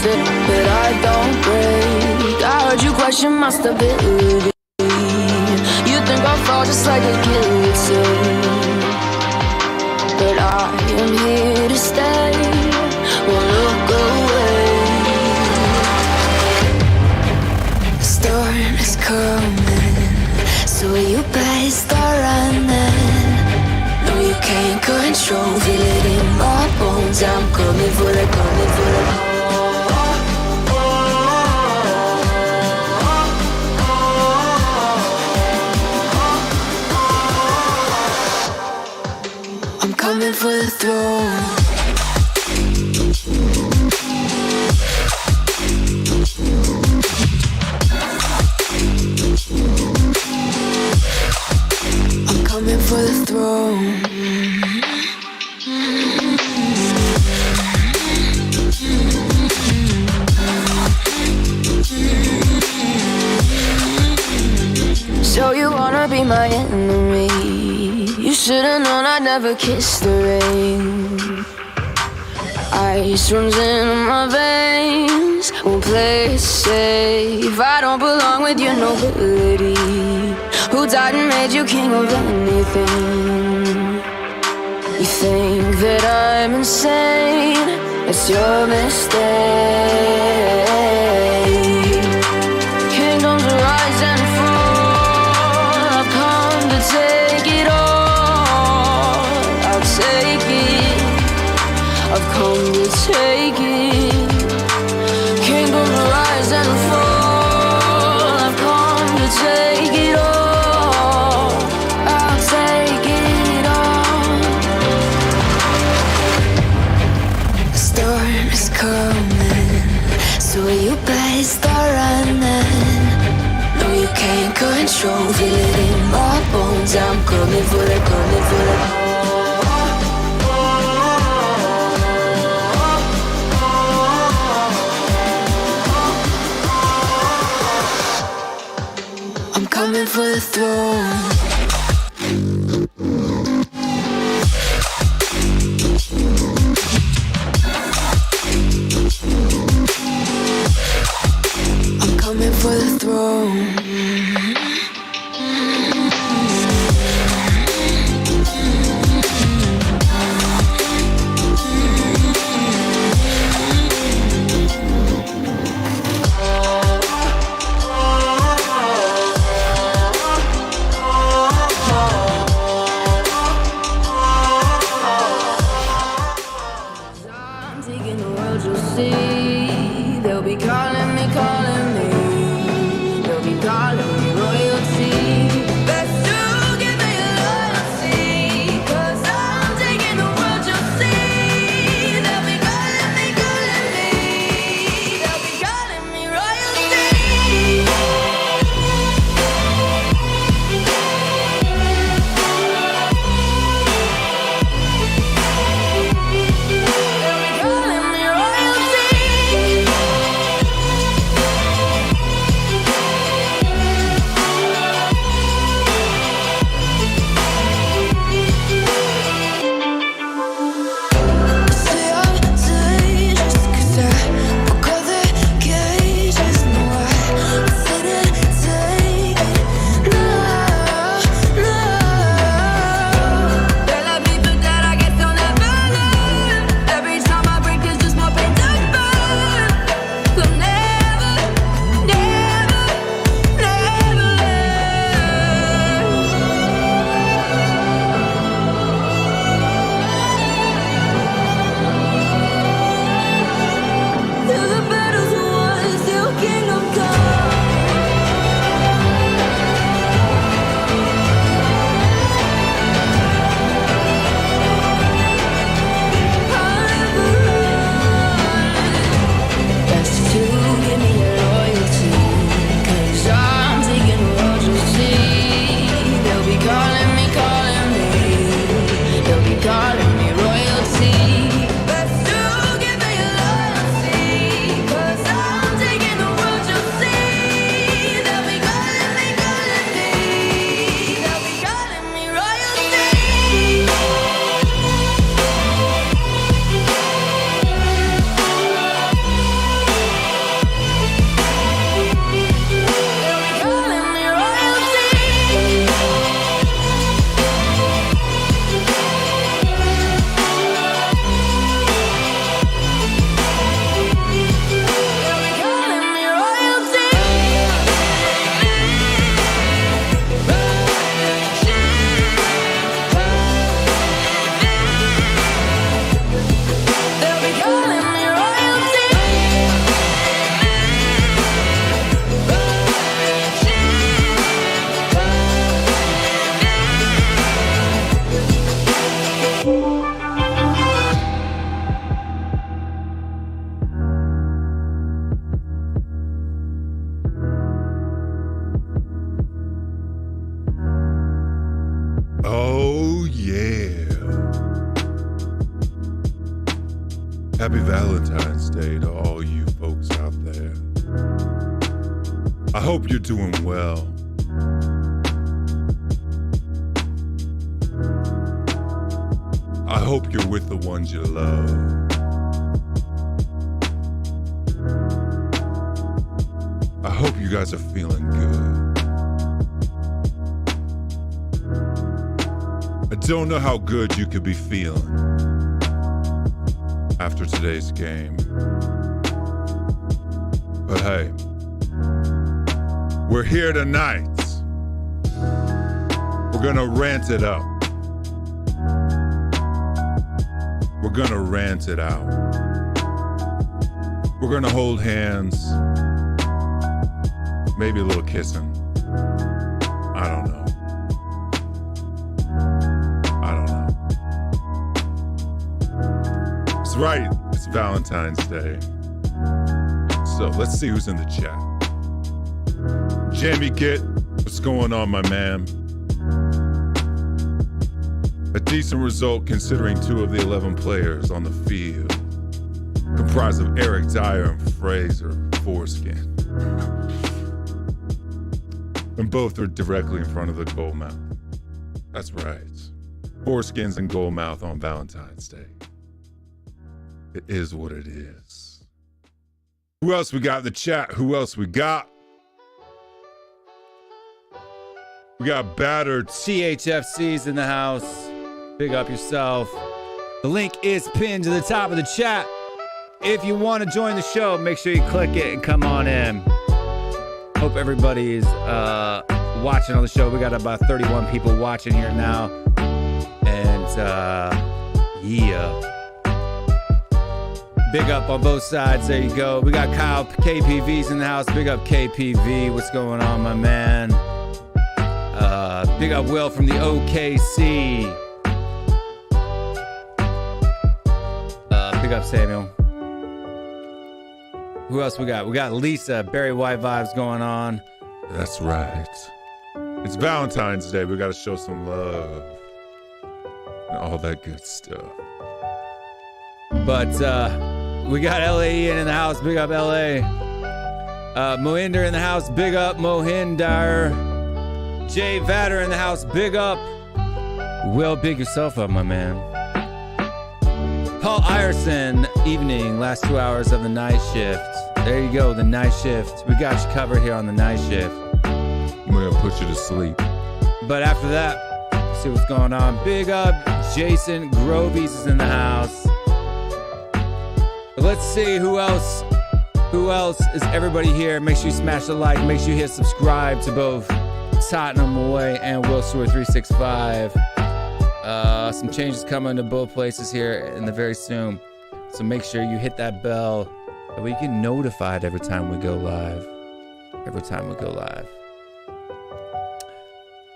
fit, but I don't break. I heard you question my stability. You think I'll fall just like a guillotine, but I am here to stay. Won't look away. The storm is coming, so you better start running. No, you can't control, feel it in my bones. I'm coming for the, coming for the. I'm coming for the throne. I'm coming for the throne. So you wanna be my enemy? You should've known I'd never kiss the rain. Ice runs in my veins, won't play it safe. I don't belong with your nobility. Who died and made you king of anything? You think that I'm insane? It's your mistake. Kingdoms rise and fall, I've come to take it all. I'll take it, I've come to take it. Kingdoms rise and fall, I've come to take it all. I'll take it all. The storm is coming, so you better start running. No, you can't control, feel it in my bones. I'm coming for the, coming for the. I'm coming for the throne. I'm coming for the throne. I'm taking the world, you'll see. They'll be calling me, calling me. They'll be calling Happy Valentine's Day to all you folks out there. I hope you're doing well. I hope you're with the ones you love. I hope you guys are feeling good. I don't know how good you could be feeling after today's game. But hey, we're here tonight. We're gonna rant it up. We're gonna rant it out. We're gonna hold hands. Maybe a little kissing. I don't know. That's right, it's Valentine's Day. So let's see who's in the chat. Jamie Git, what's going on, my man? A decent result considering 2 of the 11 players on the field, comprised of Eric Dyer and Fraser Foreskin. And both are directly in front of the goal mouth. That's right. Foreskins and goal mouth on Valentine's Day. It is what it is. Who else we got in the chat? Who else we got? We got battered THFC's in the house. Big up yourself. The link is pinned to the top of the chat. If you want to join the show, make sure you click it and come on in. Hope everybody's watching on the show. We got about 31 people watching here now. And yeah. Big up on both sides. There you go. We got Kyle KPV's in the house. Big up KPV. What's going on, my man? Big up Will from the OKC. Big up Samuel. Who else we got? We got Lisa. Barry White vibes going on. That's right. It's Valentine's Day. We got to show some love and all that good stuff. But we got LAE in the house. Big up LA. Mohinder in the house. Big up Mohinder. Jay Vatter in the house. Big up. Will, big yourself up, my man. Paul Ireson, evening, last 2 hours of the night shift. There you go, the night shift. We got you covered here on the night shift. We're gonna put you to sleep. But after that, see what's going on. Big up, Jason Grovies is in the house. But let's see who else is everybody here. Make sure you smash the like. Make sure you hit subscribe to both Tottenham Away and WillStewart365. Some changes coming to both places here in the very soon. So make sure you hit that bell so we get notified every time we go live.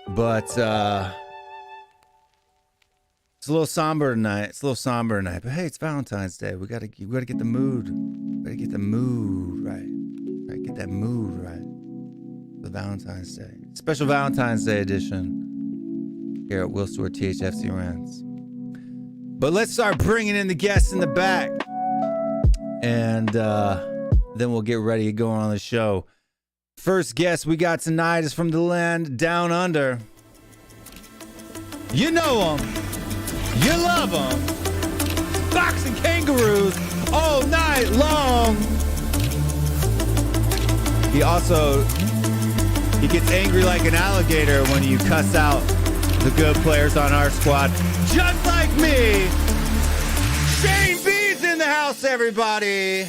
But it's a little somber tonight. But hey, it's Valentine's Day. We gotta get the mood. Gotta get the mood right. Right, get that mood right. For Valentine's Day. Special Valentine's Day edition here at WillStewartTHFCRants. But let's start bringing in the guests in the back. And then we'll get ready to go on the show. First guest we got tonight is from the land down under. You know him. You love him. Boxing kangaroos all night long. He gets angry like an alligator when you cuss out the good players on our squad. Just like me. Shane B's in the house, everybody.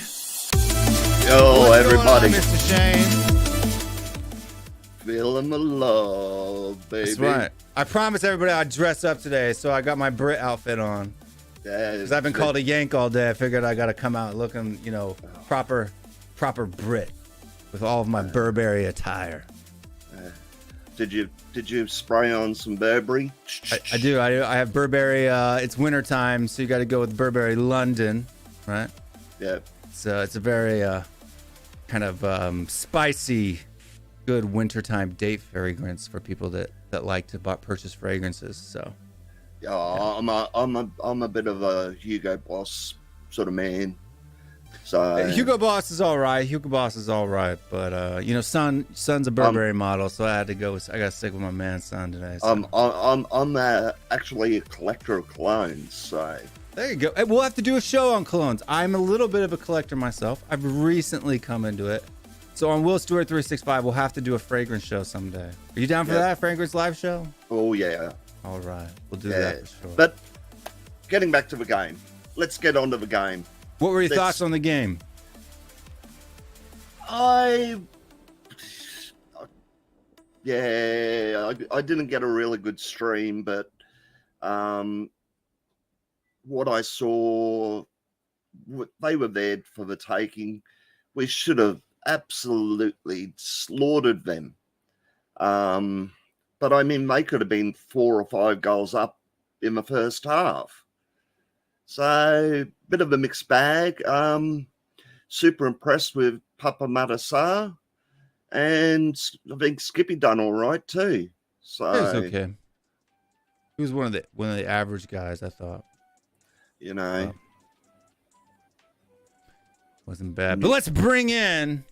Yo, What's everybody. going on, Mr. Shane? Feeling the love, baby. That's right. I promised everybody I'd dress up today, so I got my Brit outfit on. Yeah, Because I've been called a Yank all day. I figured I got to come out looking, proper Brit with all of my Burberry attire. Did you spray on some Burberry? I do. I have Burberry. It's winter time, so you got to go with Burberry London, right? Yeah. It's a very kind of spicy, good wintertime date fragrance for people that like to purchase fragrances. So Yeah, I'm a bit of a Hugo Boss sort of man. So Hugo Boss is all right. Hugo Boss is all right, but you know, Son's a Burberry model, so I had to go. I got to stick with my man Son today. So. I'm actually a collector of colognes. So There you go. Hey, we'll have to do a show on colognes. I'm a little bit of a collector myself. I've recently come into it. So on WillStewartTHFCRants, we'll have to do a fragrance show someday. Are you down for that fragrance live show? Oh yeah. All right, we'll do that for sure. But getting back to the game, let's get on to the game. What were your thoughts on the game? I didn't get a really good stream, but what I saw, they were there for the taking. We should have absolutely slaughtered them. But I mean, they could have been 4 or 5 goals up in the first half. So, bit of a mixed bag. Super impressed with Papa Matasar, and I think Skippy done all right too. So it was okay. He was one of the average guys, I thought. You know, wasn't bad. But let's bring in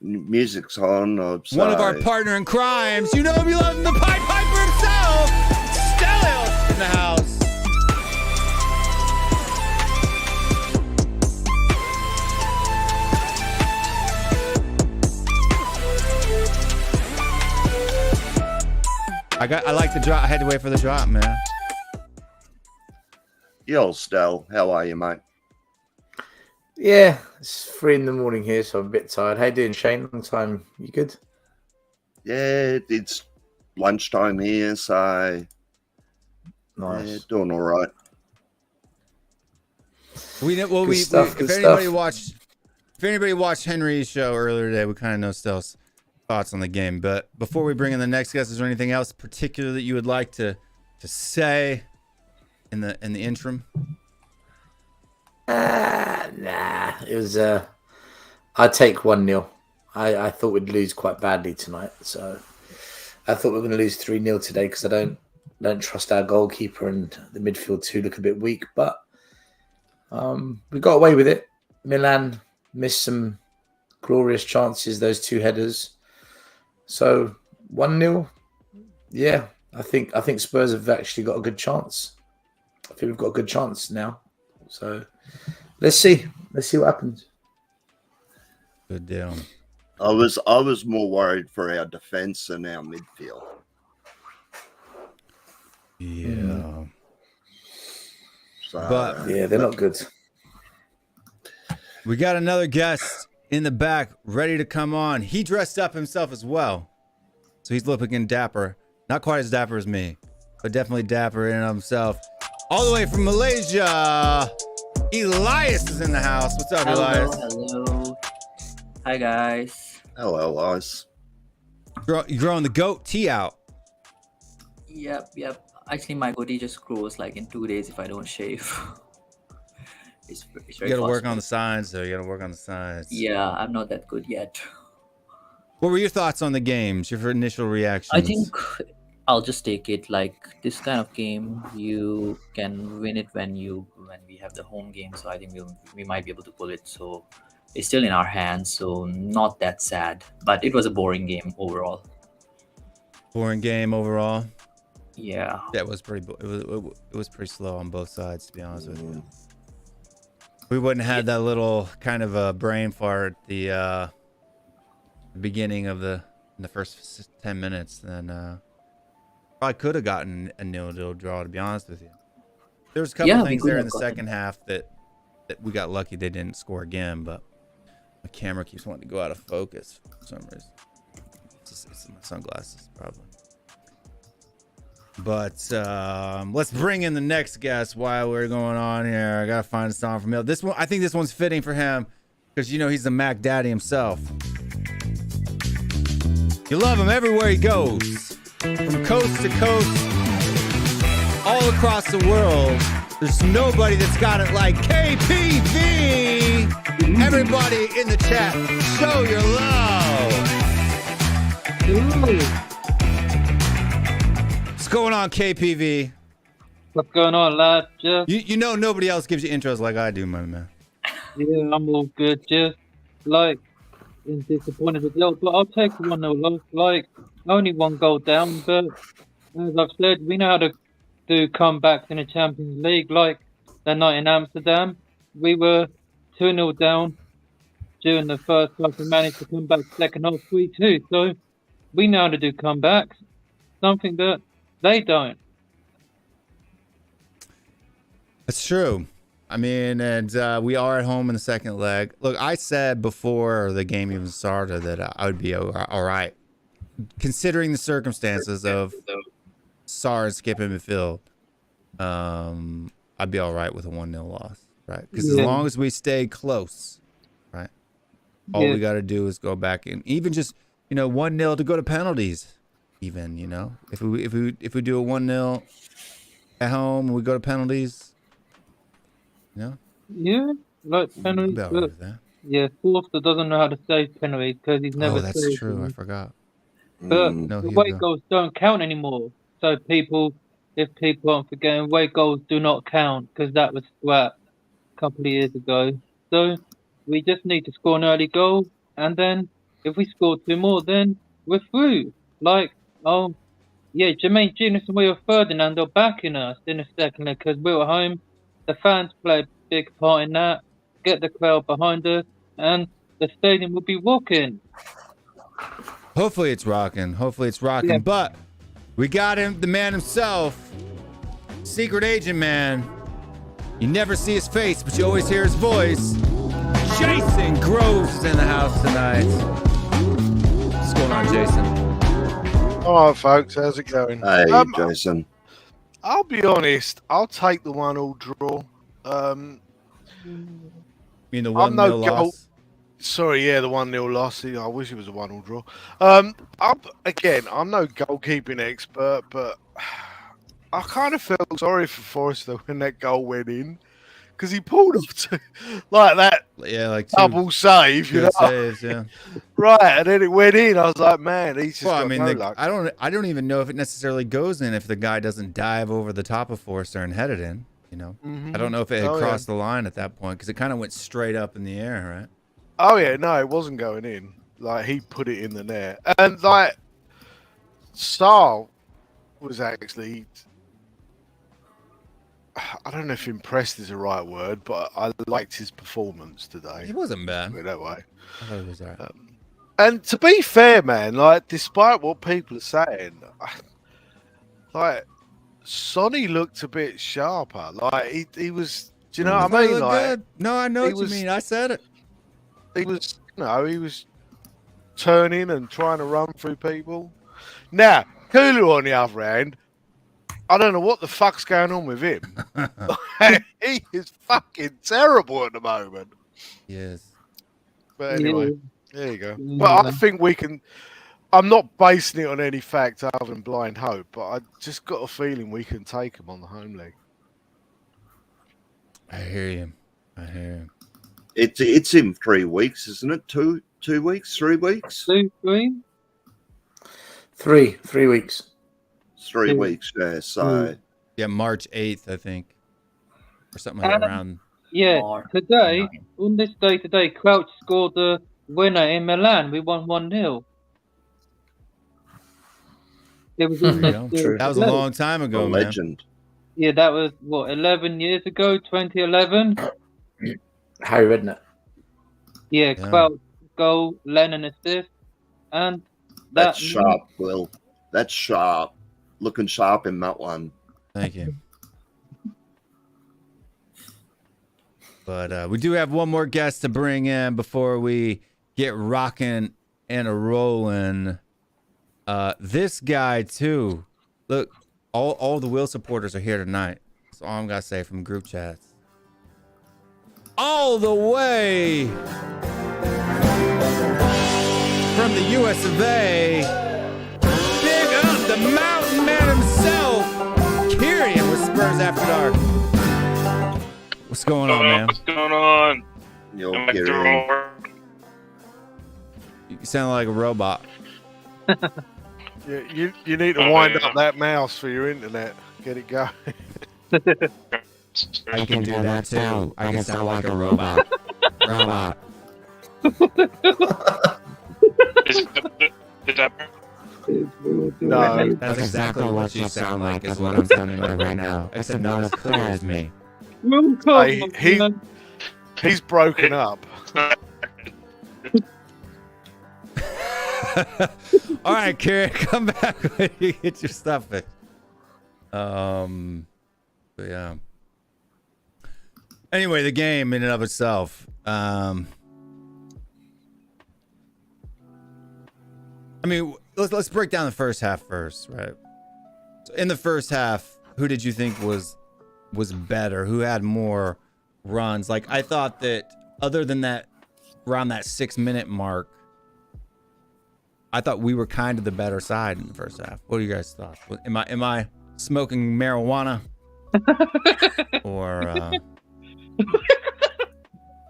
music's on. One of our partner in crimes. You know him, you love him, the Pied Piper himself, Stelios in the house. I like the drop. I had to wait for the drop, man. Yo, Stel, how are you, mate? Yeah, it's 3 a.m. here, so I'm a bit tired. How you doing, Shane? Long time. You good? Yeah, it's lunchtime here, so Nice. yeah, doing all right. If anybody watched Henry's show earlier today, we kind of know Stel's thoughts on the game. But before we bring in the next guest, is there anything else particular that you would like to say in the interim? Nah. It was I'd take 1-0. I thought we'd lose quite badly tonight, so I thought we were going to lose 3-0 today because I don't trust our goalkeeper, and the midfield too look a bit weak. But we got away with it. Milan missed some glorious chances, those 2 headers. So 1-0. Yeah, I think Spurs have actually got a good chance. I think we've got a good chance now. So let's see what happens. Good deal. I was more worried for our defense and our midfield. Yeah. So, But Yeah, they're not good. we got another guest in the back ready to come on. He dressed up himself as well, so he's looking dapper. Not quite as dapper as me, but definitely dapper in and of himself. All the way from Malaysia, Elias is in the house. What's up, Elias? Hello. Hi, guys. hello, guys. You're growing the goat tea out. Yep. Actually, my goatee just grows like in 2 days if I don't shave. it's very You gotta work fast. on the sides, though. You gotta work on the sides. Yeah, I'm not that good yet. What were your thoughts on the games? Your initial reactions? I think I'll just take it like this kind of game. You can win it when we have the home game. So I think we might be able to pull it. So it's still in our hands. So not that sad. But it was a boring game overall. Boring game overall. Yeah. That was it was pretty slow on both sides, to be honest with you. We wouldn't have had that little kind of a brain fart at the beginning of the first 10 minutes, then probably could have gotten a 0-0 draw, to be honest with you. There was a couple things there in the second half that we got lucky they didn't score again, but my camera keeps wanting to go out of focus for some reason. It's my sunglasses, probably. But let's bring in the next guest while we're going on here. I gotta find a song from him. This one, I think this one's fitting for him because you know he's the Mac Daddy himself. You love him everywhere he goes, from coast to coast, all across the world. There's nobody that's got it like KPV. Everybody in the chat, show your love. What's going on, KPV? What's going on, lad? You know nobody else gives you intros like I do, my man. Yeah, I'm all good. Just like in disappointed result, but I'll take a 1-0 loss. Like only one goal down, but as I've said, we know how to do comebacks in the Champions League. Like that night in Amsterdam, we were 2-0 down during the first half and managed to come back second half 3-2. So we know how to do comebacks, something that they don't. That's true. I mean, and we are at home in the second leg. Look, I said before the game even started that I would be all right, considering the circumstances of Sarr and Skip in midfield. I'd be all right with a 1-0 loss, right? Because as long as we stay close, right, all we got to do is go back and even just 1-0 to go to penalties. Even if we do a 1-0 at home and we go to penalties. Yeah, like penalties. But, yeah, Forster doesn't know how to save penalties because he's never. Oh, that's true. I forgot. But the away goals don't count anymore. So if people aren't forgetting, away goals do not count because that was scrapped a couple of years ago. So we just need to score an early goal, and then if we score 2 more, then we're through. Like, Jermaine Genius and Rio Ferdinand are backing us in the second leg because we're at home. The fans play a big part in that. Get the crowd behind us, and the stadium will be rocking. Hopefully it's rocking. Yeah. But we got him, the man himself, secret agent man. You never see his face, but you always hear his voice. Jason Groves is in the house tonight. What's going on, Jason? All right, folks. How's it going? Hey, Jason. I'll be honest. I'll take the 1-1 draw. You mean the 1-0 loss? Sorry, yeah, the 1-0 loss. I wish it was a 1-1 draw. I'm no goalkeeping expert, but I kind of felt sorry for Forrester when that goal went in because he pulled off like that. Yeah, like double save. Saves, yeah. Right, and then it went in. I was like, man, he's just got no luck. I don't even know if it necessarily goes in if the guy doesn't dive over the top of Forrester and head it in. I don't know if it had crossed the line at that point because it kind of went straight up in the air, right? Oh yeah, no, it wasn't going in. Like he put it in the net, and like Sarr was actually, I don't know if impressed is the right word, but I liked his performance today. He wasn't bad. Put it that way. I thought he was all right. And to be fair, man, like despite what people are saying, like Sonny looked a bit sharper. Like he was. Do you know what I mean? Like, good. No, I know what you mean. I said it. He was, he was turning and trying to run through people. Now, Kulu, on the other hand, I don't know what the fuck's going on with him. He is fucking terrible at the moment. Yes. But anyway, there you go. But I think we can. I'm not basing it on any fact other than blind hope, but I just got a feeling we can take him on the home leg. I hear you. It's in 3 weeks, isn't it? 2 weeks, 3 weeks? 3 weeks. 3 weeks, yeah. So March 8th, I think, or something like that around. Yeah, today, on this day today, Crouch scored the winner in Milan. We won 1-0. It was that was a long time ago, man. Legend. Yeah, that was 11 years ago, 2011. Harry Redknapp. Yeah, Crouch goal, Lennon assist, and that's sharp, Will. That's sharp. Looking sharp in that one. Thank you. But we do have one more guest to bring in before we get rocking and a rolling. This guy too. Look, all the Will supporters are here tonight. That's all I'm gonna say from group chats. All the way from the US of A. Big up the mountain man himself, Kieran with Spurs After Dark. What's going on, man? What's going on? Yo, Kieran. You sound like a robot. Yeah, you need to wind up that mouse for your internet. Get it going. I can do that too. I can sound like a robot. Robot. Is that No. That's exactly what you sound like, is what I'm sounding like right now. Except not as clear as me. Hey, he's broken up. All right, Karen, come back when you get your stuff fixed. But yeah. Anyway, the game in and of itself. I mean, let's break down the first half first, right? So in the first half, who did you think was better? Who had more runs? Like, I thought that other than that, around that 6-minute mark, I thought we were kind of the better side in the first half. What do you guys thought? Am I smoking marijuana? or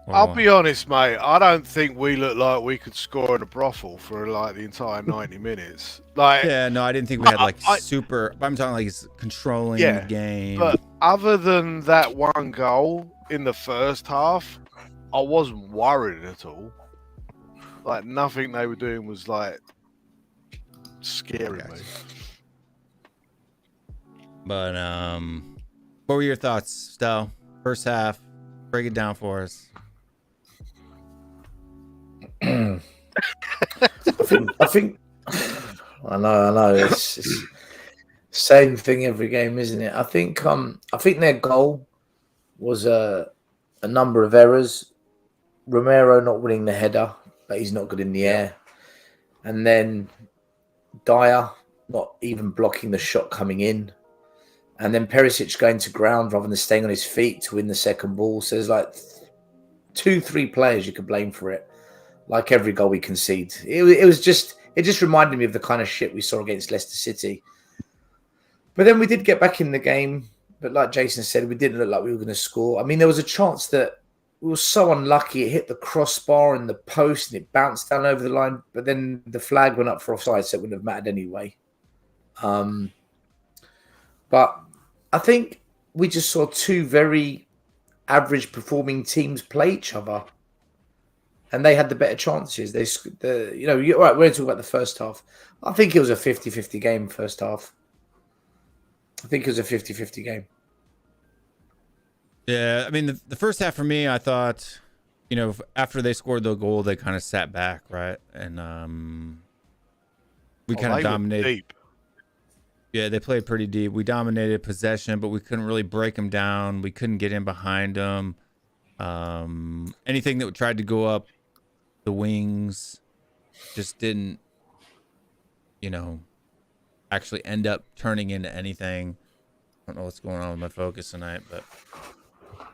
I'll be honest, mate. I don't think we look like we could score in a brothel for like the entire 90 minutes. Like, yeah, no, I didn't think we had like super. I'm talking like he's controlling the game. But other than that one goal in the first half, I wasn't worried at all. Like, nothing they were doing was like scaring me. But what were your thoughts, Stel? First half, break it down for us. I think I know it's same thing every game, isn't it? I think their goal was a number of errors. Romero not winning the header, but he's not good in the air, and then Dyer not even blocking the shot coming in, and then Perisic going to ground rather than staying on his feet to win the second ball. So there's like 2-3 players you could blame for it. Like every goal we concede, it just reminded me of the kind of shit we saw against Leicester City. But then we did get back in the game, but like Jason said, we didn't look like we were going to score. I mean, there was a chance that we were so unlucky. It hit the crossbar and the post, and it bounced down over the line. But then the flag went up for offside, so it wouldn't have mattered anyway. But I think we just saw two very average performing teams play each other. And they had the better chances. You're right, we're going to talk about the first half. I think it was a 50-50 game first half. I think it was a 50-50 game. Yeah, I mean, the first half for me, I thought, after they scored the goal, they kind of sat back, right? And we kind of dominated. Deep. Yeah, they played pretty deep. We dominated possession, but we couldn't really break them down. We couldn't get in behind them. Anything that tried to go up the wings just didn't, actually end up turning into anything. I don't know what's going on with my focus tonight, but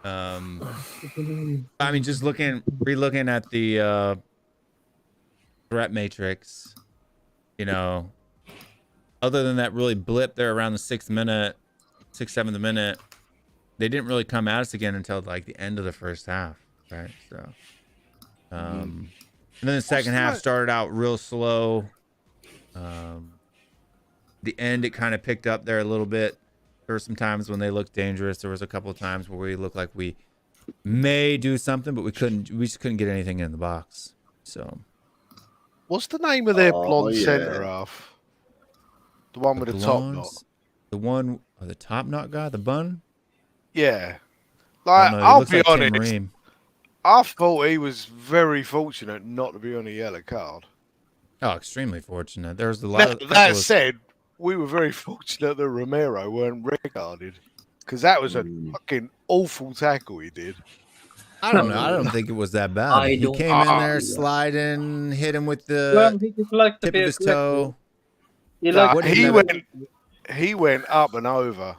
I mean, just re-looking at the threat matrix, other than that really blip there around the 6th minute, 7th minute, they didn't really come at us again until like the end of the first half, right? So, and then the second half started out real slow. The end, it kind of picked up there a little bit. There were some times when they looked dangerous. There was a couple of times where we looked like we may do something, but we just couldn't get anything in the box. So, what's the name of their blonde centre half? The one with the top knot. The one, the top knot guy, the bun. Yeah, I'll be honest. Marine. I thought he was very fortunate not to be on a yellow card. Oh, extremely fortunate. There was a lot of that said, we were very fortunate that Romero weren't red carded, because that was a fucking awful tackle he did. I don't know. I don't think it was that bad. He came in there sliding, hit him with the tip of his toe. He went up and over.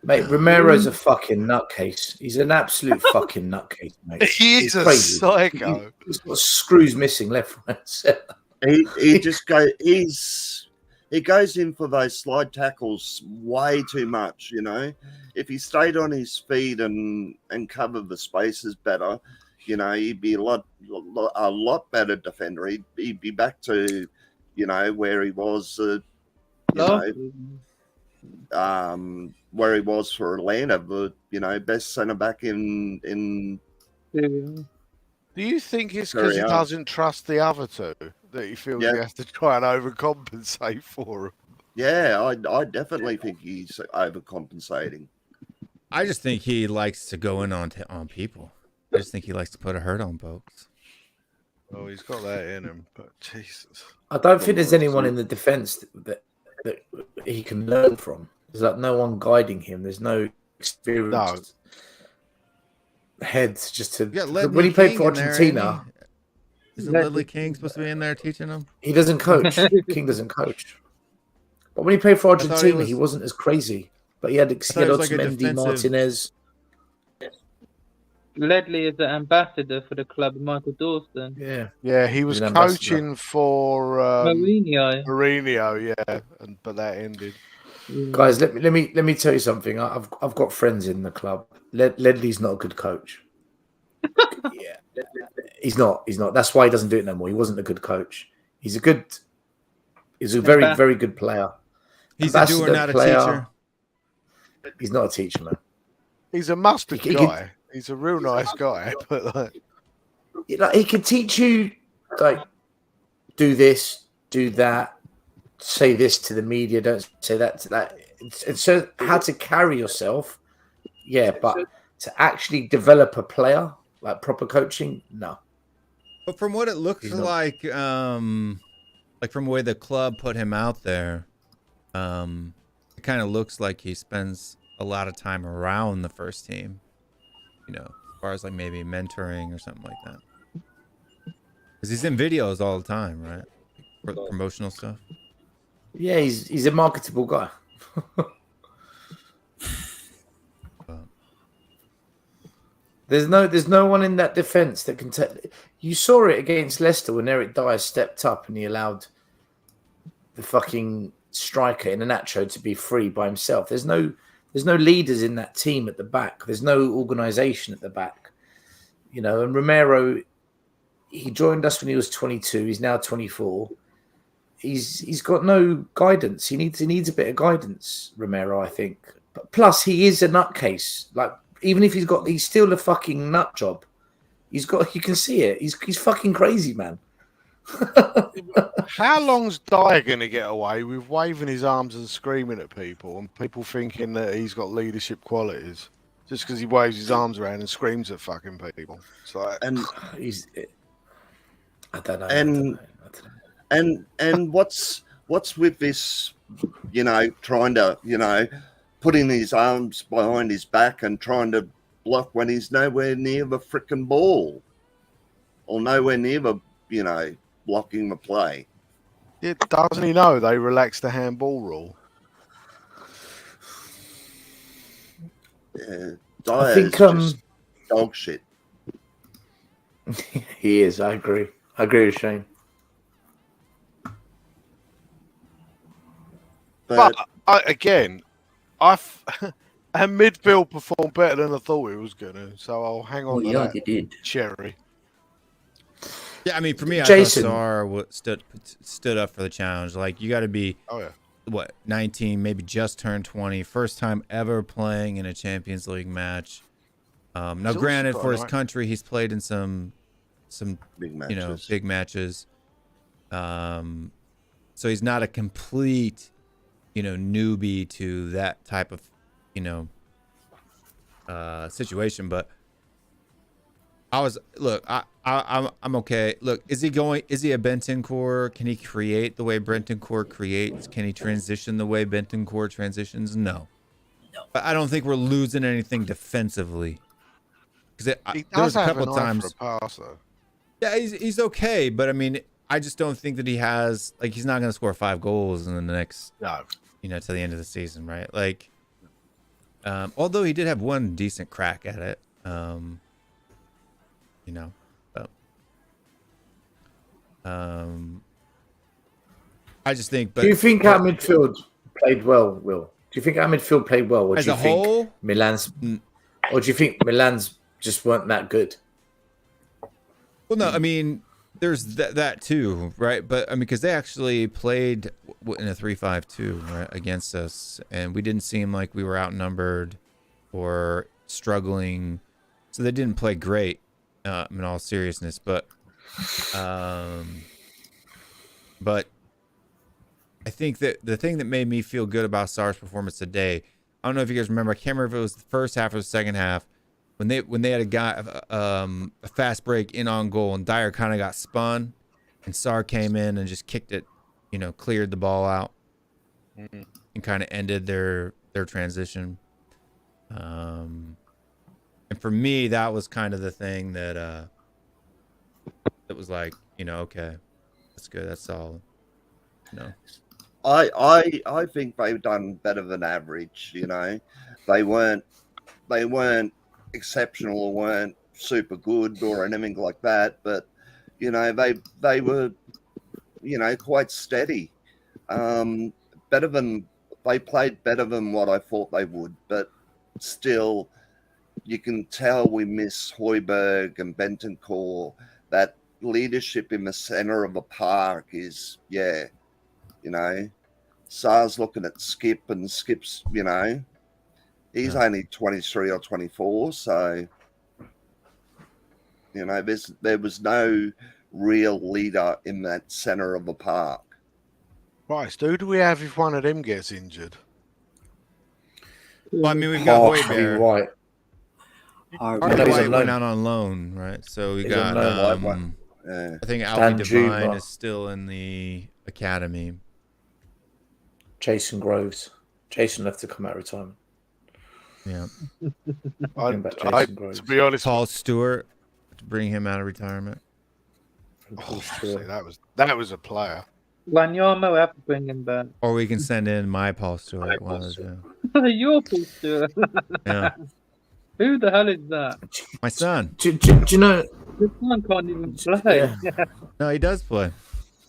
Mate, Romero's a fucking nutcase. He's an absolute fucking nutcase, mate. He's a psycho. He's got screws missing left, right, center. He goes in for those slide tackles way too much, If he stayed on his feet and covered the spaces better, he'd be a lot better defender. He'd be back to, where he was, where he was for Atlanta, but best centre back in Do you think it's because he doesn't trust the other two that he feels he has to try and overcompensate for them? Yeah, I definitely think he's overcompensating. I just think he likes to go in on people. I just think he likes to put a hurt on folks. Oh, he's got that in him, but Jesus. I don't think there's anyone in the defence that he can learn from. There's like no one guiding him. There's no experienced heads just to. When he played for Argentina, isn't Ledley King supposed to be in there teaching him? He doesn't coach. King doesn't coach. But when he played for Argentina, he wasn't as crazy. But he had Otamendi, Martinez. Ledley is the ambassador for the club, Michael Dawson. Yeah, he was coaching for Mourinho. But that ended. Guys, let me tell you something. I've got friends in the club. Ledley's not a good coach. He's not. That's why he doesn't do it no more. He wasn't a good coach. He's a very, very good player. He's a doer, not a teacher. He's not a teacher, man. He's a mustard guy. He's a real nice guy, but he could teach you like do this, do that, say this to the media, don't say that to that. And so how to carry yourself, but to actually develop a player, like proper coaching, no. But from what it looks like from the way the club put him out there, it kind of looks like he spends a lot of time around the first team, as far as like maybe mentoring or something like that. Because he's in videos all the time, right? For the promotional stuff. Yeah, he's a marketable guy. There's no one in that defense that can tell. You saw it against Leicester when Eric Dyer stepped up and he allowed the fucking striker in Iheanacho to be free by himself. There's no leaders in that team at the back. There's no organisation at the back. And Romero, he joined us when he was 22. He's now 24. He's got no guidance. He needs a bit of guidance, Romero, I think. But plus, he is a nutcase. Like, even if he's still a fucking nut job. You can see it. He's fucking crazy, man. How long's Dyer going to get away with waving his arms and screaming at people and people thinking that he's got leadership qualities just because he waves his arms around and screams at fucking people? It's like, I don't know. And what's with this, trying to, putting his arms behind his back and trying to block when he's nowhere near the frickin' ball or nowhere near the, blocking the play. Yeah, doesn't he know they relaxed the handball rule? Yeah, Dyer's just dog shit. He is. I agree with Shane. But our midfield performed better than I thought it was going to, so I'll hang on to that. They did. Cherry. Yeah, I mean, for me, Jason. I thought Sarr stood up for the challenge. Like, you got to be, 19, maybe just turned 20, first time ever playing in a Champions League match. Now, granted, for his country, he's played in some big matches. Big matches. So he's not a complete, newbie to that type of, situation. But I'm okay. Look, is he a Bentancur? Can he create the way Bentancur creates? Can he transition the way Bentancur transitions? No. But I don't think we're losing anything defensively. Because there was a couple of times. Yeah, he's okay, but I mean, I just don't think that he has, like, he's not going to score 5 goals in the next, to the end of the season, right? Like, although he did have one decent crack at it, but, I just think. But do you think our midfield played well, Will? Do you think our midfield played well, or as do you a whole, think Milan's just weren't that good? Well, no, I mean, there's that too, right? But I mean, because they actually played in a 3-5-2, right, against us, and we didn't seem like we were outnumbered or struggling, so they didn't play great. in all seriousness, but I think that the thing that made me feel good about Sar's performance today, I don't know if you guys remember, I can't remember if it was the first half or the second half, when they had a guy a fast break in on goal and Dyer kind of got spun and Sar came in and just kicked it, cleared the ball out and kind of ended their transition. And for me, that was kind of the thing that was like, okay, that's good, that's solid. I think they've done better than average. They weren't exceptional or weren't super good or anything like that, but they were quite steady. They played better than what I thought they would, but still, you can tell we miss Højbjerg and Bentancur. That leadership in the center of the park is, Sar's looking at Skip, and Skip's, he's only 23 or 24, so there was no real leader in that center of the park. Right, who do we have if one of them gets injured? Well, I mean, we've got Harvey Højbjerg. White. Harvey White went out on loan, right? So we got I think Alfie Devine is still in the academy. Jason Groves. Jason left to come out of retirement. Yeah. To be honest, Paul Stewart, to bring him out of retirement. See, that was a player. Wanyama, we have to bring him back. Or we can send in my Paul Stewart. One of the Your Paul Stewart. Yeah. Who the hell is that? My son. Do you know? This man can't even play. Yeah. No, he does play.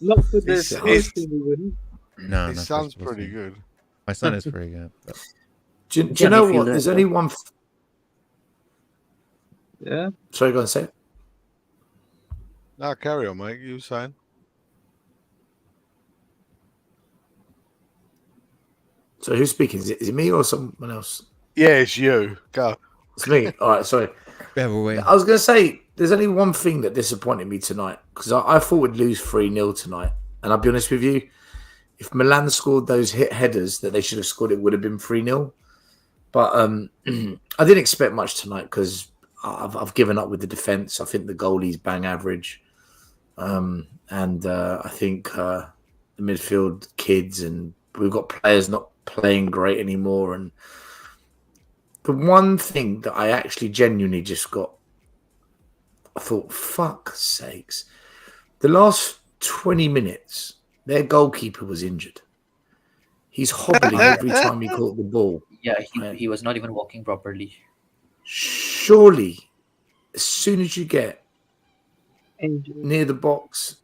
Not for this first team, he wouldn't. No, His son's pretty good. My son is pretty good. But... Do you know what? There's only one. Yeah. Sorry, go on, say it. No, carry on, mate. You were saying? So who's speaking? Is it me or someone else? Yeah, it's you. Go. It's me. All right, sorry. I was going to say, there's only one thing that disappointed me tonight, because I thought we'd lose 3-0 tonight. And I'll be honest with you, if Milan scored those headers that they should have scored, it would have been 3-0. But I didn't expect much tonight, because I've given up with the defence. I think the goalie's bang average. And I think the midfield kids, and we've got players not playing great anymore. And the one thing that I actually genuinely just got, I thought, fuck sakes. The last 20 minutes, their goalkeeper was injured. He's hobbling every time he caught the ball. Yeah, he was not even walking properly. Surely, as soon as you get near the box,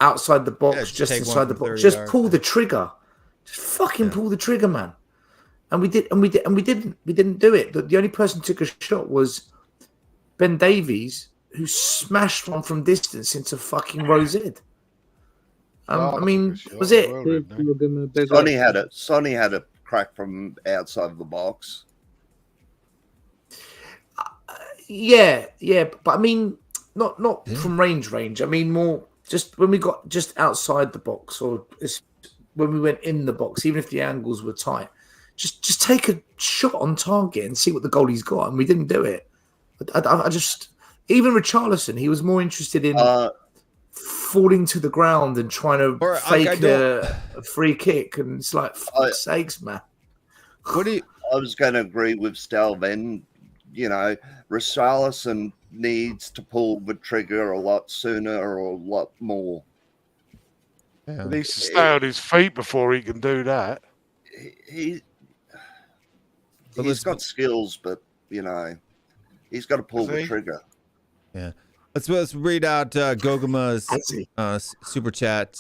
outside the box, just inside the box, just pull the trigger. Just fucking pull the trigger, man. And we didn't do it. The only person who took a shot was Ben Davies, who smashed one from distance into fucking Rosette. I mean, was it? Sonny had a crack from outside the box. Yeah, but I mean, not from range. I mean, more just when we got just outside the box, or when we went in the box, even if the angles were tight. Just take a shot on target and see what the goalie's got, and we didn't do it. I just, even Richarlison, he was more interested in falling to the ground and trying to fake a free kick, and it's like, for sakes, man. I was going to agree with Stel then. Richarlison needs to pull the trigger a lot sooner or a lot more. Yeah. He needs to stay on his feet before he can do that. He's got skills, but he's got to pull the trigger. Yeah, let's read out Gogama's super chat.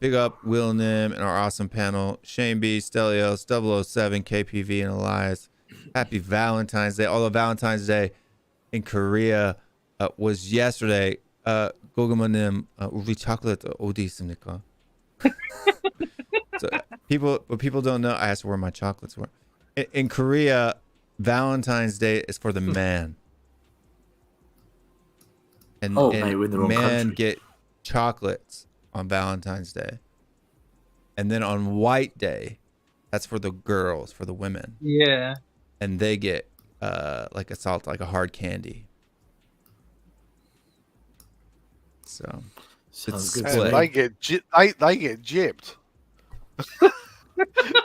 Big up Will Nim and our awesome panel: Shane B, Stelios, 007, KPV, and Elias. Happy Valentine's Day! Although Valentine's Day in Korea was yesterday. Gogama Nim, 우리 chocolate 어디 있습니까? So people don't know. I asked where my chocolates were. In Korea, Valentine's Day is for the man. And, mate, we're in the wrong men country. get chocolates on Valentine's Day. And then on White Day, that's for the girls, for the women. Yeah. And they get like a hard candy. So Sounds it's good. split. They get gypped.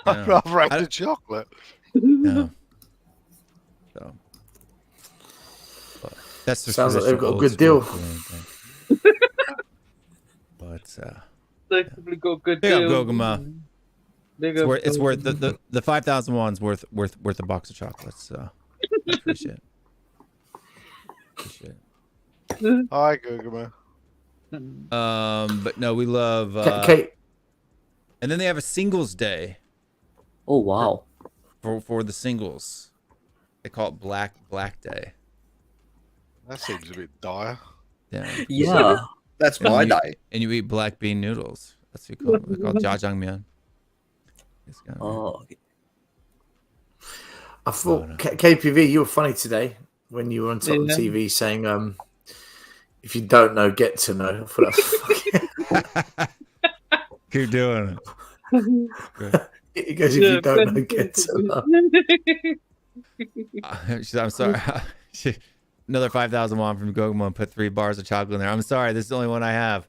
I'd rather have the chocolate. Yeah. So but that's the Sounds like they've got a old good school deal. feeling thing. But They've probably got a good big up deal. Goguma. Big It's up worth Goguma. the 5,000 won's worth a box of chocolates. So I appreciate it. Hi, Google. But no, we love Kate. and then they have a singles day Oh wow. for the singles. They call it Black Day. That seems a bit dire. Yeah. Yeah. That's my day. And you eat black bean noodles. That's what we call it. We call it jjajangmyeon. It's kind of Oh. Okay. I thought KPV, you were funny today when you were on Tottenham Yeah. TV saying, "If you don't know, get to know." I thought that was fucking... Keep doing it. He goes, "If you don't know, get to know." I'm sorry. Another 5,000 won from Goguma and put 3 bars of chocolate in there. I'm sorry. This is the only one I have.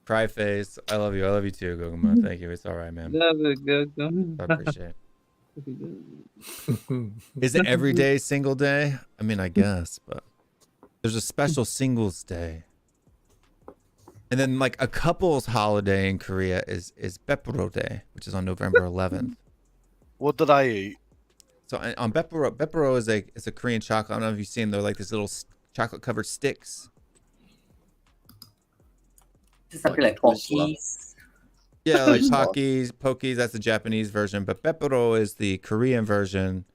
Cry face. I love you. I love you too, Goguma. Thank you. It's all right, man. Love it, Goguma. I appreciate it. Is it every day single day? I mean, I guess, but there's a special singles day. And then like a couple's holiday in Korea is Bepuro Day, which is on November 11th. What did I eat? So on Bepuro is a Korean chocolate. I don't know if you've seen. They're like these little chocolate covered sticks. Just something like Pockies. Yeah, like Pockies. That's the Japanese version, but Bepuro is the Korean version,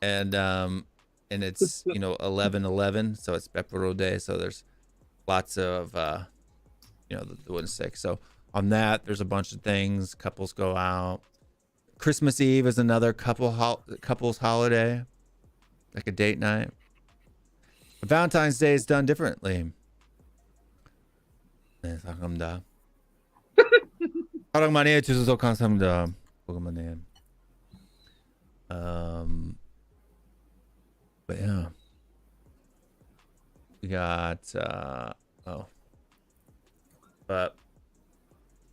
and it's 11/11, so it's Bepuro Day. So there's lots of the wooden sticks. So on that, there's a bunch of things. Couples go out. Christmas Eve is another couples holiday, like a date night. But Valentine's Day is done differently. 네, 감사합니다. 사랑 많이 해주셔서 감사합니다. 고구마님. But yeah, we got but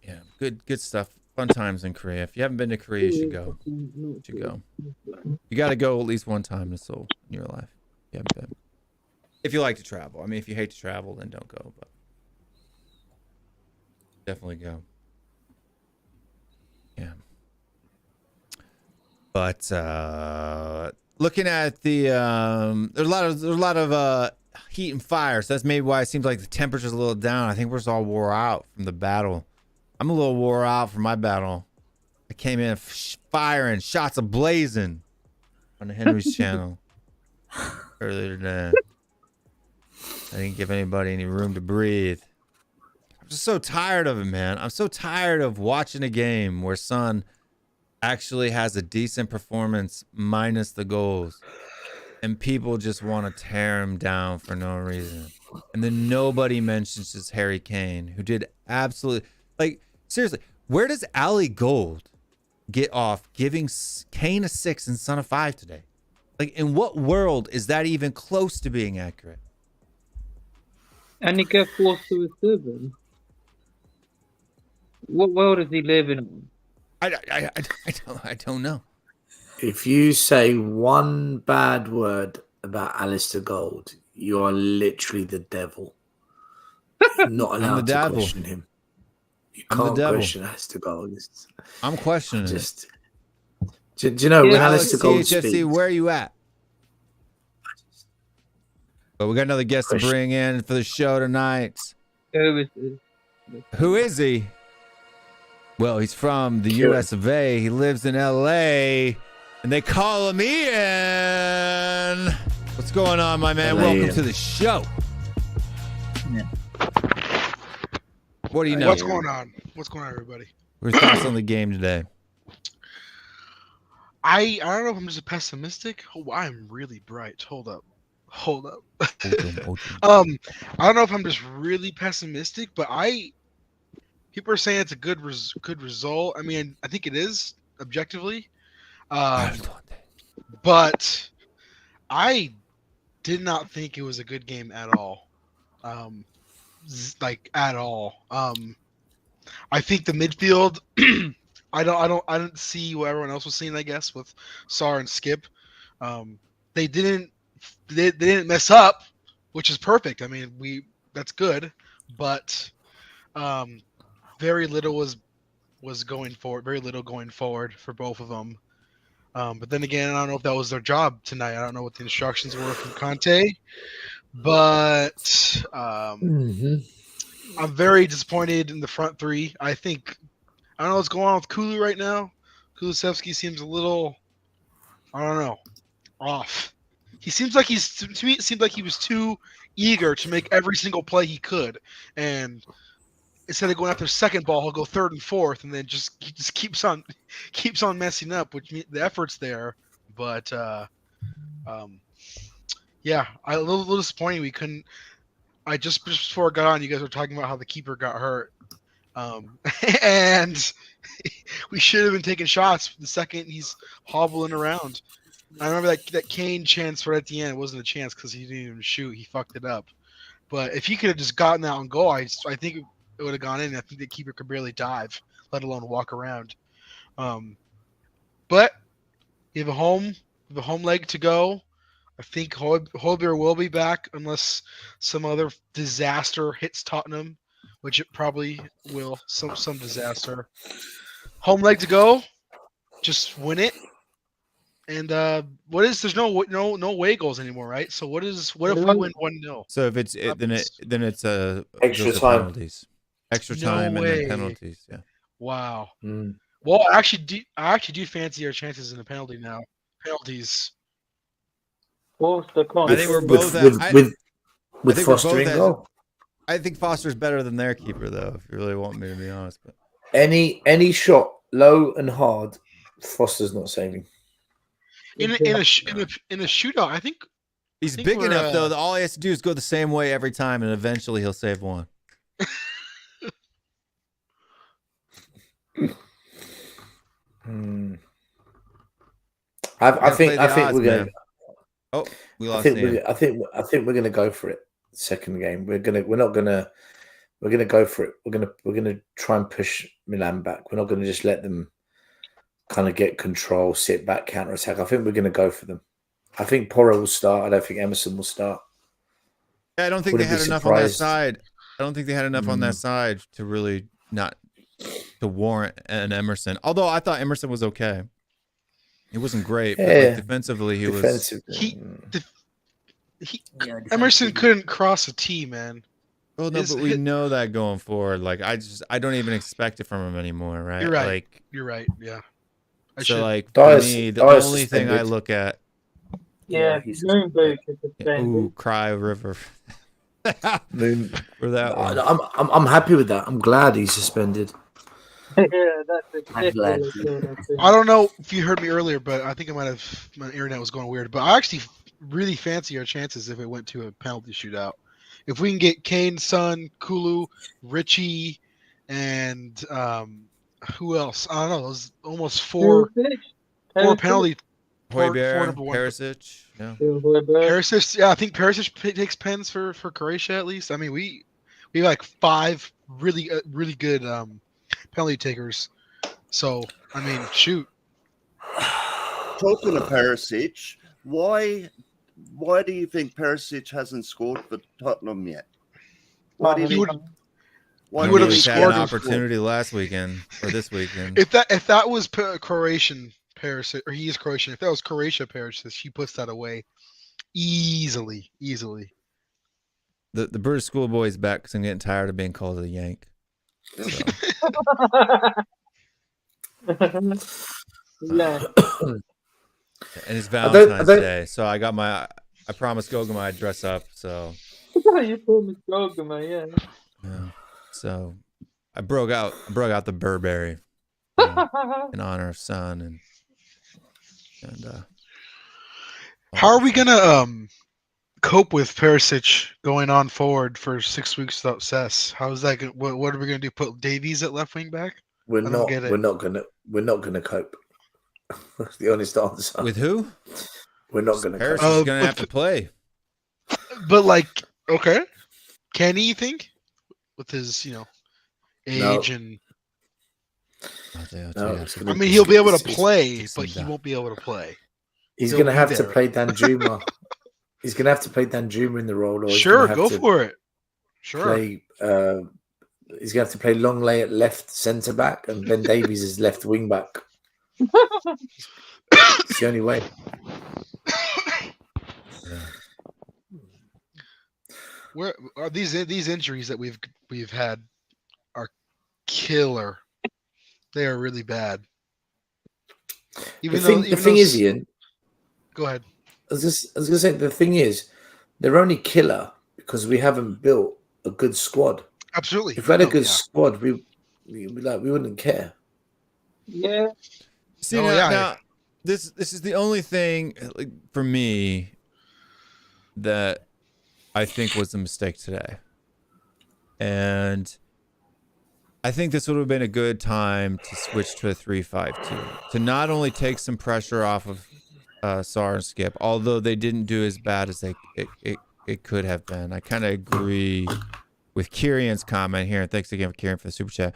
yeah, good stuff. Fun times in Korea. If you haven't been to Korea, you should go. You should go. You got to go at least one time in Seoul in your life. If you haven't been. If you like to travel. I mean, if you hate to travel, then don't go. But definitely go. Yeah. But looking at the there's a lot of heat and fire. So that's maybe why it seems like the temperature's a little down. I think we're just all wore out from the battle. I'm a little wore out from my battle. I came in firing, shots ablazing on the Henry's channel earlier today. I didn't give anybody any room to breathe. I'm just so tired of it, man. I'm so tired of watching a game where Son actually has a decent performance minus the goals, and people just want to tear him down for no reason. And then nobody mentions this Harry Kane, who did absolutely, like, seriously, where does Ali Gold get off giving Kane a 6 and Son a 5 today? Like, in what world is that even close to being accurate? And he got forced to a 7. What world is he living in? I don't know. If you say one bad word about Alistair Gold, you are literally the devil. You're not allowed to question him. You can't question Alistair Gold. I'm questioning it. Do you know when Alistair Gold THFC, speaks? where are you at? But we got another guest to bring in for the show tonight. Who is he? Well, he's from the US of A. He lives in LA, and they call him Ian. What's going on, my man? Welcome to the show. Yeah. What do you know? What's going on? What's going on, everybody? What are your thoughts on the game today? I don't know if I'm just pessimistic. Oh, I'm really bright. Hold up. Hold up. Oldham. I don't know if I'm just really pessimistic, but people are saying it's a good result. I mean, I think it is objectively, but I did not think it was a good game at all. Like at all. I think the midfield. I didn't see what everyone else was seeing. I guess with Sar and Skip, they didn't mess up, which is perfect. I mean, that's good, but very little was going forward. Very little going forward for both of them. But then again, I don't know if that was their job tonight. I don't know what the instructions were from Conte, but I'm very disappointed in the front three. I don't know what's going on with Kulu right now. Kulusevski seems a little, I don't know, off. He seems like to me, it seemed like he was too eager to make every single play he could. And instead of going after the second ball, he'll go third and fourth, and then he just keeps on messing up, which means the effort's there. But yeah, a little disappointing. We couldn't. Just before I got on, you guys were talking about how the keeper got hurt. And we should have been taking shots the second he's hobbling around. I remember that Kane chance right at the end. It wasn't a chance because he didn't even shoot. He fucked it up. But if he could have just gotten that on goal, I think it would have gone in. I think the keeper could barely dive, let alone walk around. But you have a home leg to go. I think Højbjerg will be back unless some other disaster hits Tottenham, which it probably will. Some disaster. Home leg to go. Just win it. And there's no away goals anymore, right? So what if we win 1-0? So if it's then it's Extra time. penalties. Extra time and then penalties. Yeah. Wow. Well, I actually do fancy our chances in the penalty now. Penalties. What's the con? I think we're both with Foster in goal. I think Foster's better than their keeper, though. If you really want me to be honest, but any shot low and hard, Foster's not saving. In a shootout, I think he's big enough though that all he has to do is go the same way every time, and eventually he'll save one. I think we're gonna. Oh, we lost. I think we're gonna go for it. Second game, we're gonna go for it. We're gonna try and push Milan back. We're not gonna just let them kind of get control, sit back, counter attack. I think we're gonna go for them. I think Porro will start. I don't think Emerson will start. Yeah, I don't think they had enough on that side. I don't think they had enough on that side to really not to warrant an Emerson. Although I thought Emerson was okay. He wasn't great, but like defensively he was. Emerson couldn't cross a T, man. Well, no, but we know that going forward. Like I don't even expect it from him anymore, right? You're right. Like you're right. Yeah. Like for me, the only thing I look at. Yeah, he's doing very good. Ooh, cry river. For that one. I'm happy with that. I'm glad he's suspended. Yeah, that's exactly. I don't know if you heard me earlier, but I think my internet was going weird. But I actually really fancy our chances if it went to a penalty shootout. If we can get Kane, Son, Kulu, Richie, and who else? I don't know. Those almost four penalty. Højbjerg, Perisic, yeah. Perisic, yeah, I think Perisic takes pens for Croatia at least. I mean, we have like 5 really good penalty takers. So I mean, shoot. Talking of Perisic, why do you think Perisic hasn't scored for Tottenham yet? Why do you think? He would have scored an opportunity last weekend or this weekend. If that was Croatian Perisic, or he is Croatian, if that was Croatia Perisic, she puts that away easily. The British schoolboy's back because I'm getting tired of being called a Yank. So. Yeah. And it's Valentine's Day, so I promised Gogama I'd dress up. So you promised Gogama, yeah. So I broke out the Burberry in honor of Son and how are we gonna cope with Perisic going on forward for 6 weeks without Cess? How's that? What are we gonna do? Put Davies at left wing back? We're I don't not. get it. We're not gonna cope. That's the honest answer. With who? We're not gonna Harris cope. is gonna have to play. But like, okay, can he? You think with his age and? No, I mean, he'll be able to play, but he won't be able to play. He's He'll going to be have to there. play Danjuma. He's going to have to play Danjuma in the role. Or he's Sure, gonna go have to for it. Sure. Play, he's going to have to play Longley at left centre back and Ben Davies is left wing back. It's the only way. Where are these injuries that we've had are killer. They are really bad. The thing is, Ian. Go ahead. I was going to say the thing is, they're only killer because we haven't built a good squad. Absolutely. If we had a good squad, we wouldn't care. Yeah. See, now this is the only thing for me that I think was a mistake today, and I think this would have been a good time to switch to a 3-5-2 to not only take some pressure off of Sar and Skip, although they didn't do as bad as it could have been. I kind of agree with Kieran's comment here, and thanks again for Kieran for the super chat.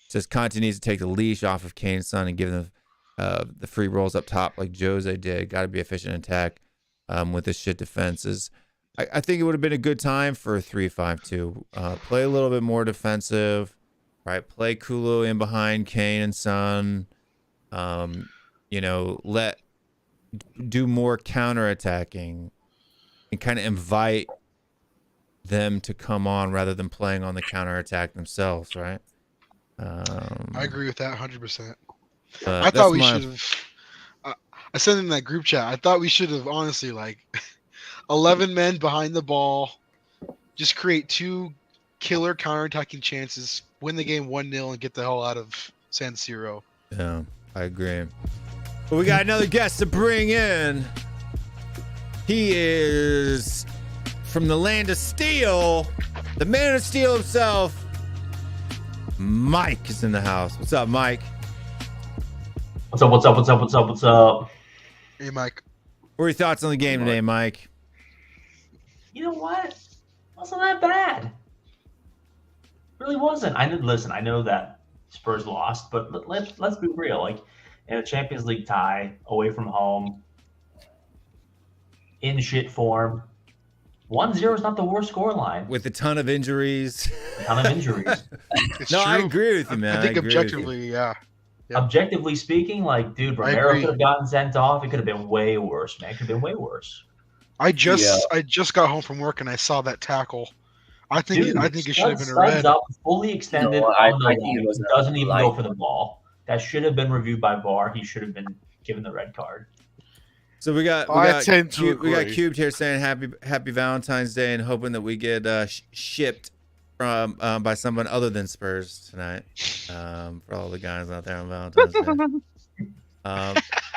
It says Conte needs to take the leash off of Kane and Son and give them the free rolls up top like Jose did. Got to be efficient in attack with this shit defenses. I think it would have been a good time for a 3-5-2. Play a little bit more defensive. Right, play Kulu in behind Kane and Son. Do more counterattacking and kind of invite them to come on rather than playing on the counterattack themselves, right? I agree with that 100%. I thought we should have. I said in that group chat, I thought we should have honestly 11 men behind the ball, just create 2 killer counterattacking chances, win the game 1-0, and get the hell out of San Siro. Yeah, I agree. But we got another guest to bring in. He is from the land of steel, the man of steel himself. Mike is in the house. What's up, Mike? What's up? What's up? What's up? What's up? What's up? Hey, Mike. What are your thoughts on the game today, Mike? You know what? Wasn't that bad. Really wasn't. I know that Spurs lost, but let's be real. In a Champions League tie, away from home, in shit form, 1-0 is not the worst scoreline. With a ton of injuries. It's no, true. I agree with you, man. I think objectively, yeah. Objectively speaking, dude, Romero could have gotten sent off. It could have been way worse, man. It could have been way worse. I just got home from work and I saw that tackle. I think it should have been a red. Up, fully extended on the line. Doesn't even go for the ball. That should have been reviewed by VAR. He should have been given the red card. So we got Cubed here saying happy Valentine's Day and hoping that we get shipped from by someone other than Spurs tonight. For all the guys out there on Valentine's Day.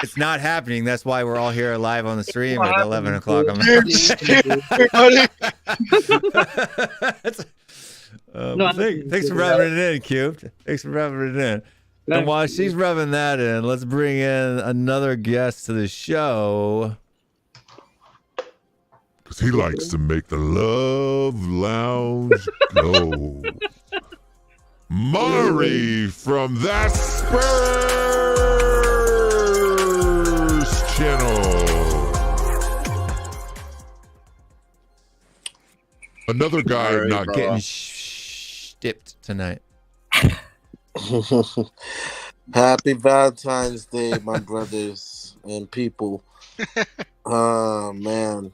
It's not happening. That's why we're all here live on the stream at 11 o'clock. Thanks for rubbing it in, Cube. Thanks for rubbing it in. And while she's rubbing that in, let's bring in another guest to the show. Because he likes to make the Love Lounge go. Mari from That Spurs channel. Another guy not getting stipped tonight. Happy Valentine's Day, my brothers and people. Oh man.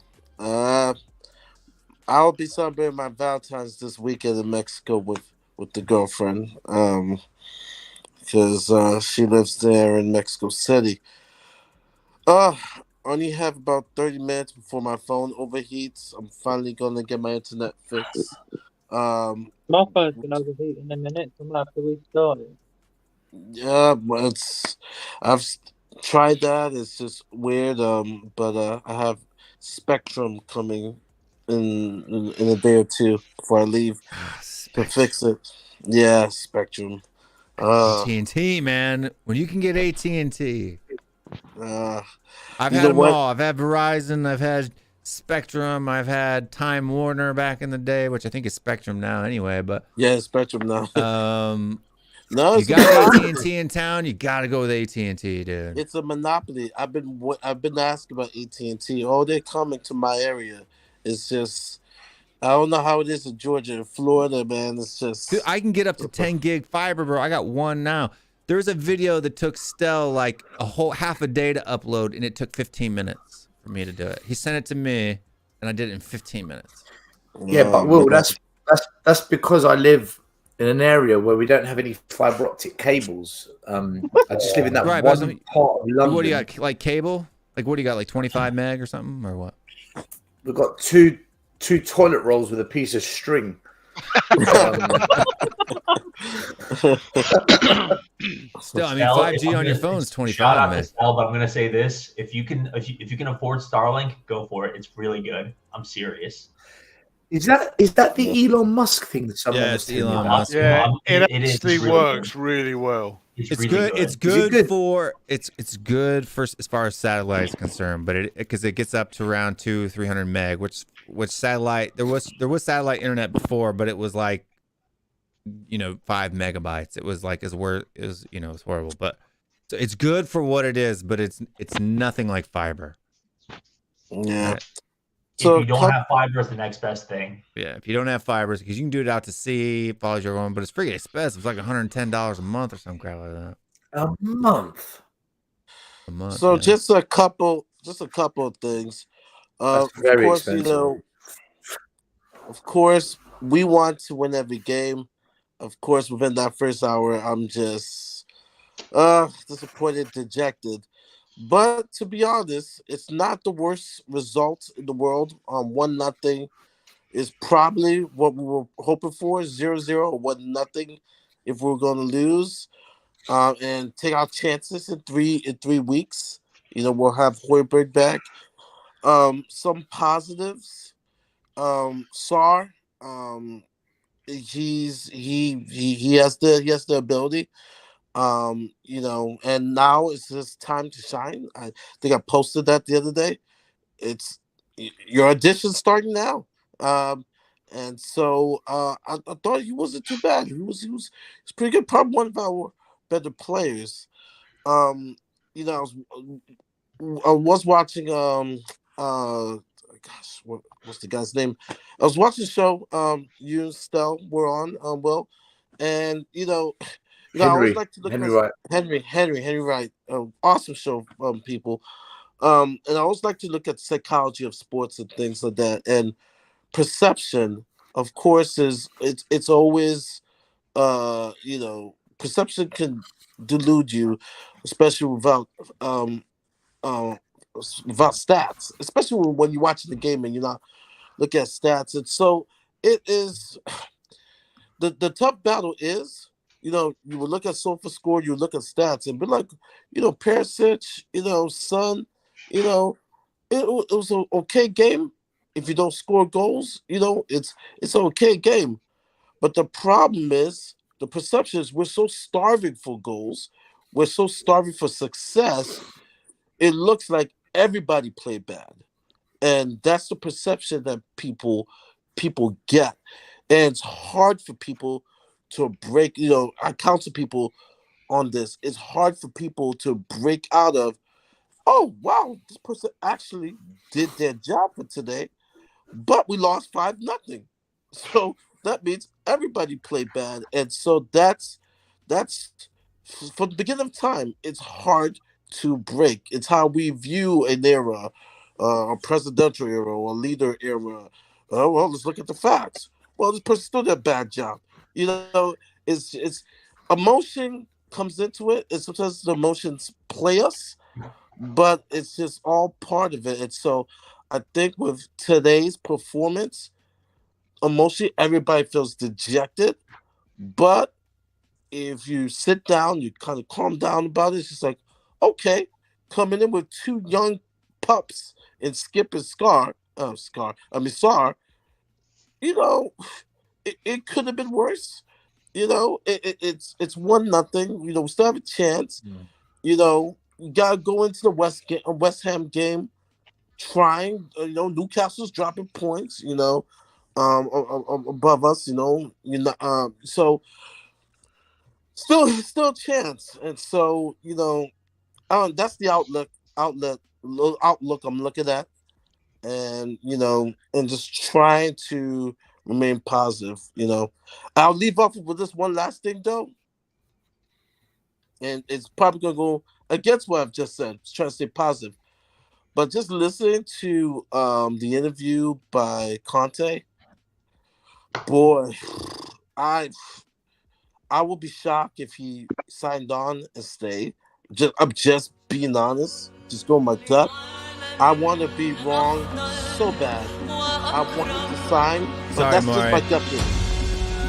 I'll be celebrating my Valentine's this weekend in Mexico with the girlfriend. Because she lives there in Mexico City. Only have about 30 minutes before my phone overheats. I'm finally gonna get my internet fixed. My phone's been overheating in a minute. I'm gonna have to restart it. Yeah, but I've tried that. It's just weird. But I have Spectrum coming in a day or two before I leave to fix it. Yeah, Spectrum. AT&T, man. When you can get AT&T. I've had them all. I've had Verizon. I've had Spectrum. I've had Time Warner back in the day, which I think is Spectrum now anyway. But yeah, Spectrum now. No, you got AT&T in town. You got to go with AT&T, dude. It's a monopoly. I've been asking about AT&T. Oh, they're coming to my area. It's just, I don't know how it is in Georgia and Florida, man. It's just, dude, I can get up to 10 gig fiber, bro. I got one now. There's a video that took Stell like a whole half a day to upload, and it took 15 minutes for me to do it. He sent it to me, and I did it in 15 minutes. Yeah, but Will, that's because I live in an area where we don't have any fiber optic cables. I just live in that one part of London. What do you got? Like cable? Like what do you got? Like 25 meg or something, or what? We've got two toilet rolls with a piece of string. Still, I mean, 5G on your phone is 25 Shout out meg. to Sal, but I'm gonna say this: if you can afford Starlink, go for it. It's really good. I'm serious. Is that the Elon Musk thing that someone was it's Elon Musk? Yeah, it is actually really works good. really well. It's It's really good. good. It's good for it's good for as far as satellite is concerned, but because it gets up to around 200-300 meg, which satellite there was satellite internet before, but it was like 5 megabytes. It was like it's horrible, but so it's good for what it is, but it's nothing like fiber. yeah. Right? If you don't have fiber, it's the next best thing. Yeah, if you don't have fibers, because you can do it out to sea, follows your own, but it's freaking expensive. It's like $110 a month or some crap like that. A month. A month. So yeah. just a couple of things. That's very of course, expensive. of course, we want to win every game. Of course, within that first hour, I'm just disappointed, dejected. But to be honest, it's not the worst result in the world. 1-0 is probably what we were hoping for. 0-0 or 1-0 if we're going to lose, and take our chances in three weeks. We'll have Hoiberg back. Some positives. Sar, he has the ability. And now it's his time to shine. I think I posted that the other day. It's your audition starting now. And so I thought he wasn't too bad. He was pretty good. Probably one of our better players. I was watching what's the guy's name? I was watching the show. You and Stell were on, Will, and I always like to look at Henry Wright. Awesome show, people. And I always like to look at psychology of sports and things like that. And perception, of course, it's always perception can delude you, especially without stats, especially when you're watching the game and you're not looking at stats. And so it is the tough battle is. You would look at SofaScore, you look at stats, and be like, Perisic, Son, it was an okay game. If you don't score goals, it's an okay game. But the problem is, the perception is we're so starving for goals, we're so starving for success, it looks like everybody played bad. And that's the perception that people get. And it's hard for people to break, I counsel people on this. It's hard for people to break out of, oh, wow, this person actually did their job for today, but we lost 5-0. So that means everybody played bad. And so that's from the beginning of time, it's hard to break. It's how we view an era, a presidential era or a leader era. Well, let's look at the facts. Well, this person still did a bad job. It's emotion comes into it, and sometimes the emotions play us, but it's just all part of it. And so I think with today's performance, emotionally, everybody feels dejected. But if you sit down, you kind of calm down about it, it's just like, okay, coming in with two young pups and Skip and Sar, you know, it could have been worse. You know, it's 1-0. You know, we still have a chance. You know, you gotta go into the West Ham game trying. You know, Newcastle's dropping points. You know, above us. You know, so still a chance. And so, you know, that's the outlook I'm looking at, and you know, and just trying to remain positive. You know, I'll leave off with this one last thing though, and it's probably gonna go against what I've just said. Trying to stay positive, but just listening to the interview by Conte, boy, I will be shocked if he signed on and stayed. I'm just being honest. Just going my gut. I want to be wrong so bad. I want him to sign, but Sorry, that's Maury. just my gut feeling.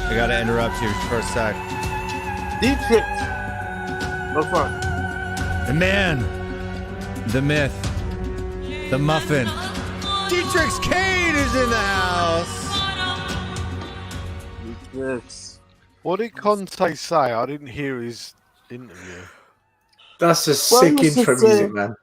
I gotta interrupt you for a sec. Dietrich. No fun. The man, the myth, the muffin. Dietrich Kane is in the house. Dietrich. What did Conte say? I didn't hear his interview. That's a sick intro music, man.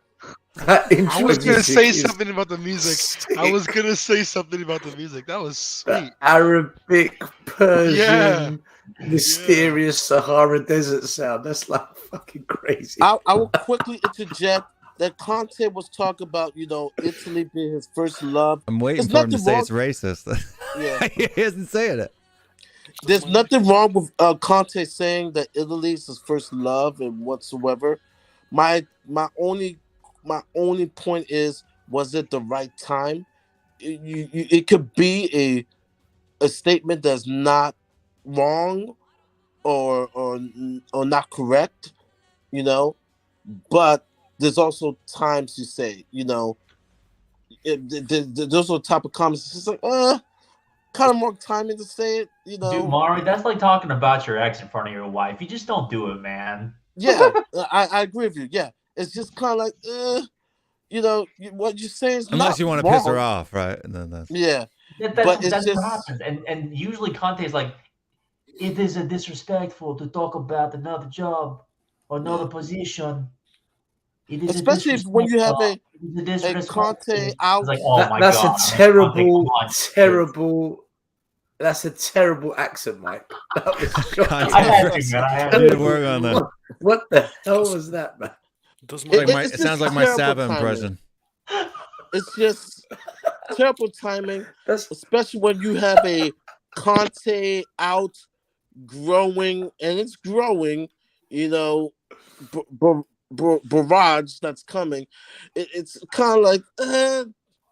That intro I was gonna music say is something about the music. sick. I was gonna say something about the music. That was sweet. Arabic, Persian, Yeah. mysterious Sahara Desert sound. That's like fucking crazy. I will quickly interject that Conte was talking about, you know, Italy being his first love. I'm waiting There's for him to nothing say wrong- it's racist. Yeah. He isn't saying it. There's nothing wrong with Conte saying that Italy is his first love and whatsoever. My only point is, was it the right time? It could be a statement that's not wrong or not correct, you know. But there's also times you say, you know, those are the type of comments. It's just like, kind of more timing to say it, you know. Dude, Mari, that's like talking about your ex in front of your wife. You just don't do it, man. Yeah, I agree with you. Yeah, it's just kind of like, you know, what you say is Unless not you want to wrong. piss her off, right? And then that's Yeah, That's but it's what just happens. And usually Conte is like, it is a disrespectful to talk about another job or another position. It is especially when you have a disrespectful. Conte out. It's like, oh my That's god, a man, terrible, Conte, come on. terrible. That's a terrible accent, Mike. That was shocking. I had to, man. I had I need to to. work on that. What the hell was that, man? It sounds just like my terrible Saba timing. impression. It's just terrible timing, especially when you have a Conte out growing, and it's growing, you know, barrage that's coming. It's kind of like,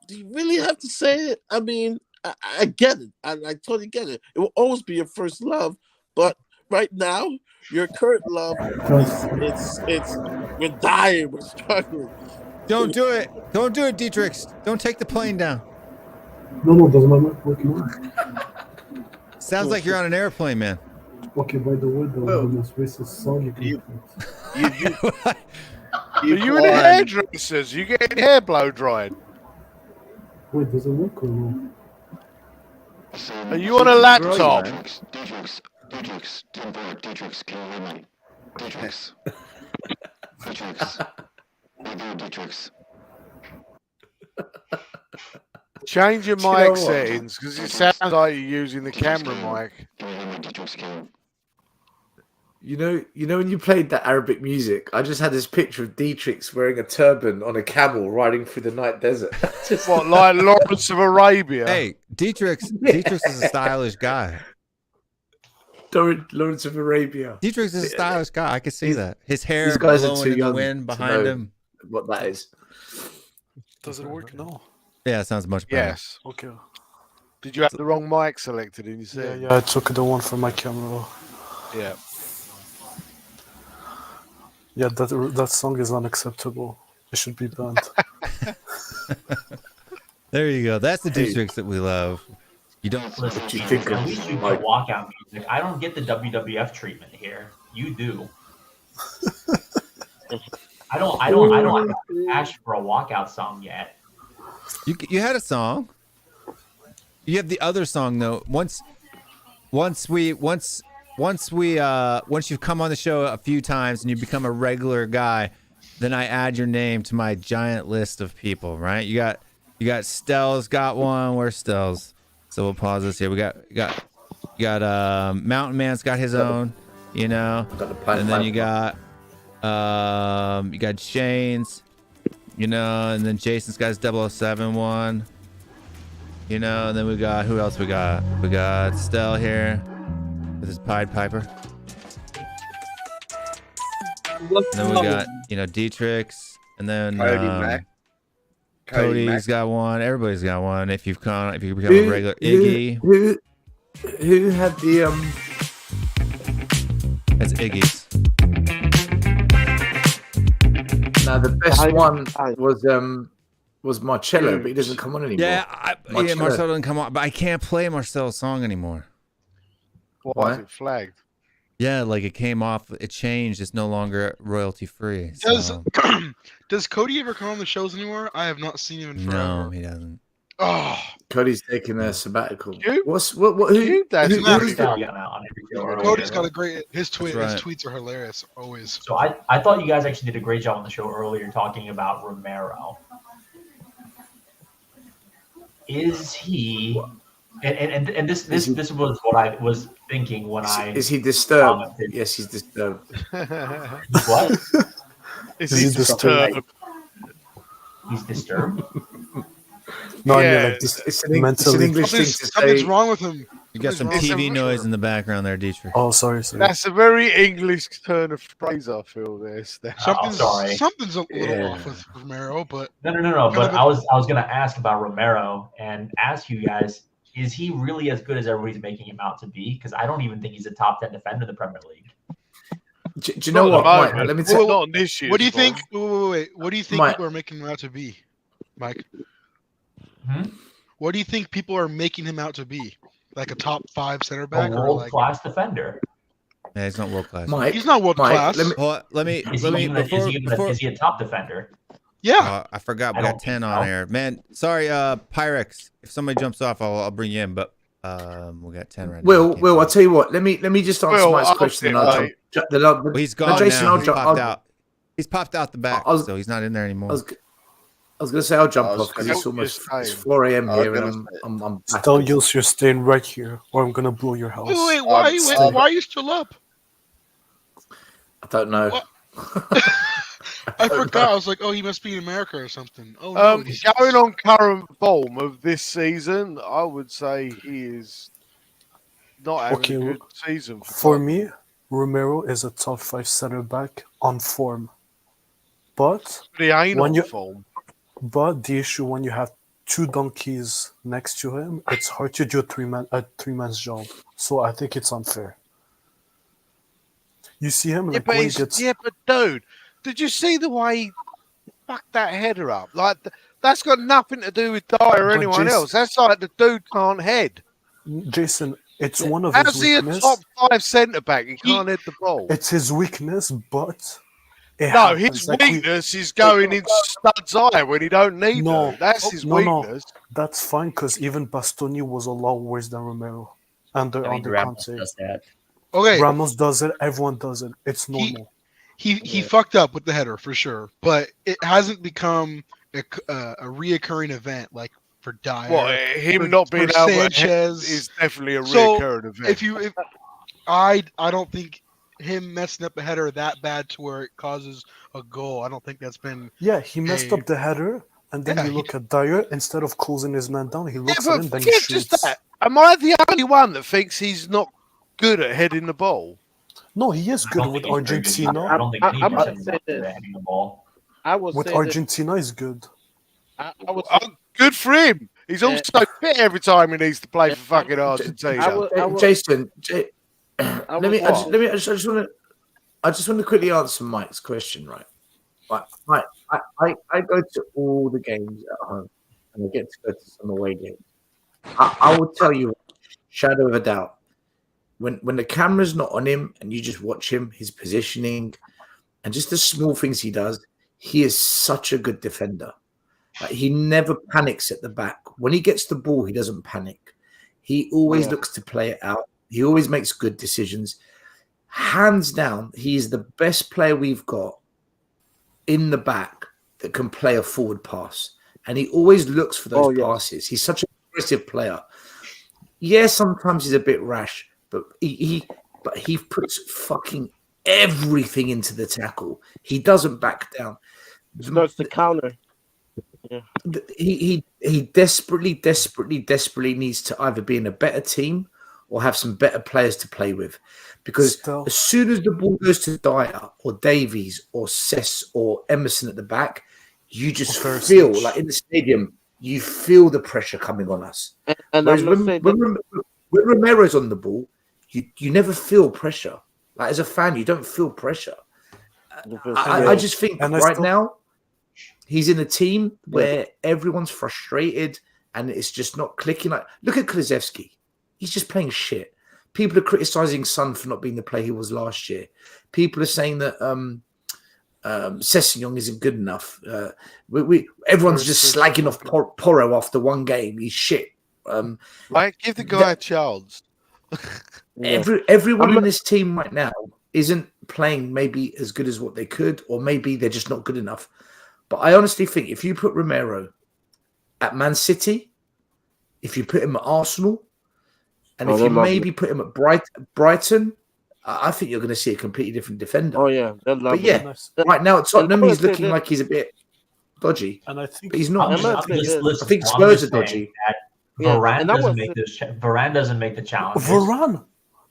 do you really have to say it? I mean, I get it. I totally get it. It will always be your first love, but right now, your current love, it's we're dying, we're struggling. Don't do it. Don't do it, Dietrich. Don't take the plane down. No, doesn't matter. Working. Sounds like you're on an airplane, man. Okay, by the way, the most racist song you can Are you in a hairdresser's? You getting hair blow dried? Wait, does it work or no? Are you on a laptop? Dietrich, can you hear me? Dietrich. Change your Do you know mic what? settings because it sounds like you're using the camera mic. You know when you played that Arabic music, I just had this picture of Dietrich wearing a turban on a camel riding through the night desert. Just What, like Lawrence of Arabia? Hey, Dietrich Yeah. is a stylish guy. Lawrence of Arabia. Dietrich is a stylish guy. I can see that. His hair These guys are blowing too in the young wind to behind know him. what that is. Does it work? No. Yeah, it sounds much better. Yes. Okay. Did you have the wrong mic selected in your Yeah, setting? I took the one for my camera. Yeah. Yeah, that song is unacceptable. It should be banned. There you go. That's the Dietrich that we love. You don't. Listen, What you man, think at of least you like- get walkout music. I don't get the WWF treatment here. You do. I don't have a passion for a walkout song yet. You had a song. You have the other song though. Once you've come on the show a few times and you become a regular guy, then I add your name to my giant list of people. Right? You got Stell's got one. Where's Stell's? So we'll pause this here. We got Mountain Man's got his own. You know, and then you got Shane's. You know, and then Jason's got his 007 one. You know, and then we got, who else we got? We got Stell here with his Pied Piper. And then we got, Dietrich's, and then Cody's got one. Everybody's got one. If you become a regular Iggy. Who had the That's Iggy's. Now the best one was Marcello, but he doesn't come on anymore. Yeah, Marcelo doesn't come on, but I can't play Marcelo's song anymore. Why is it flagged? Yeah, like it came off, it changed. It's no longer royalty free. Does Cody ever come on the shows anymore? I have not seen him in forever. No, he doesn't. Oh, Cody's taking a sabbatical. You? Cody's got a great. His tweets are hilarious always. So I thought you guys actually did a great job on the show earlier talking about Romero. Is he? And this was what I was thinking when is he disturbed? Yes, he's disturbed. What? Is he disturbed? He's disturbed. No, yeah. I mean, like this It's an English thing to say. Something's wrong with him. You got some TV noise in the background there, Dietrich. Oh, sorry. That's a very English turn of phrase, I feel. Something's a little off with Romero, but no. But I was going to ask about Romero and ask you guys: is he really as good as everybody's making him out to be? Because I don't even think he's a top 10 defender in the Premier League. Do you know what? Mike, let me tell you. Not this year. What do you think? Wait. What do you think Mike. people are making him out to be, Mike? Hmm? What do you think people are making him out to be? Like a top 5 center back, A or like world-class defender. Yeah, he's not world class. Mike, he's not world class. Is he a top defender? Yeah. I forgot we got 10 on air. Man, sorry, Pyrex. If somebody jumps off, I'll bring you in. But we got 10 right now. Will, I'll tell you what. Let me just answer Mike's question. He's gone Jason, now. He's popped out. He's popped out the back, so he's not in there anymore. I was going to say I'll jump off because it's almost 4 a.m. here, and I'm Still, you're staying right here, or I'm gonna blow your house. Wait, why are you still up? I don't know. I forgot. I was like, oh, he must be in America or something. Oh, no, going on current form of this season, I would say he is not having a good season. For me, Romero is a top 5 center back on form, but he ain't on form. But the issue when you have 2 donkeys next to him, it's hard to do a three-man's job. So I think it's unfair. You see him like when he gets. Yeah, but dude, did you see the way he fucked that header up? Like that's got nothing to do with Dyer or anyone else. That's like the dude can't head. Jason, it's one of how's his he weakness. a top 5 centre back? He can't head the ball. It's his weakness, but. His weakness is going in Stud's eye when he don't need them. That's his weakness. No, that's fine because even Bastoni was a lot worse than Romero under Conte. Okay, Ramos does it. Everyone does it. It's normal. He fucked up with the header for sure, but it hasn't become a reoccurring event like for Dyer. Well, him not being able Sanchez is definitely a reoccurring event. I don't think him messing up a header that bad to where it causes a goal. I don't think that's been. Yeah, he messed up the header, and then you look at Dyer. Instead of closing his man down, he looks at him, then he shoots. Just that. Am I the only one that thinks he's not good at heading the ball? No, he is good with Argentina. I don't think he's good at heading the ball. With Argentina, he's good. Good for him. He's also fit every time he needs to play for fucking Argentina. Jason. I just want to quickly answer Mike's question, right? Mike, I go to all the games at home, and I get to go to some away games. I will tell you, shadow of a doubt, when the camera's not on him and you just watch him, his positioning, and just the small things he does, he is such a good defender. Like, he never panics at the back. When he gets the ball, he doesn't panic. He always looks to play it out. He always makes good decisions. Hands down, he is the best player we've got in the back that can play a forward pass. And he always looks for those passes. He's such an aggressive player. Yeah, sometimes he's a bit rash, but he puts fucking everything into the tackle. He doesn't back down. Starts to counter. Yeah. He desperately needs to either be in a better team or have some better players to play with. Because as soon as the ball goes to Dyer or Davies or Cess or Emerson at the back, you just feel like in the stadium, you feel the pressure coming on us. And Whereas when Romero's on the ball, you never feel pressure. Like as a fan, you don't feel pressure. I just think now he's in a team where everyone's frustrated and it's just not clicking. Like look at Kulusevski. He's just playing shit. People are criticizing Son for not being the player he was last year. People are saying that Sessegnon isn't good enough. Everyone's just slagging off Porro after one game. He's shit. Give the guy a chance. Everyone in this team right now isn't playing maybe as good as what they could, or maybe they're just not good enough. But I honestly think if you put Romero at Man City, if you put him at Arsenal, and if you maybe put him at Brighton, I think you're going to see a completely different defender. Oh yeah, but yeah, right now at Tottenham, he's looking like he's a bit dodgy, and I think but he's not. I think Spurs are dodgy. Varane doesn't make the challenge.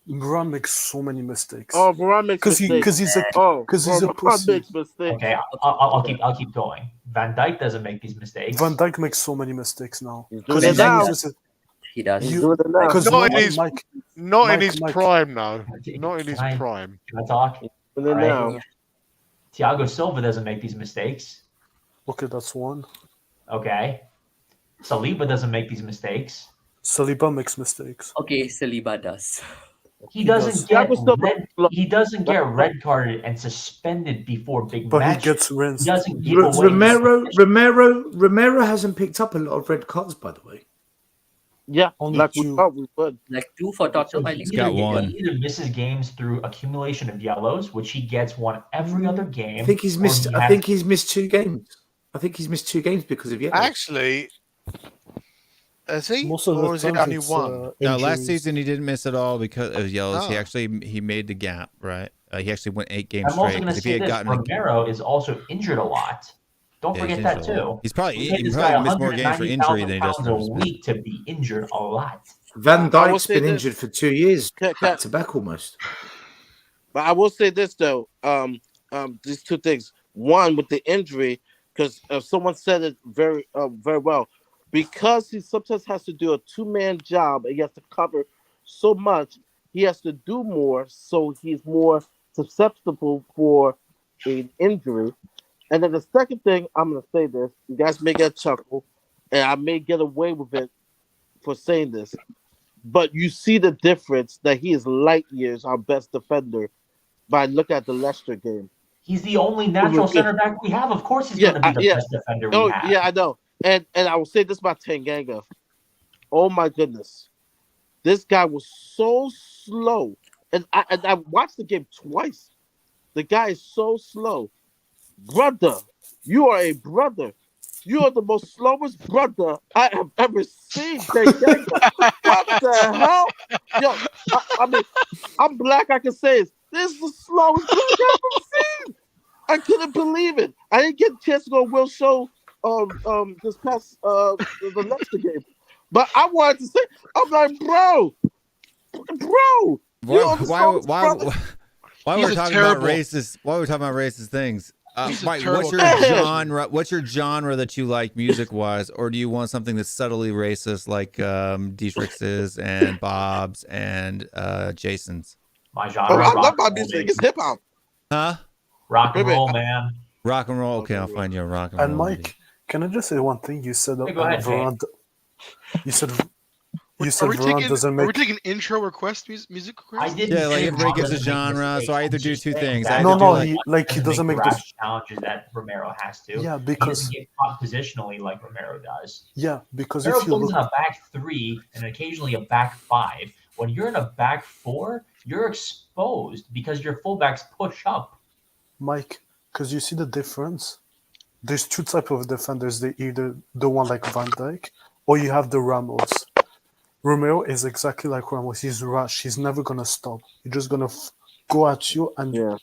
Varane makes so many mistakes. Oh, Varane makes mistakes because he's a pussy. Okay, I'll keep going. Van Dijk doesn't make these mistakes. Van Dijk makes so many mistakes now. He does. Not in his prime, no. Not in his prime. Can I talk? Right. Thiago Silva doesn't make these mistakes. Okay, that's one. Okay. Saliba doesn't make these mistakes. Saliba makes mistakes. Okay, Saliba does. He doesn't get red carded and suspended before big but matches. He gets rinsed. He doesn't give away Romero hasn't picked up a lot of red cards, by the way. Yeah, like we thought we would. Like 2 for Tottenham. He's got one. He either misses games through accumulation of yellows, which he gets one every other game. I think he's missed 2 games. I think he's missed 2 games because of yellows. Actually, is he? Or is it only one? No, last season he didn't miss at all because of yellows. He made the gap, right? He actually went 8 games I'm straight. also going to say this: Romero is also injured a lot. Don't forget that too. He's probably missed more games for injury than he does for a week to be injured a lot. Van Dijk's been injured for 2 years, back to back almost. But I will say this though, these 2 things. One, with the injury, because someone said it very well, because he sometimes has to do a 2-man job and he has to cover so much, he has to do more, so he's more susceptible for an injury. And then the second thing, I'm going to say this. You guys may get a chuckle, and I may get away with it for saying this. But you see the difference that he is light years our best defender by looking at the Leicester game. He's the only natural center back we have. Of course he's going to be the best defender we have. Yeah, I know. And I will say this about Tanganga. Oh, my goodness. This guy was so slow. And I watched the game twice. The guy is so slow. Brother, you are a brother. You are the most slowest brother I have ever seen. What the hell? Yo, I mean, I'm black. I can say it. This is the slowest brother I've ever seen. I couldn't believe it. I didn't get a chance to go Will show this past the Leicester game, but I wanted to say, I'm like, bro. Why we're talking about racist things? Mike, what's your genre? What's your genre that you like music-wise, or do you want something that's subtly racist, like Dietrich's and Bob's and Jason's? My genre. I love my music. It's hip hop. Huh? Rock and roll, man. Rock and roll. Okay, I'll find you a rock and roll. And Mike, can I just say one thing? You said go ahead, Varane. You said You said Varane doesn't Are we make. taking intro request music requests? I didn't Yeah, like say everybody gives a Ron doesn't make genre, mistakes. so I either I'm do just two saying things. that I No, either do no, like he doesn't make rash this. challenges that Romero has to. Yeah, He because doesn't get caught positionally like Romero does. yeah, because Romero if you plays look, in a back three and occasionally a back five. When you're in a back four, you're exposed because your fullbacks push up. Mike, because you see the difference. There's two type of defenders. They either the one like Van Dijk, or you have the Ramos. Romero is exactly like Ramos. He's rash. He's never gonna stop. He's just gonna go at you and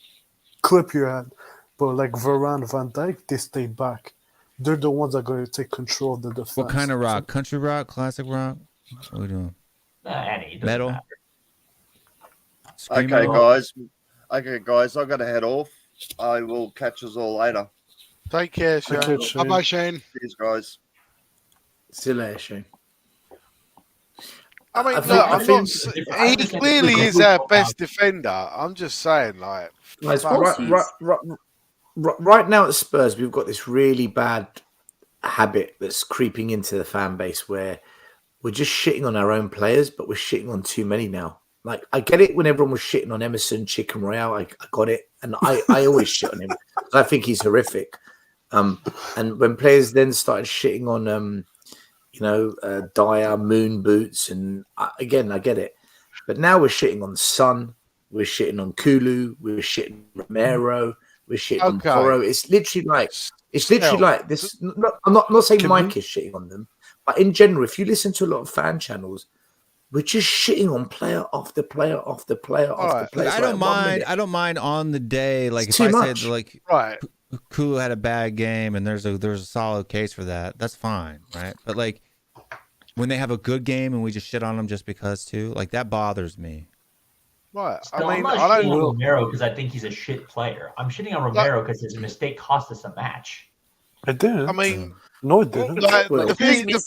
clip your head. But like Varane, Van Dijk, they stay back. They're the ones that are going to take control of the defense. what kind of rock? Country rock? Classic rock? What are we doing? Any Metal? matter. Screamo? guys. Okay, guys, I've got to head off. I will catch us all later. Take care, Shane. Okay, Shane. Bye, Shane. Cheers, guys. See you later, Shane. I mean, I look, think- I I'm think- not. He clearly is our best defender. I'm just saying, like, Guys, fuck. right now at Spurs, we've got this really bad habit that's creeping into the fan base where we're just shitting on our own players, but we're shitting on too many now. Like, I get it when everyone was shitting on Emerson, Chicken Royale. I got it. And I always shit on him. I think he's horrific. And when players then started shitting on, Dyer, Moon Boots, and again, I get it. But now we're shitting on Son. We're shitting on Kulu. We're shitting on Romero. We're shitting on Porro. It's literally like this. I'm not saying Mike is shitting on them, but in general, if you listen to a lot of fan channels, we're just shitting on player after player after player after player. I don't mind. I don't mind on the day. Like It's if too I much. said like right, Kulu had a bad game and there's a solid case for that. That's fine, right? But like when they have a good game and we just shit on them just because too, like that bothers me. Right. No, I'm not shitting on Romero because I think he's a shit player. I'm shitting on Romero because his mistake cost us a match. It didn't. I mean, no, it didn't. Like, the thing is,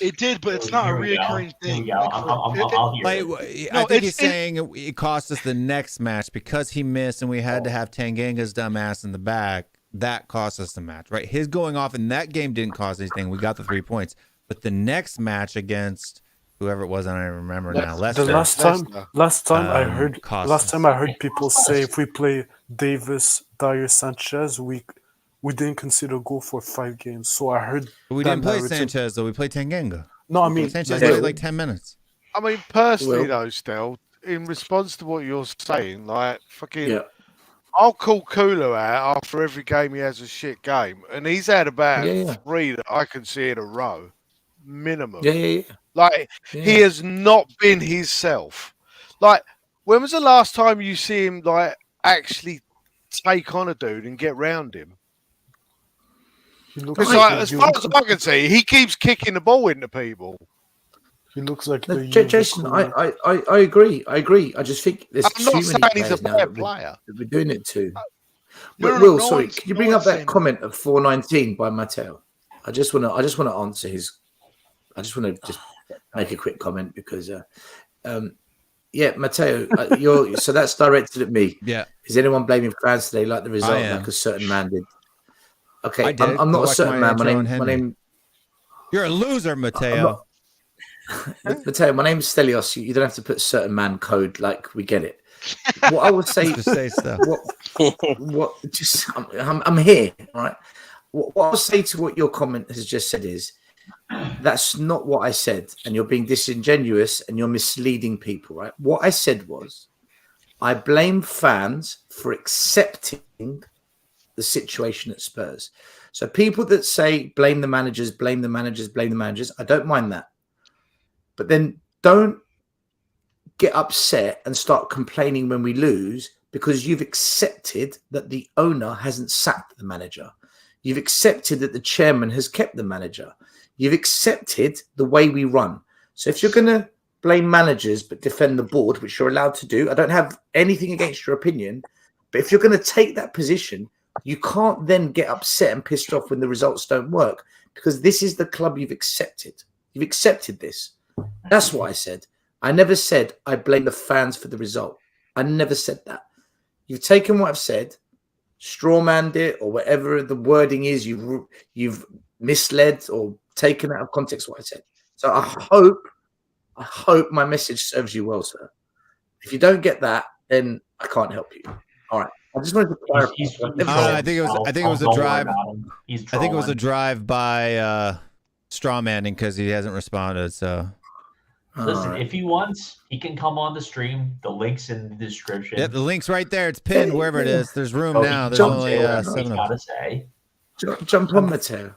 it did, but it's not a reoccurring thing. I think he's saying it cost us the next match because he missed and we had to have Tanganga's dumbass in the back. That cost us the match, right? His going off in that game didn't cost anything. We got the 3 points. But the next match against whoever it was, I don't remember now. Leicester. The last time I heard people say if we play Davis, Dyer, Sanchez, we didn't consider goal for 5 games. So I heard we didn't play Sanchez though. We played Tanganga. No, I mean Sanchez played like 10 minutes. I mean, personally though, Stel, in response to what you're saying, like fucking, I'll call Kulu out after every game he has a shit game, and he's had about 3 that I can see in a row, minimum. Like he has not been himself. Like, when was the last time you see him like actually take on a dude and get round him? Because as far as I can see, he keeps kicking the ball into people. He looks like Jason. I agree. I just think there's I'm not too saying many he's a players now bad that player. we're doing it to. No, Will, no sorry, one's- can you no bring up one's that saying comment of 419 by Matteo? I just want to answer his. I just want to just make a quick comment because, Matteo, so that's directed at me. Yeah. Is anyone blaming fans today like the result, am. like a certain man did? Okay, I did. I'm Go not a watch certain my man. My intro on name. Henry. You're a loser, Matteo. Matteo, my name's Stelios. You don't have to put certain man code. Like, we get it. What I would say, Just say stuff. I'm here. All right. What I'll say to what your comment has just said is that's not what I said, and you're being disingenuous and you're misleading people. Right. What I said was I blame fans for accepting the situation at Spurs. So people that say blame the managers, blame the managers, blame the managers, I don't mind that. But then don't get upset and start complaining when we lose because you've accepted that the owner hasn't sacked the manager. You've accepted that the chairman has kept the manager. You've accepted the way we run. So if you're going to blame managers but defend the board, which you're allowed to do, I don't have anything against your opinion. But if you're going to take that position, you can't then get upset and pissed off when the results don't work because this is the club you've accepted. You've accepted this. That's what I said. I never said I blame the fans for the result. I never said that. You've taken what I've said, strawmanned it, or whatever the wording is you've misled or taken out of context what I said. So I hope my message serves you well, sir. If you don't get that, then I can't help you. All right. I just wanted to clarify. I think it was a drive. I think it was a drive by strawmanning because he hasn't responded. So listen, if he wants, he can come on the stream. The link's in the description. Yep, the link's right there. It's pinned wherever it is. There's room now. There's only 7 of them. Jump on, Mateo.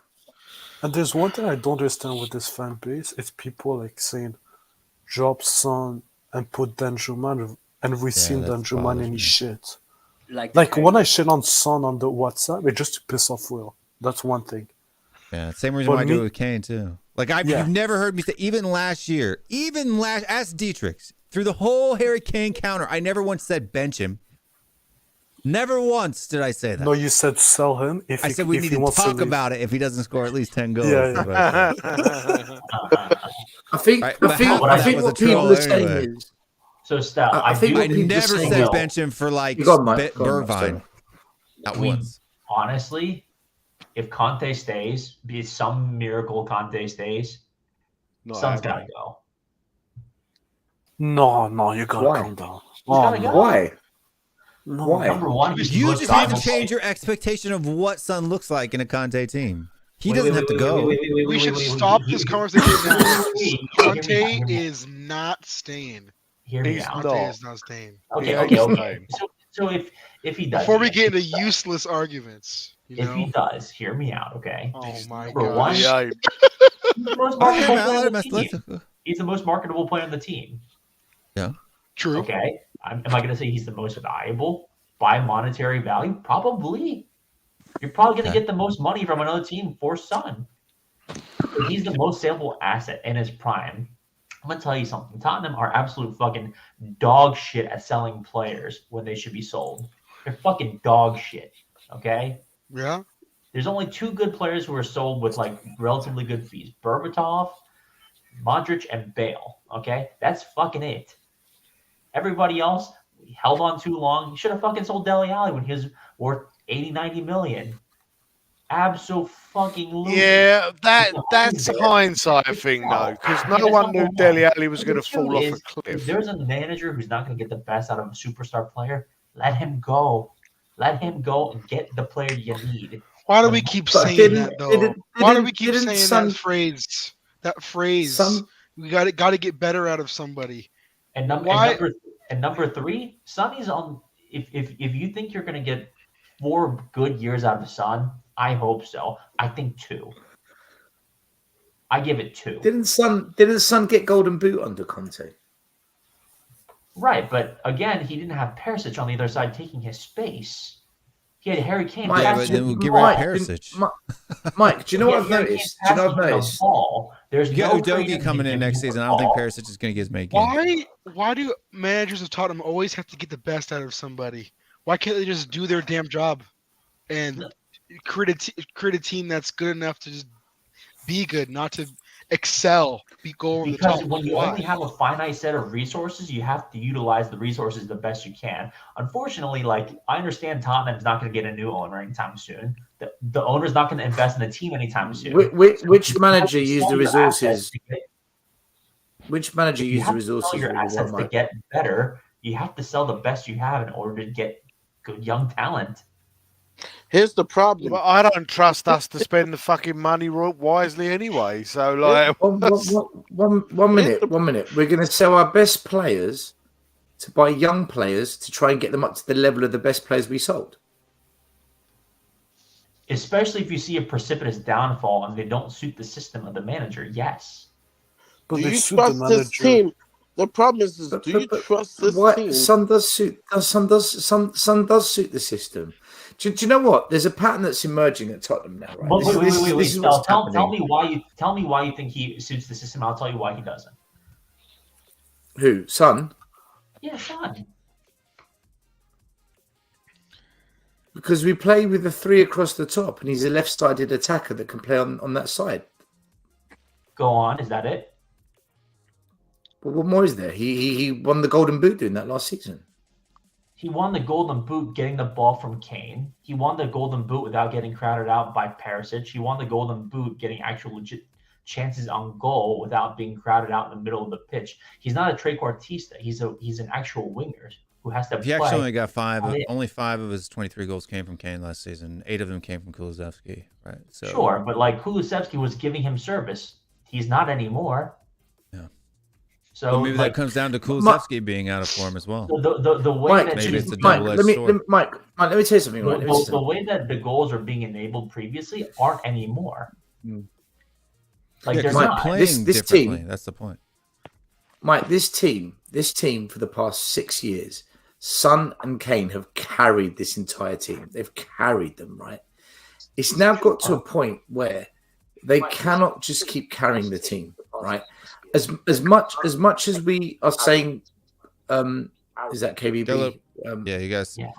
And there's one thing I don't understand with this fan base. It's people like saying, drop Son and put Danjuman, and we've seen Danjuman any shit. Like when I shit on Son on the WhatsApp, it's just to piss off Will. That's one thing. Yeah, same reason why I do it with Kane too. Like you've never heard me say, even last year, ask Dietrich, through the whole Harry Kane counter, I never once said bench him. Never once did I say that. No, you said sell him. I said we need to talk about it if he doesn't score at least 10 goals. I think what people are saying is. So Stout, I never said bench him for like Irvine. Not once. Honestly, if Conte stays, be it some miracle Conte stays, Son's gotta go. No, you gotta calm down. Why? No. Why? Number one, you just have to change your expectation of what Son looks like in a Conte team. He doesn't have to go. We should stop this conversation now. Conte is not staying. Conte is not staying. Okay. So if he does, before we get into useless arguments, if he does, hear me out, okay? Oh my God! He's the most marketable player on the team. Yeah. True. Okay. Am I going to say he's the most valuable by monetary value? Probably. You're probably going to get the most money from another team for Son. He's the most saleable asset in his prime. I'm going to tell you something. Tottenham are absolute fucking dog shit at selling players when they should be sold. They're fucking dog shit. Okay? Yeah. There's only 2 good players who are sold with like relatively good fees. Berbatov, Modric, and Bale. Okay? That's fucking it. Everybody else held on too long. He should have fucking sold Dele Alli when he was worth 80, 90 million. Abso-fucking-lutely. Yeah, that's a hindsight thing, though, because no one knew Dele Alli was going to fall off a cliff. If there's a manager who's not going to get the best out of a superstar player, let him go. Let him go and get the player you need. Why do we keep saying that, though? Why do we keep saying that phrase? That phrase. We got to get better out of somebody. And number 3, Sonny's on. If you think you're going to get 4 good years out of Son, I hope so. I think 2. I give it 2. Didn't Son get Golden Boot under Conte? Right, but again, he didn't have Perisic on the other side taking his space. He had Harry Kane. Then we'll get rid of Perisic. Mike, do you know what I've noticed? There's you got Udogie coming in next season. I don't think Perisic is going to get his make. Why do managers of Tottenham always have to get the best out of somebody? Why can't they just do their damn job and create a team that's good enough to just be good, not to excel, go over the top? Because when you only have a finite set of resources, you have to utilize the resources the best you can. Unfortunately, like I understand Tottenham's not going to get a new owner anytime soon. The owner's not going to invest in the team anytime soon. Which manager used the resources? Which manager used the resources? Your assets to get better. You have to sell the best you have in order to get good young talent. Here's the problem. Well, I don't trust us to spend the fucking money wisely anyway. So, like, one minute. We're going to sell our best players to buy young players to try and get them up to the level of the best players we sold. Especially if you see a precipitous downfall and they don't suit the system of the manager. Yes. But do you trust this team? The problem is do you trust this team? Son does suit the system. Do you know what? There's a pattern that's emerging at Tottenham now, right? Wait. Tell me why you think he suits the system. I'll tell you why he doesn't. Who? Son? Yeah, Son. Because we play with the 3 across the top, and he's a left-sided attacker that can play on that side. Go on. Is that it? Well, what more is there? He won the Golden Boot doing that last season. He won the Golden Boot getting the ball from Kane. He won the Golden Boot without getting crowded out by Perisic. He won the Golden Boot getting actual legit chances on goal without being crowded out in the middle of the pitch. He's not a trequartista. He's an actual winger who has to He play. actually only got only 5 of his 23 goals came from Kane last season. 8 of them came from Kulusevski, right? So sure, but like Kulusevski was giving him service. He's not anymore. Yeah. So well, maybe that comes down to Kulusevski being out of form as well. The way Mike, maybe it's a double-edged sword. Mike, let me tell you something. Right? The way that the goals are being enabled previously aren't anymore. Like they're not playing this differently. team. That's the point. Mike, this team for the past 6 years, Son and Kane have carried this entire team. They've carried them, right? It's now got to a point where they cannot just keep carrying the team, right? As much as we are saying, is that KBB? Yeah, you guys. Yeah.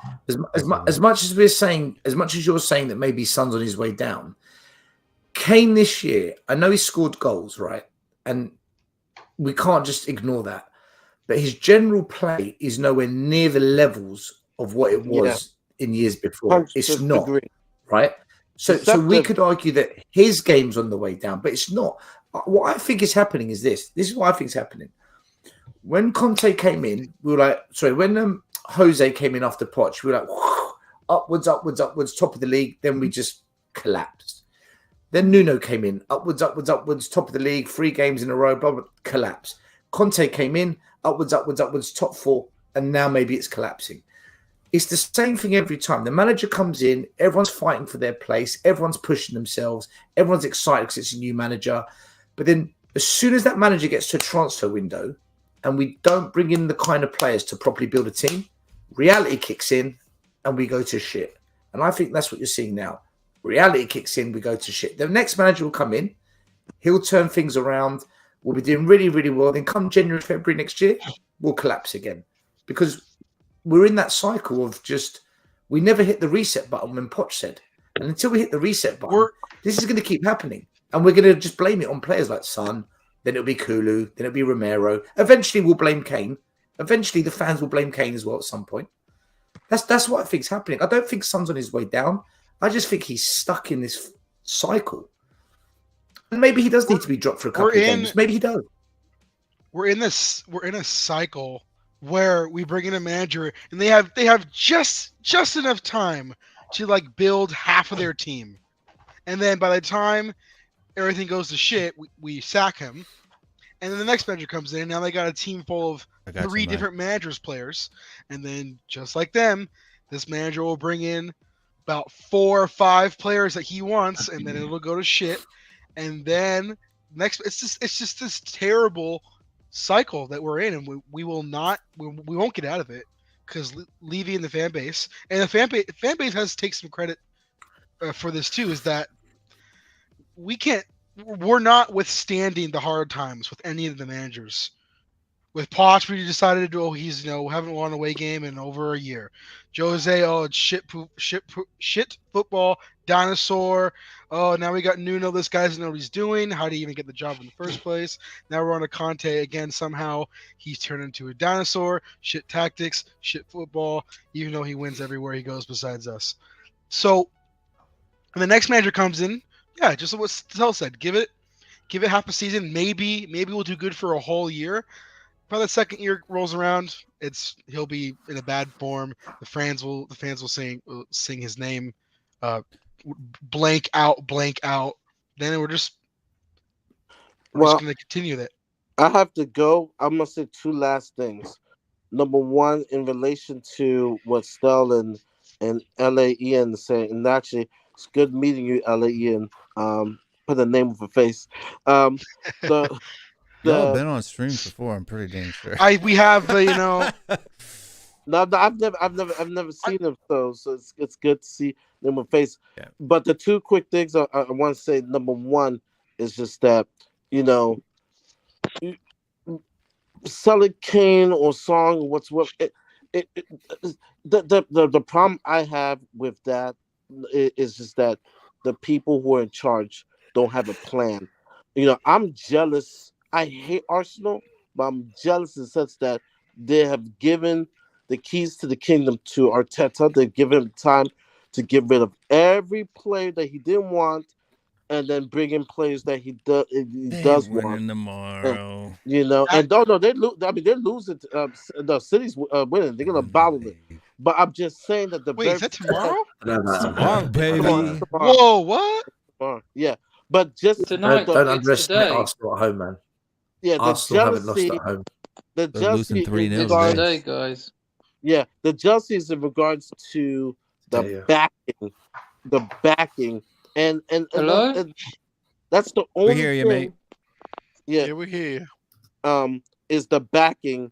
As much as we're saying, as much as you're saying that maybe Son's on his way down, Kane this year, I know he scored goals, right? And we can't just ignore that. But his general play is nowhere near the levels of what it was in years before. It's not, right? So we could argue that his game's on the way down, but it's not. What I think is happening is this. This is what I think is happening. When Conte came in, we were like, when Jose came in after Poch, we were like, upwards, top of the league. Then we just collapsed. Then Nuno came in, upwards, top of the league, 3 games in a row, blah, blah, collapse. Conte came in, upwards, top 4, and now maybe it's collapsing. It's the same thing every time. The manager comes in, everyone's fighting for their place, everyone's pushing themselves, everyone's excited because it's a new manager. But then as soon as that manager gets to a transfer window and we don't bring in the kind of players to properly build a team, reality kicks in and we go to shit. And I think that's what you're seeing now. Reality kicks in, we go to shit. The next manager will come in, he'll turn things around, we'll be doing really, really well. Then come January, February next year, we'll collapse again. Because we're in that cycle of just, we never hit the reset button when Poch said. And until we hit the reset button, this is going to keep happening. And we're going to just blame it on players like Son, then it'll be Kulu, then it'll be Romero. Eventually we'll blame Kane. Eventually the fans will blame Kane as well at some point. That's what I think is happening. I don't think Son's on his way down. I just think he's stuck in this cycle. And maybe he does need to be dropped for a couple of games. Maybe he does. We're in a cycle where we bring in a manager and they have just enough time to like build half of their team. And then by the time everything goes to shit, we sack him. And then the next manager comes in. Now they got a team full of 3 different managers, players. And then just like them, this manager will bring in about 4 or 5 players that he wants, and then it'll go to shit. And then it's just this terrible cycle that we're in, and we won't get out of it because Levy and the fan base, and the fan base has to take some credit for this too, is that we're not withstanding the hard times with any of the managers. With Poch, we decided to he's haven't won a away game in over a year. Jose, it's shit football, dinosaur. Oh, now we got Nuno. This guy doesn't know what he's doing. How did he even get the job in the first place? Now we're on a Conte again. Somehow he's turned into a dinosaur. Shit tactics, shit football. Even though he wins everywhere he goes besides us. So, and the next manager comes in. Yeah, just what Stel said. Give it half a season. Maybe we'll do good for a whole year. By the second year rolls around, he'll be in a bad form. The fans will sing his name, blank out. Then we're just going to continue that. I have to go. I'm gonna say 2 last things. Number one, in relation to what Stel and LA Ian say, and actually it's good meeting you, LA Ian. Put a name with a face. Y'all been on streams before. I'm pretty dang sure. We have No, I've never seen them, so it's good to see them with face. Yeah. But the 2 quick things I want to say. Number one is just that selling Kane or Song or whatsoever. The problem I have with that is just that the people who are in charge don't have a plan. I'm jealous. I hate Arsenal, but I'm jealous in the sense that they have given the keys to the kingdom to Arteta. They've given him time to get rid of every player that he didn't want and then bring in players that he does want. Winning tomorrow. And no, they lose. I mean, they're losing. The City's winning. They're gonna bottle it. But I'm just saying that the Wait, is that tomorrow? Tomorrow, baby. Whoa, what? Yeah, but just Tonight. Don't It's underestimate today. Arsenal at home, man. Yeah, the Arsenal haven't lost jealousy. at home. The They're losing jealousy 3-0 in regards- Today, guys. Yeah, the jealousy is in regards to the backing, and Hello? that's the only We hear you, thing. mate. Yeah, we hear you. Is the backing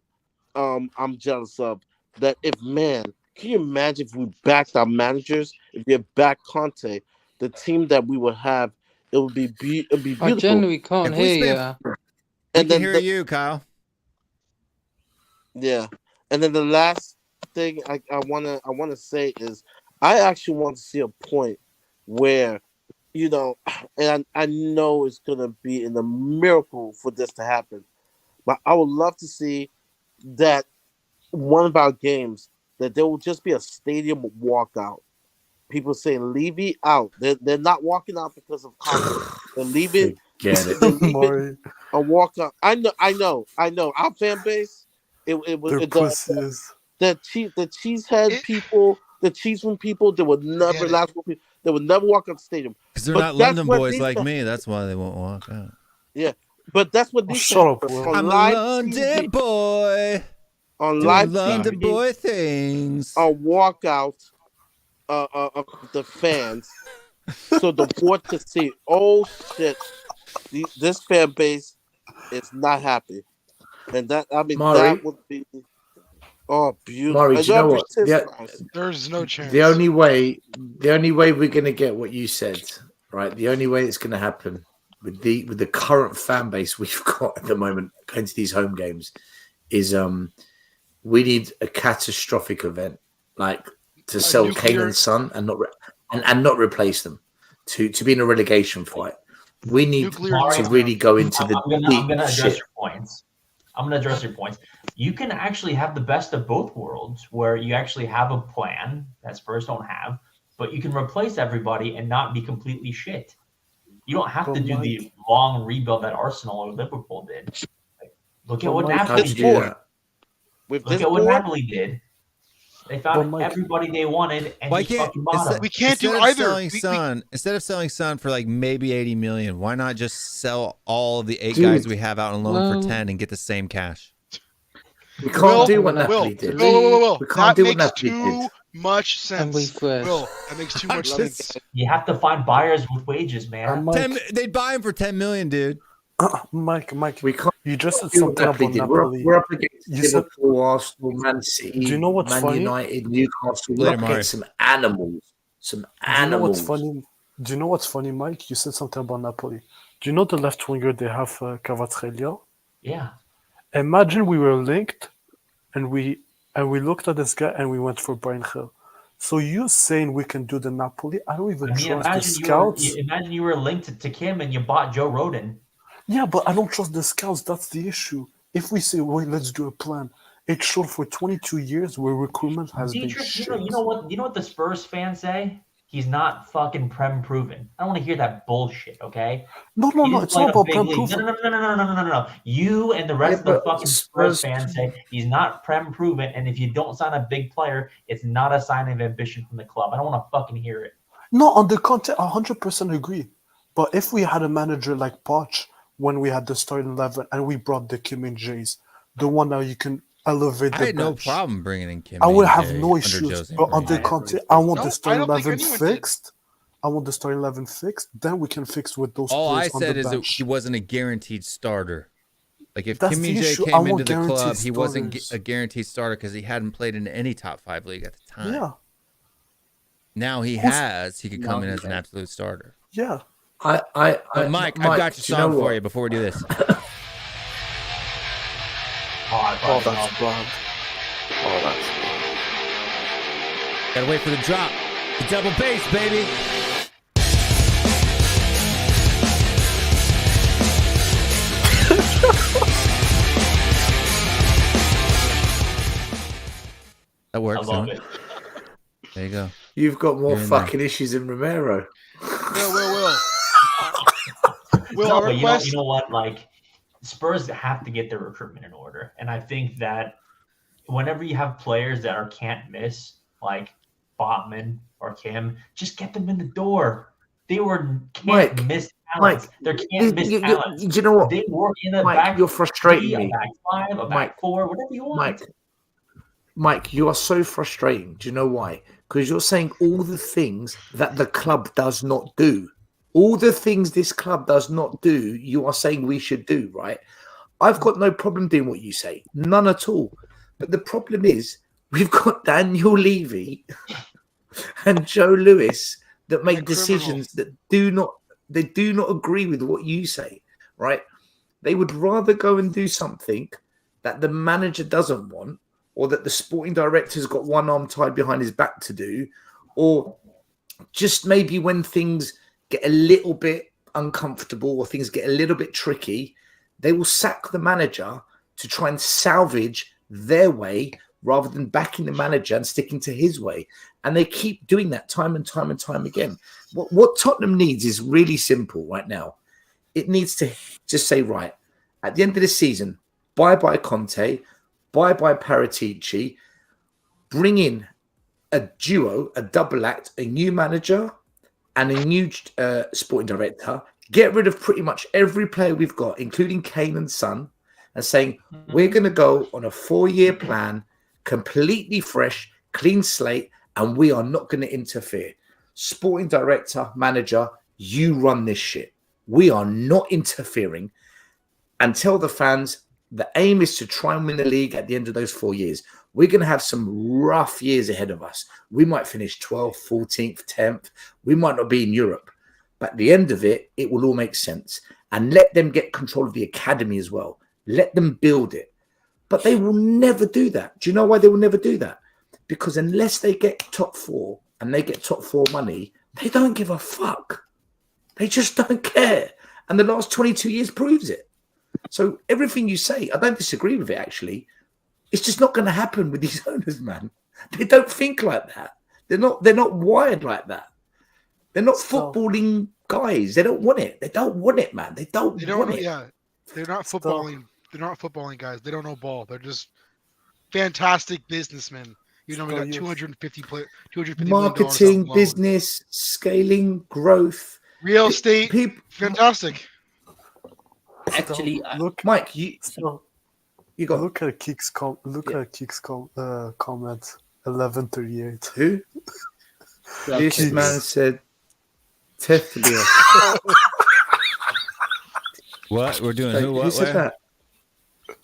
I'm jealous of. That can you imagine if we backed our managers, if we had backed Conte, the team that we would have, it would be beautiful. I genuinely can't If we hear spent- you. We And can then hear you, Kyle. Yeah, and then the last thing I wanna say is I actually want to see a point where, and I know it's gonna be in a miracle for this to happen, but I would love to see that one of our games that there will just be a stadium walkout. People saying Levy out. They're not walking out because of Conte. They're leaving. Get it. They're leaving a walkout. I know. Our fan base. It was They're pussies. the cheesehead people, the cheeseman people. They would never They would never walk out the stadium Because they're But not that's London what boys these like guys- me. That's why they won't walk out. Yeah, but that's what Oh, these shut up, guys- Will. on I'm a live London TV, boy. on Doing live London TV, boy things. a walkout of the fans, so the board to see. Oh shit, this fan base is not happy, and that Maury? that would be beautiful. Maury, And do you know that'd be what? tit The- fries. There's no chance. The only way we're going to get what you said, right? The only way it's going to happen with the current fan base we've got at the moment going to these home games is we need a catastrophic event, like to sell Kane and Son and not replace them, to be in a relegation fight. We need to really go into the I'm gonna deep address shit. your points. I'm gonna address your points. You can actually have the best of both worlds, where you actually have a plan that Spurs don't have, but you can replace everybody and not be completely shit. You don't have to do the long rebuild that Arsenal or Liverpool did. Look at what Napoli did. Look at what Napoli did. They found everybody they wanted, and Why just fucking bought them. We can't do Instead of either. Instead of selling Son for like maybe 80 million, why not just sell all of the 8 Dude. guys we have out on loan Well- for 10 and get the same cash? We can't do what Napoli did. Will. We can't That do what makes Napoli too did. much sense. Will, that makes too much sense. You have to find buyers with wages, man. They'd buy him for 10 million, dude. Mike, we can't. You just said do what something Napoli about did. Napoli. We're up against You said- Liverpool, Arsenal, Man City, Do you know what's Man funny? United, Newcastle. We're Later, up Mari. against some animals. Some Do you know animals. what's funny? Do you know what's funny, Mike? You said something about Napoli. Do you know the left winger they have, Cavazzaglia? Yeah. Imagine we were linked, and we looked at this guy and we went for Brian Hill. So you saying we can do the Napoli? I don't even I mean, trust the scouts. imagine you were linked to Kim and you bought Joe Rodon. Yeah, but I don't trust the scouts. That's the issue. If we say, wait, let's do a plan, it's showed for 22 years where recruitment has been Dietrich, shit. you know what the Spurs fans say? He's not fucking prem proven. I don't want to hear that bullshit. Okay? No, He didn't it's play not in a about big prem league. proven. No. You and the rest of the but fucking Spurs fans say he's not prem proven, and if you don't sign a big player, it's not a sign of ambition from the club. I don't want to fucking hear it. No, on the content, 100% agree. But if we had a manager like Poch when we had the starting 11 and we brought the Kim and Jays, the one that you can elevate the I had no bench, problem bringing in Kim. I would and have Jay no under issues. Jose But on the Mourinho. content, I want No, the starting I don't think 11 anyone did. fixed. I want the starting 11 fixed. Then we can fix with those All I players on said the is that bench. he wasn't a guaranteed starter. Like if That's Kim the Min-jae issue. I came want into the guaranteed club, he wasn't starters. a guaranteed starter because he hadn't played in any top 5 league at the time. Yeah, Now he Who's- has. He could come in as an absolute starter. yeah. Mike, I've got your do you know song for what? you before we do this. Oh, that's bad. Oh, that's Gotta wait for the drop. The double bass, baby. That works. I love huh? it. There you go. You've got more You're in there. fucking issues than Romero. Will. Will, No, our but request. you know what? Like, Spurs have to get their recruitment in order, and I think that whenever you have players that can't miss, like Botman or Kim, just get them in the door. They can't miss talents. They can't miss talents. Do you know what? They work in a Mike, back you're frustrating three, me. a back five, a back four, whatever you want. Mike, you are so frustrating. Do you know why? Because you're saying all the things that the club does not do. All the things this club does not do, you are saying we should do, right? I've got no problem doing what you say. None at all. But the problem is we've got Daniel Levy and Joe Lewis that make decisions that do not agree with what you say, right? They would rather go and do something that the manager doesn't want, or that the sporting director's got one arm tied behind his back to do, or just maybe when things get a little bit uncomfortable or things get a little bit tricky, they will sack the manager to try and salvage their way rather than backing the manager and sticking to his way. And they keep doing that time and time and time again. What Tottenham needs is really simple right now. It needs to just say, right, at the end of the season, bye-bye Conte, bye-bye Paratici, bring in a duo, a double act, a new manager and a new sporting director, get rid of pretty much every player we've got, including Kane and Son, and saying, we're going to go on a 4-year plan, completely fresh, clean slate, and we are not going to interfere. Sporting director, manager, you run this shit. We are not interfering. And tell the fans, the aim is to try and win the league at the end of those 4 years. We're going to have some rough years ahead of us. We might finish 12th, 14th, 10th. We might not be in Europe. But at the end of it, it will all make sense. And let them get control of the academy as well. Let them build it. But they will never do that. Do you know why they will never do that? Because unless they get top 4 and they get top 4 money, they don't give a fuck. They just don't care. And the last 22 years proves it. So everything you say, I don't disagree with it, actually. It's just not going to happen with these owners, man. They don't think like that. They're not wired like that. They're not footballing guys. They don't want it. They don't want it, man. They don't want it. Yeah, they're not footballing. They're not footballing guys. They don't know ball. They're just fantastic businessmen. You know, we got 250 marketing, business, scaling, growth, real estate. Fantastic. Actually, look, Mike, you got look at Kick's comment 1138. Who? This man said, "Tethlios." What we're doing? Who said that?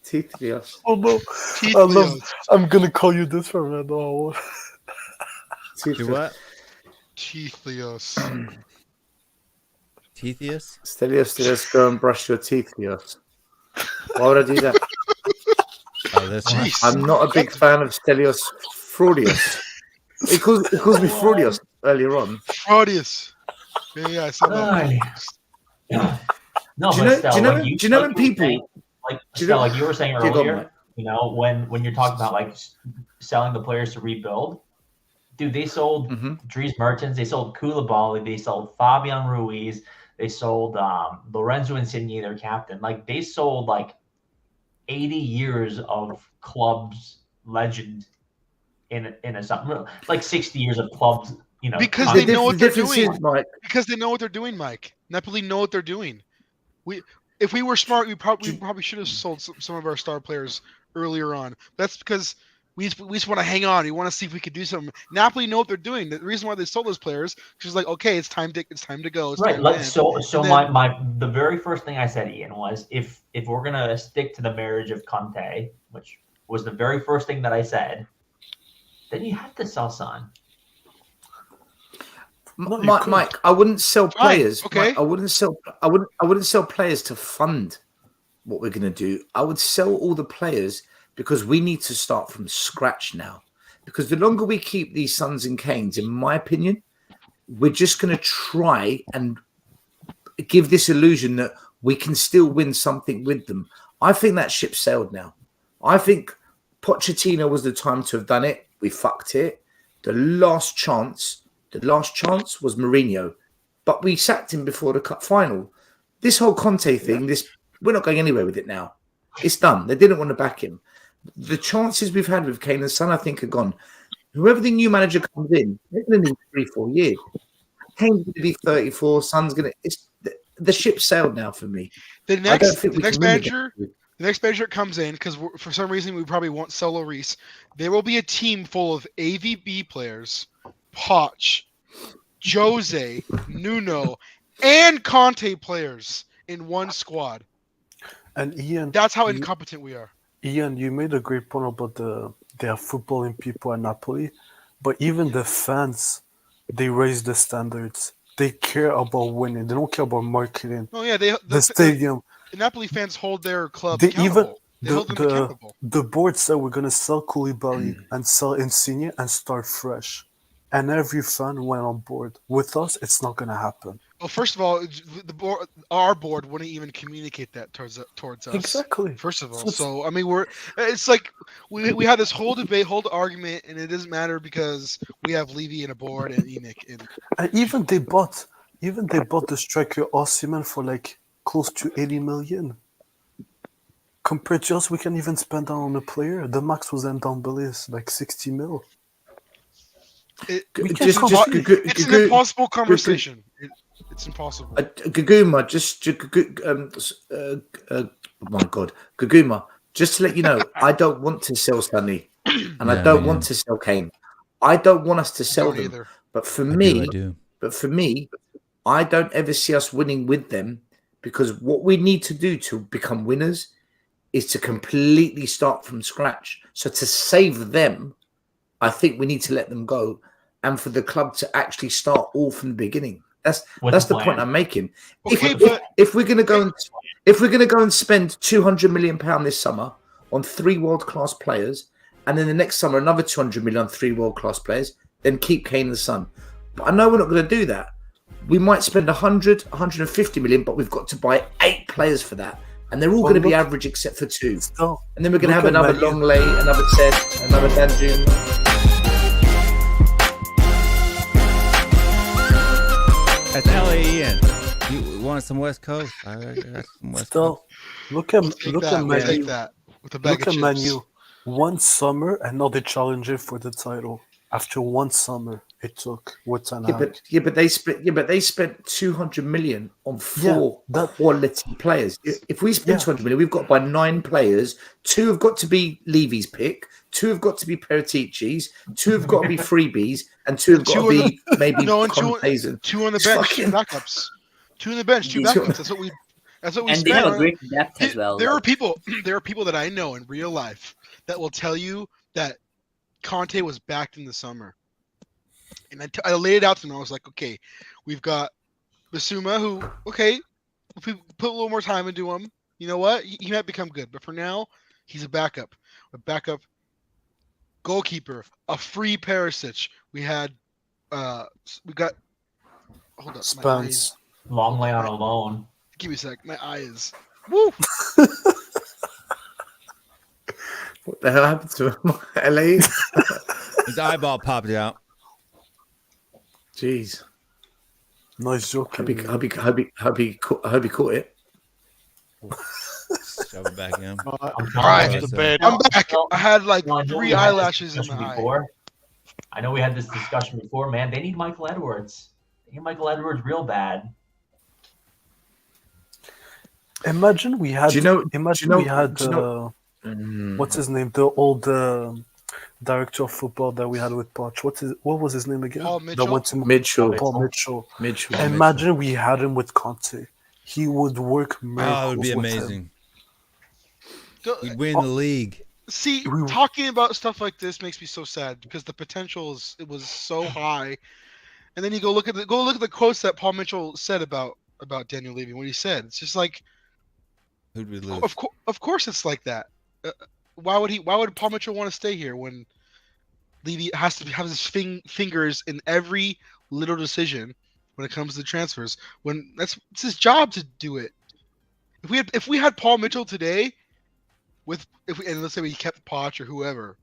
Tethlios. Oh no! I'm gonna call you this from now on. What? Tethlios. Tethlios? Stelios, go and brush your teeth, Theos. Why would I do that? I'm not a big fan of Stelios Fraudius. He calls me Fraudius earlier on. Fraudius. Yeah, I saw that. No, do you know when people like you were saying earlier, you know, when you're talking about like selling the players to rebuild, dude, they sold Dries Mertens, they sold Koulibaly, they sold Fabian Ruiz, they sold Lorenzo Insigne, their captain. Like they sold like 80 years of club's legend in a something like 60 years of clubs, you know, because they know what they're doing. Because they know what they're doing, Mike. Napoli know what they're doing. If we were smart, we probably should have sold some of our star players earlier on. That's because we just want to hang on. We want to see if we could do something. Napoli know what they're doing. The reason why they sold those players is like, okay, it's time to go. It's right. Like, so the very first thing I said, Ian, was if we're gonna stick to the marriage of Conte, which was the very first thing that I said, then you have to sell Son. Mike, I wouldn't sell players. Okay. Mike, I wouldn't sell players to fund what we're going to do. I would sell all the players because we need to start from scratch now. Because the longer we keep these Sons and Kanes, in my opinion, we're just going to try and give this illusion that we can still win something with them. I think that ship sailed now. I think Pochettino was the time to have done it. We fucked it. The last chance was Mourinho, but we sacked him before the cup final. this whole Conte thing, we're not going anywhere with it now. It's done. They didn't want to back him. The chances we've had with Kane and Son, I think, are gone. Whoever the new manager comes in, they're going to need 3-4 years. Kane's going to be 34. Son's going to. The ship sailed now for me. The next manager that comes in, because for some reason we probably won't sell Lloris, there will be a team full of AVB players, Poch, Jose, Nuno, and Conte players in one squad. And Ian, that's how incompetent we are. Ian, you made a great point about their footballing people at Napoli, but even the fans, they raise the standards. They care about winning. They don't care about marketing. Oh yeah, the stadium. The Napoli fans hold their club They accountable. Even hold them accountable. The board said we're gonna sell Koulibaly and sell Insigne and start fresh, and every fan went on board. With us, it's not gonna happen. Well, first of all, our board wouldn't even communicate that towards us. Exactly. First of all, so I mean, it's like we had this whole debate, whole argument, and it doesn't matter because we have Levy in a board and Enoch. And even they bought the striker Osimhen for like close to 80 million. Compared to us, we can even spend that on a player. The max was then down below like 60 mil. It's an impossible conversation. It's impossible. Gaguma, oh my God, Gaguma, just to let you know, I don't want to sell Sonny, and I don't want to sell Kane. I don't want us to sell them. Either. But for I do. I don't ever see us winning with them, because what we need to do to become winners is to completely start from scratch. So to save them, I think we need to let them go, and for the club to actually start all from the beginning. That's the point I'm making. Okay, if we're gonna go and spend £200 million this summer on 3 world-class players, and then the next summer another 200 million on 3 world-class players, then keep Kane and Son. But I know we're not going to do that. We might spend 150 million, but we've got to buy 8 players for that, and they're all going to be average except for 2. And then we're going to have another Longley, another Ted, another Danjun. That's LAEN. You want some West Coast? I got some West Coast. Look at Manu. Manu. One summer, and now they're challenging for the title. After one summer, it took with Ten Hag. But they spent 200 million on 4 quality players. If we spend 200 million, we've got to buy 9 players. 2 have got to be Levy's pick. 2 have got to be Peritici's. 2 have got to be freebies, and 2 have got to be maybe Conte's. 2 on the bench, 2 backups. 2 on the bench, 2 backups. That's what we. That's what we. And they have a great depth as well. There are people that I know in real life that will tell you that Conte was backed in the summer, and I laid it out to them. I was like, okay, we've got Basuma, who if we put a little more time into him, you know what, he might become good. But for now, he's a backup. Goalkeeper, a free Perisic. We got. Hold up, Spence. Longley on a loan. Give me a sec. My eyes. Woo. What the hell happened to him? LA? His eyeball popped out. Jeez. Nice joke. Hope he caught it. Shove it back in. All right, I'm back. I had like 3 eyelashes in my eye. I know we had this discussion before, man. They need Michael Edwards. They need Michael Edwards real bad. Imagine we had. What's his name? The old director of football that we had with Poch. What was his name again? Paul Mitchell. Mitchell. Imagine we had him with Conte. He would work miracles. Oh, it would be amazing. We'd win the league. See, talking about stuff like this makes me so sad because the potential was so high, and then you go look at the quotes that Paul Mitchell said about Daniel Levy. What he said, it's just like, who'd we lose? Of course, it's like that. Why would Paul Mitchell want to stay here when Levy has to have his fingers in every little decision when it comes to transfers? When it's his job to do it. If we had Paul Mitchell today, and let's say we kept Poch or whoever,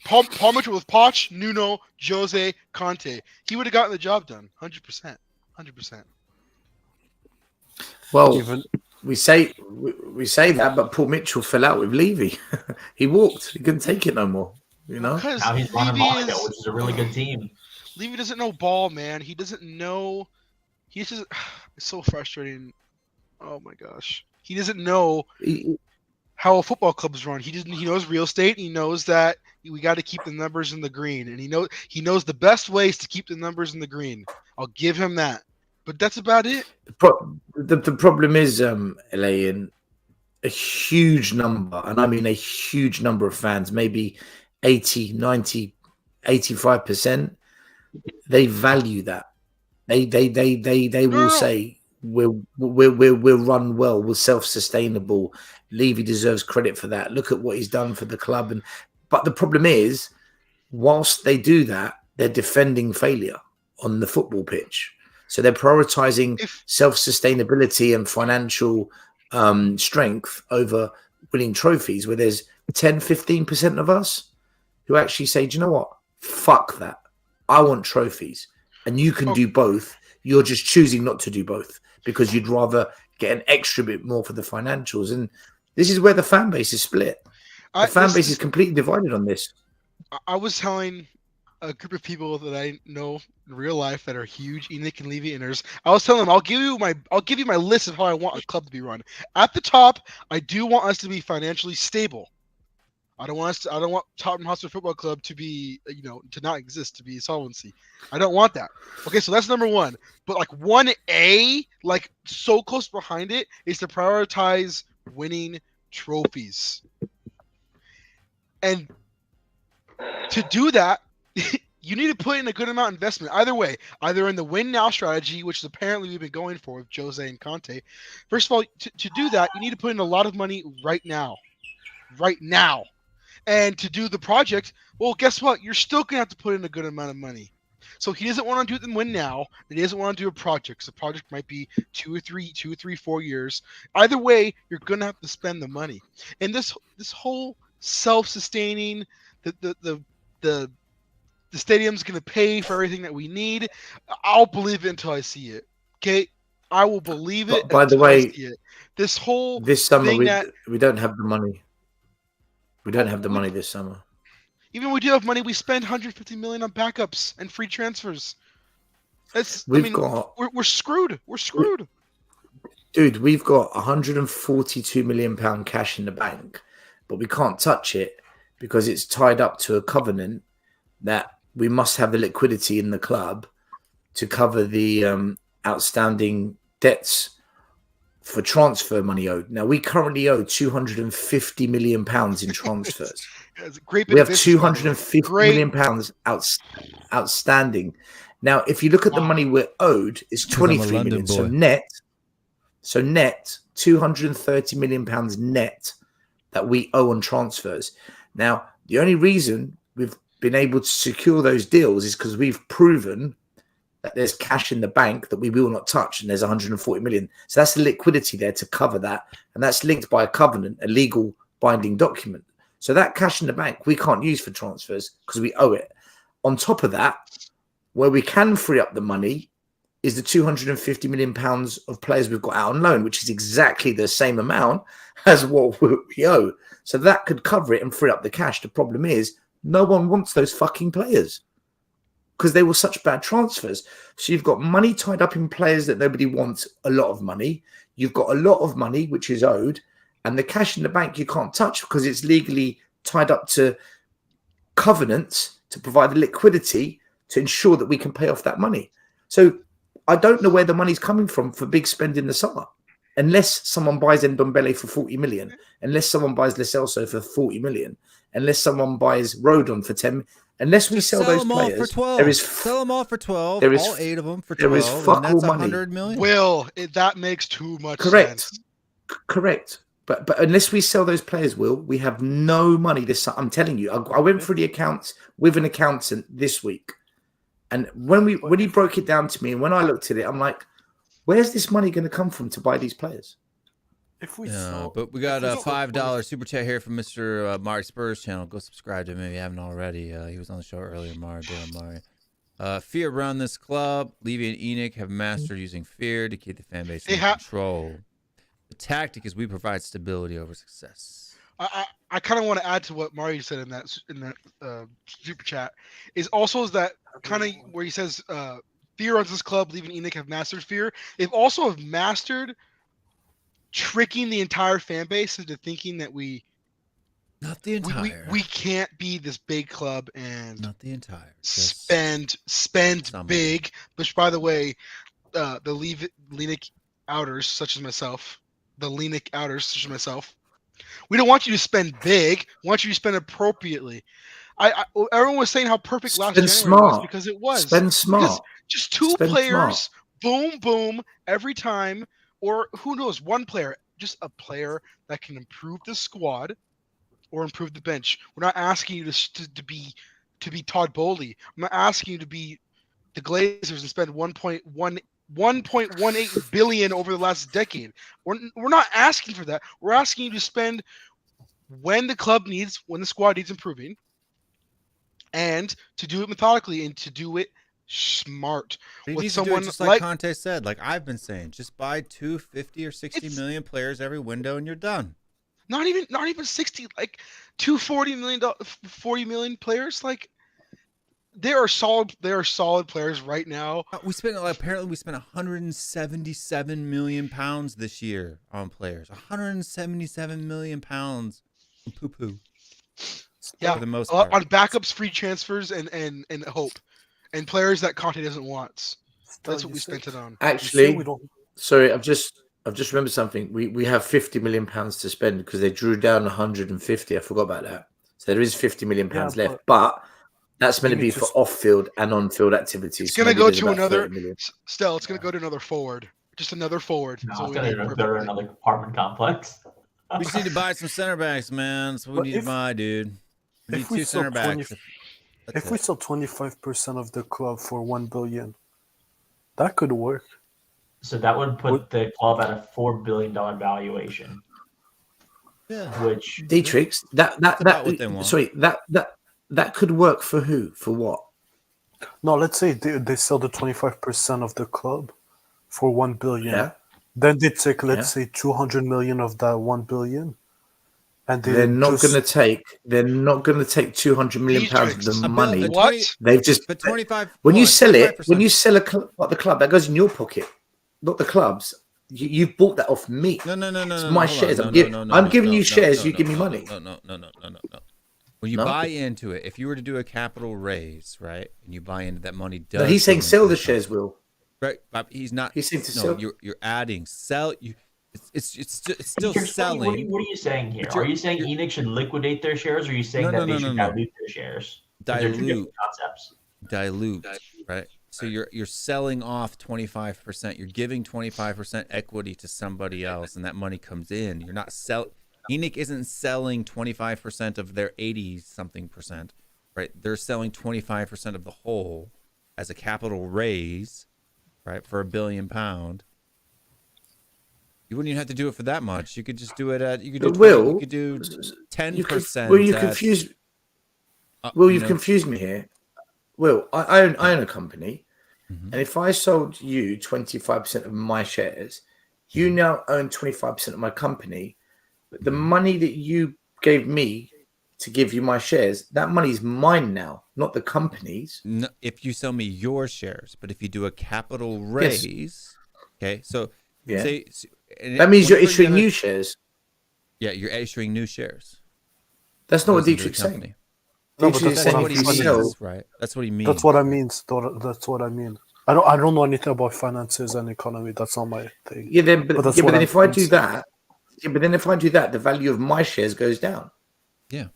Paul Mitchell with Poch, Nuno, Jose, Conte, he would have gotten the job done, 100%. Well, Even we say that, but Paul Mitchell fell out with Levy. He walked. He couldn't take it no more. You know. Because Now he's running Levy Monaco, which is a really good team. Levy doesn't know ball, man. He doesn't know. He's just. It's so frustrating. Oh my gosh. He doesn't know how a football club is run. He knows real estate. And he knows that we got to keep the numbers in the green, and he knows the best ways to keep the numbers in the green. I'll give him that. But that's about it. The problem is, Elaine, a huge number, and I mean a huge number of fans, maybe 80, 90, 85%, they value that. They will say we're run well, we're self-sustainable. Levy deserves credit for that. Look at what he's done for the club. But the problem is, whilst they do that, they're defending failure on the football pitch. So they're prioritizing self-sustainability and financial strength over winning trophies, where there's 10, 15% of us who actually say, do you know what? Fuck that. I want trophies. And you can do both. You're just choosing not to do both because you'd rather get an extra bit more for the financials. And this is where the fan base is split. The fan base is completely divided on this. I was telling a group of people that I know in real life that are huge Enoch and Levy inners. I was telling them, I'll give you my list of how I want a club to be run. At the top, I do want us to be financially stable. I don't want Tottenham Hotspur Football Club to be, to not exist, to be solvency. I don't want that. Okay, so that's number one. But like 1A, like so close behind it, is to prioritize winning trophies. And to do that, you need to put in a good amount of investment. Either way, either in the win now strategy, which is apparently we've been going for with Jose and Conte. First of all, to do that, you need to put in a lot of money right now. Right now. And to do the project, well, guess what? You're still going to have to put in a good amount of money. So he doesn't want to do it in win now, and he doesn't want to do a project. So the project might be 2 or 3, 4 years. Either way, you're going to have to spend the money. And this whole self-sustaining, the stadium's going to pay for everything that we need. I'll believe it until I see it. Okay? I will believe it. By the way, this summer we don't have the money. We don't have the money this summer. Even when we do have money, we spend 150 million on backups and free transfers. We're screwed. We're screwed. Dude, we've got £142 million cash in the bank, but we can't touch it because it's tied up to a covenant that we must have the liquidity in the club to cover the outstanding debts for transfer money owed. Now, we currently owe £250 million in transfers. We have £250 million outstanding. Now, if you look at the money we're owed, it's 23 million. So net, £230 million net that we owe on transfers. Now, the only reason we've been able to secure those deals is because we've proven that there's cash in the bank that we will not touch, and there's 140 million. So that's the liquidity there to cover that, and that's linked by a covenant, a legal binding document. So that cash in the bank we can't use for transfers because we owe it. On top of that, where we can free up the money is the 250 million pounds of players we've got out on loan, which is exactly the same amount as what we owe. So that could cover it and free up the cash. The problem is no one wants those fucking players, because they were such bad transfers. So you've got money tied up in players that nobody wants, a lot of money. You've got a lot of money, which is owed. And the cash in the bank you can't touch because it's legally tied up to covenants to provide the liquidity to ensure that we can pay off that money. So I don't know where the money's coming from for big spend in the summer. Unless someone buys Ndombele for 40 million. Unless someone buys Lo Celso for 40 million. Unless someone buys Rodon for 10. Unless we sell those players, for 12. there is sell them all for 12. There is all 8 of them for 12. There is fuck all money. 100 million. That makes too much Correct. sense. Correct. But unless we sell those players, Will, we have no money this summer. I'm telling you. I went through the accounts with an accountant this week, and when he broke it down to me, and when I looked at it, I'm like, where's this money going to come from to buy these players? But we got a $5 super chat here from Mr. Mark Spurs channel. Go subscribe to him if you haven't already. He was on the show earlier, Mark. Fear around this club. Levy and Enoch have mastered using fear to keep the fan base in control. The tactic is we provide stability over success. I kind of want to add to what Mario said in that super chat. Is that kind of where he says fear runs this club. Levy and Enoch have mastered fear. They've also have mastered tricking the entire fan base into thinking that not the entire we can't be this big club and not the entire spend big. Which, by the way, the Leanic outers such as myself, we don't want you to spend big. We want you to spend appropriately. Everyone was saying how perfect last January was because it was. Spend smart. Because just two players, boom, boom, every time, or who knows, one player, just a player that can improve the squad or improve the bench. We're not asking you to be Todd Bowley. I'm not asking you to be the Glazers and spend 1.18 billion over the last decade. We're not asking for that. We're asking you to spend when the squad needs improving, and to do it methodically and to do it smart. With someone just like Conte said, like I've been saying, just buy 250 or 60 million players every window and you're done. Not even 60, like 240 million, 40 million players. Like they are solid players right now. Apparently we spent 177 million pounds this year on players. 177 million pounds on poo-poo. Yeah, for the most part. On backups, free transfers, and hope, and players that Conte doesn't want. That's what we spent it on. Actually, sorry, I've just remembered something. We have 50 million pounds to spend because they drew down 150. I forgot about that. So there is 50 million pounds left, but that's going to be for off-field and on-field activities. It's going to go to another. Still, it's going to go to another forward. Just another forward. No, it's going to go to another apartment complex. We just need to buy some center backs, man. That's what we need to buy, dude. We need 2 center backs. If we sell 25% of the club for 1 billion, that could work. So that would put the club at a $4 billion valuation. Yeah. Which Dietrich, that could work for who? For what? No, let's say they sell the 25% of the club for 1 billion. Yeah. Then they take, let's say, 200 million of that 1 billion. And they're not going to take 200 million pounds of the money. They've just but 25. When you sell it, when you sell the club, that goes in your pocket, not the club's. You've bought that off me. No. It's my shares. I'm giving you shares. You give me money. No. When you buy into it, if you were to do a capital raise, right, and you buy into that money, does. No, he's saying sell the shares, Will. Right, he's not. He's saying to sell. You're adding sell. It's still selling. What are you saying here? Are you saying Enoch should liquidate their shares, or are you saying that they should dilute their shares? Dilute concepts. Dilute, right? So you're selling off 25%. You're giving 25% equity to somebody else, and that money comes in. You're not Enoch isn't selling 25% of their 80-something percent, right? They're selling 25% of the whole as a capital raise, right, for £1 billion. You wouldn't even have to do it for that much. You could just do it at. You could do. You could do 10%. Will you confuse? Will you've confused me here? Will I own a company, and if I sold you 25% of my shares, you now own 25% of my company. But the money that you gave me to give you my shares, that money is mine now, not the company's. No, if you sell me your shares, but if you do a capital raise, okay, so say. That means you're issuing new shares. Yeah, you're issuing new shares. That's not what Dietrich's saying. No, but that's what he means, right? That's what he means. That's what I mean. That's what I mean. I don't know anything about finances and economy. That's not my thing. Yeah, then if I do that, the value of my shares goes down. Yeah,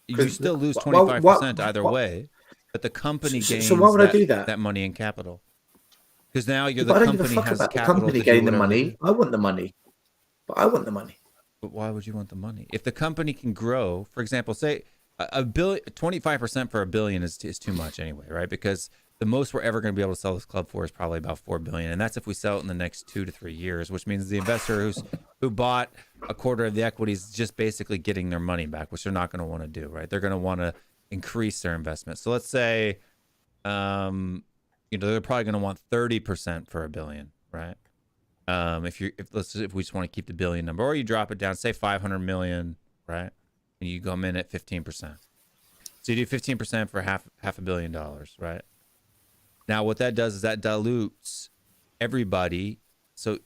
you still lose 25% either way, but the company gains. So why would I do that? That money in capital. Because now I don't give a fuck about the company getting the money. I want the money. But I want the money. But why would you want the money? If the company can grow, for example, say a billion, 25% for $1 billion is too much anyway, right? Because the most we're ever going to be able to sell this club for is probably about $4 billion, and that's if we sell it in the next 2 to 3 years, which means the investor who bought a quarter of the equity is just basically getting their money back, which they're not going to want to do, right? They're going to want to increase their investment. So let's say they're probably going to want 30% for $1 billion, right? If we just want to keep the billion number, or you drop it down, say 500 million, right? And you come in at 15%. So you do 15% for half $1 billion, right? Now what that does is that dilutes everybody. So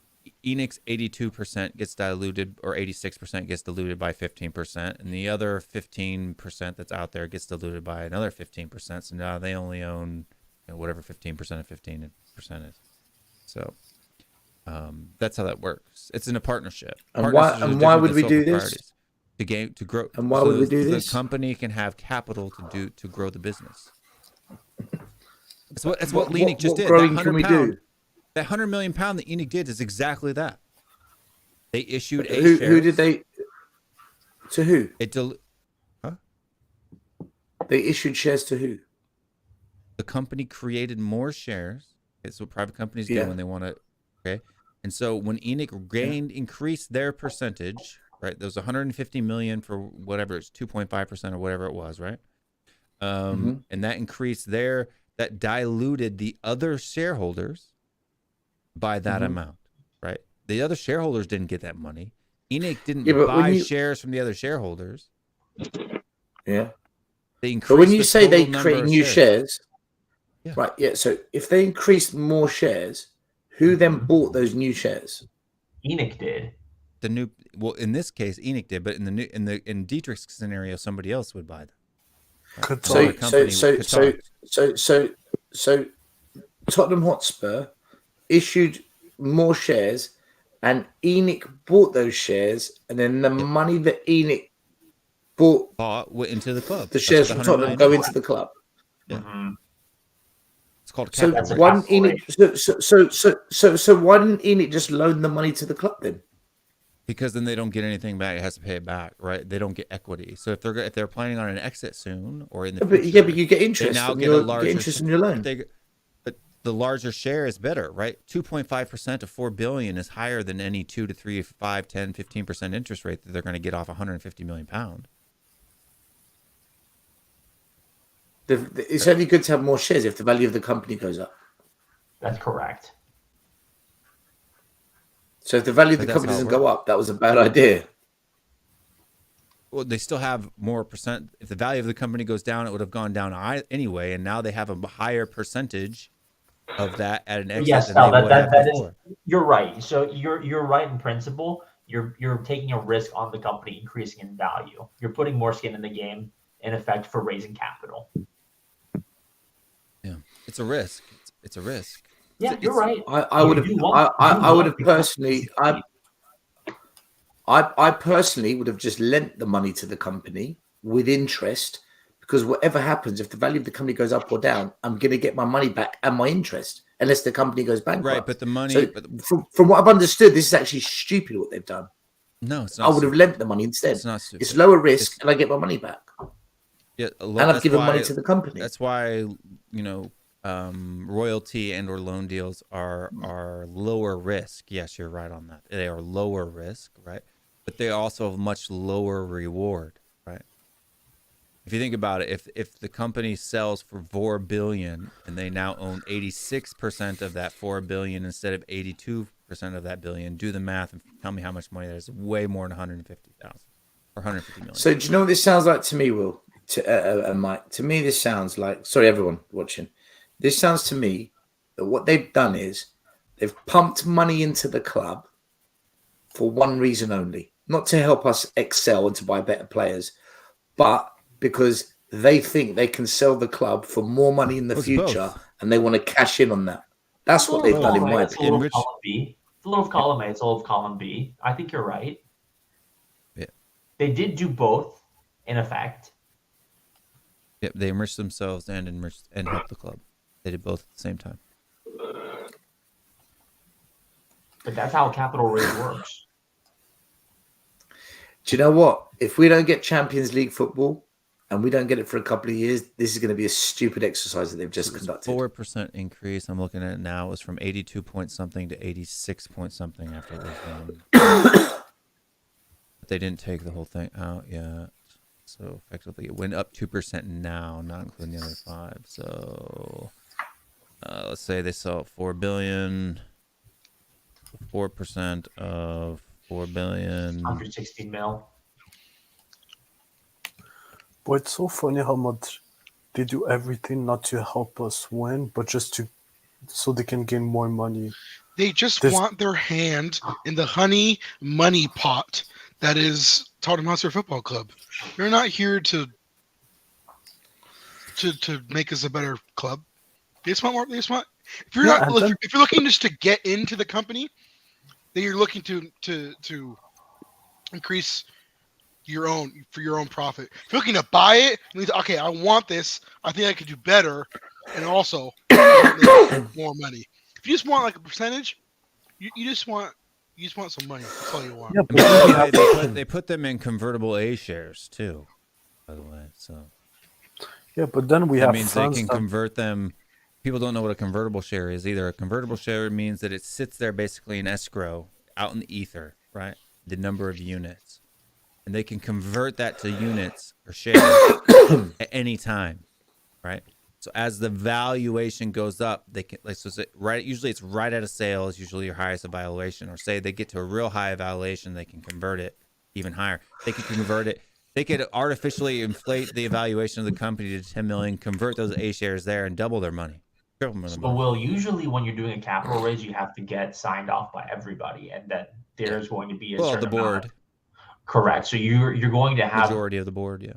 Enix 82% gets diluted, or 86% gets diluted by 15%, and the other 15% that's out there gets diluted by another 15%. So now they only own whatever 15% of 15% is. So that's how that works. It's in a partnership. And why would we do this? To grow. And why would we do this? The company can have capital to grow the business. It's what Lenik just did. Growing can we do? That £100 million that Enix did is exactly that. They issued who shares. Did they? To who? They issued shares to who? The company created more shares. It's what private companies do when they want to. Okay, and so when Enix increased their percentage, right? There was 150 million for whatever it's 2.5% or whatever it was, right? And that increased that diluted the other shareholders by that amount, right? The other shareholders didn't get that money. Enix didn't buy shares from the other shareholders. Yeah. They increased. But when you say they create new shares, right? Yeah. So if they increased more shares, who then bought those new shares? Enix did. In this case, Enix did, but in Dietrich's scenario, somebody else would buy them. So Tottenham Hotspur issued more shares, and Enix bought those shares, and then the money that Enix bought went into the club. The shares from Tottenham go into the club. Yeah. It's called capital. So why didn't Enix just loan the money to the club then? Because then they don't get anything back. It has to pay it back, right? They don't get equity. So if they're planning on an exit soon or in the future, but you get interest. Now get interest in your loan. But the larger share is better, right? 2.5% of $4 billion is higher than any 2 to 3, 5, 10, 15% interest rate that they're going to get off 150 million pound. It's only good to have more shares if the value of the company goes up. That's correct. So if the value of the company doesn't go up, that was a bad idea. Well, they still have more percent. If the value of the company goes down, it would have gone down anyway, and now they have a higher percentage of that at an exit. Yes, than they would have before. You're right. So you're right in principle. You're taking a risk on the company increasing in value. You're putting more skin in the game, in effect, for raising capital. Yeah, it's a risk. It's a risk. Yeah, you're right. I would have personally would have just lent the money to the company with interest, because whatever happens, if the value of the company goes up or down, I'm going to get my money back and my interest, unless the company goes bankrupt. Right, but the money. So from what I've understood, this is actually stupid what they've done. No, it's not. I would have lent the money instead. It's not stupid. It's lower risk, and I get my money back. Yeah, and I've given money to the company. That's why royalty and or loan deals are lower risk. Yes, you're right on that. They are lower risk, right? But they also have much lower reward, right? If you think about it, if the company sells for $4 billion and they now own 86% of that $4 billion instead of 82% of that billion, do the math and tell me how much money that is. Way more than 150,000 or 150 million. So do you know what this sounds like to me, Will? Mike? To me, this sounds like, sorry, everyone watching. This sounds to me that what they've done is they've pumped money into the club for one reason only, not to help us excel and to buy better players, but because they think they can sell the club for more money in the future and they want to cash in on that. That's what they've done in my opinion. It's a little of column A, it's a little of column B. I think you're right. Yeah. They did do both, in effect. Yep, they enriched themselves and helped the club. They did both at the same time. But that's how capital raise works. Do you know what? If we don't get Champions League football and we don't get it for a couple of years, this is going to be a stupid exercise that they've just conducted. 4% increase. I'm looking at it now. It was from 82 point something to 86 point something after this one. They didn't take the whole thing out yet. So effectively, it went up 2% now, not including the other 5. So let's say they sell 4 billion. 4% of 4 billion. 160 mil. But it's so funny how much they do everything not to help us win, but just to so they can gain more money. They just want their hand in the honey money pot that is Tottenham Hotspur Football Club. They're not here to make us a better club. They just want more. They just want. If you're if you're looking just to get into the company, then you're looking to increase your own profit. If you're looking to buy it, okay, I want this. I think I could do better, and also make more money. If you just want like a percentage, you just want some money. That's all you want. Yeah, but they put them in convertible A shares too, by the way. So yeah, but then we that have means they can convert them. People don't know what a convertible share is either. A convertible share means that it sits there basically in escrow out in the ether, right? The number of units, and they can convert that to units or shares at any time, right? So as the valuation goes up, they can usually it's right at a sale is usually your highest valuation, or say they get to a real high valuation, they can convert it even higher. They can convert it. They could artificially inflate the evaluation of the company to 10 million, convert those A shares there, and double their money. So, Will, usually when you're doing a capital raise, you have to get signed off by everybody, and that there's going to be a certain the board. Correct. So you're going to have majority of the board, yeah.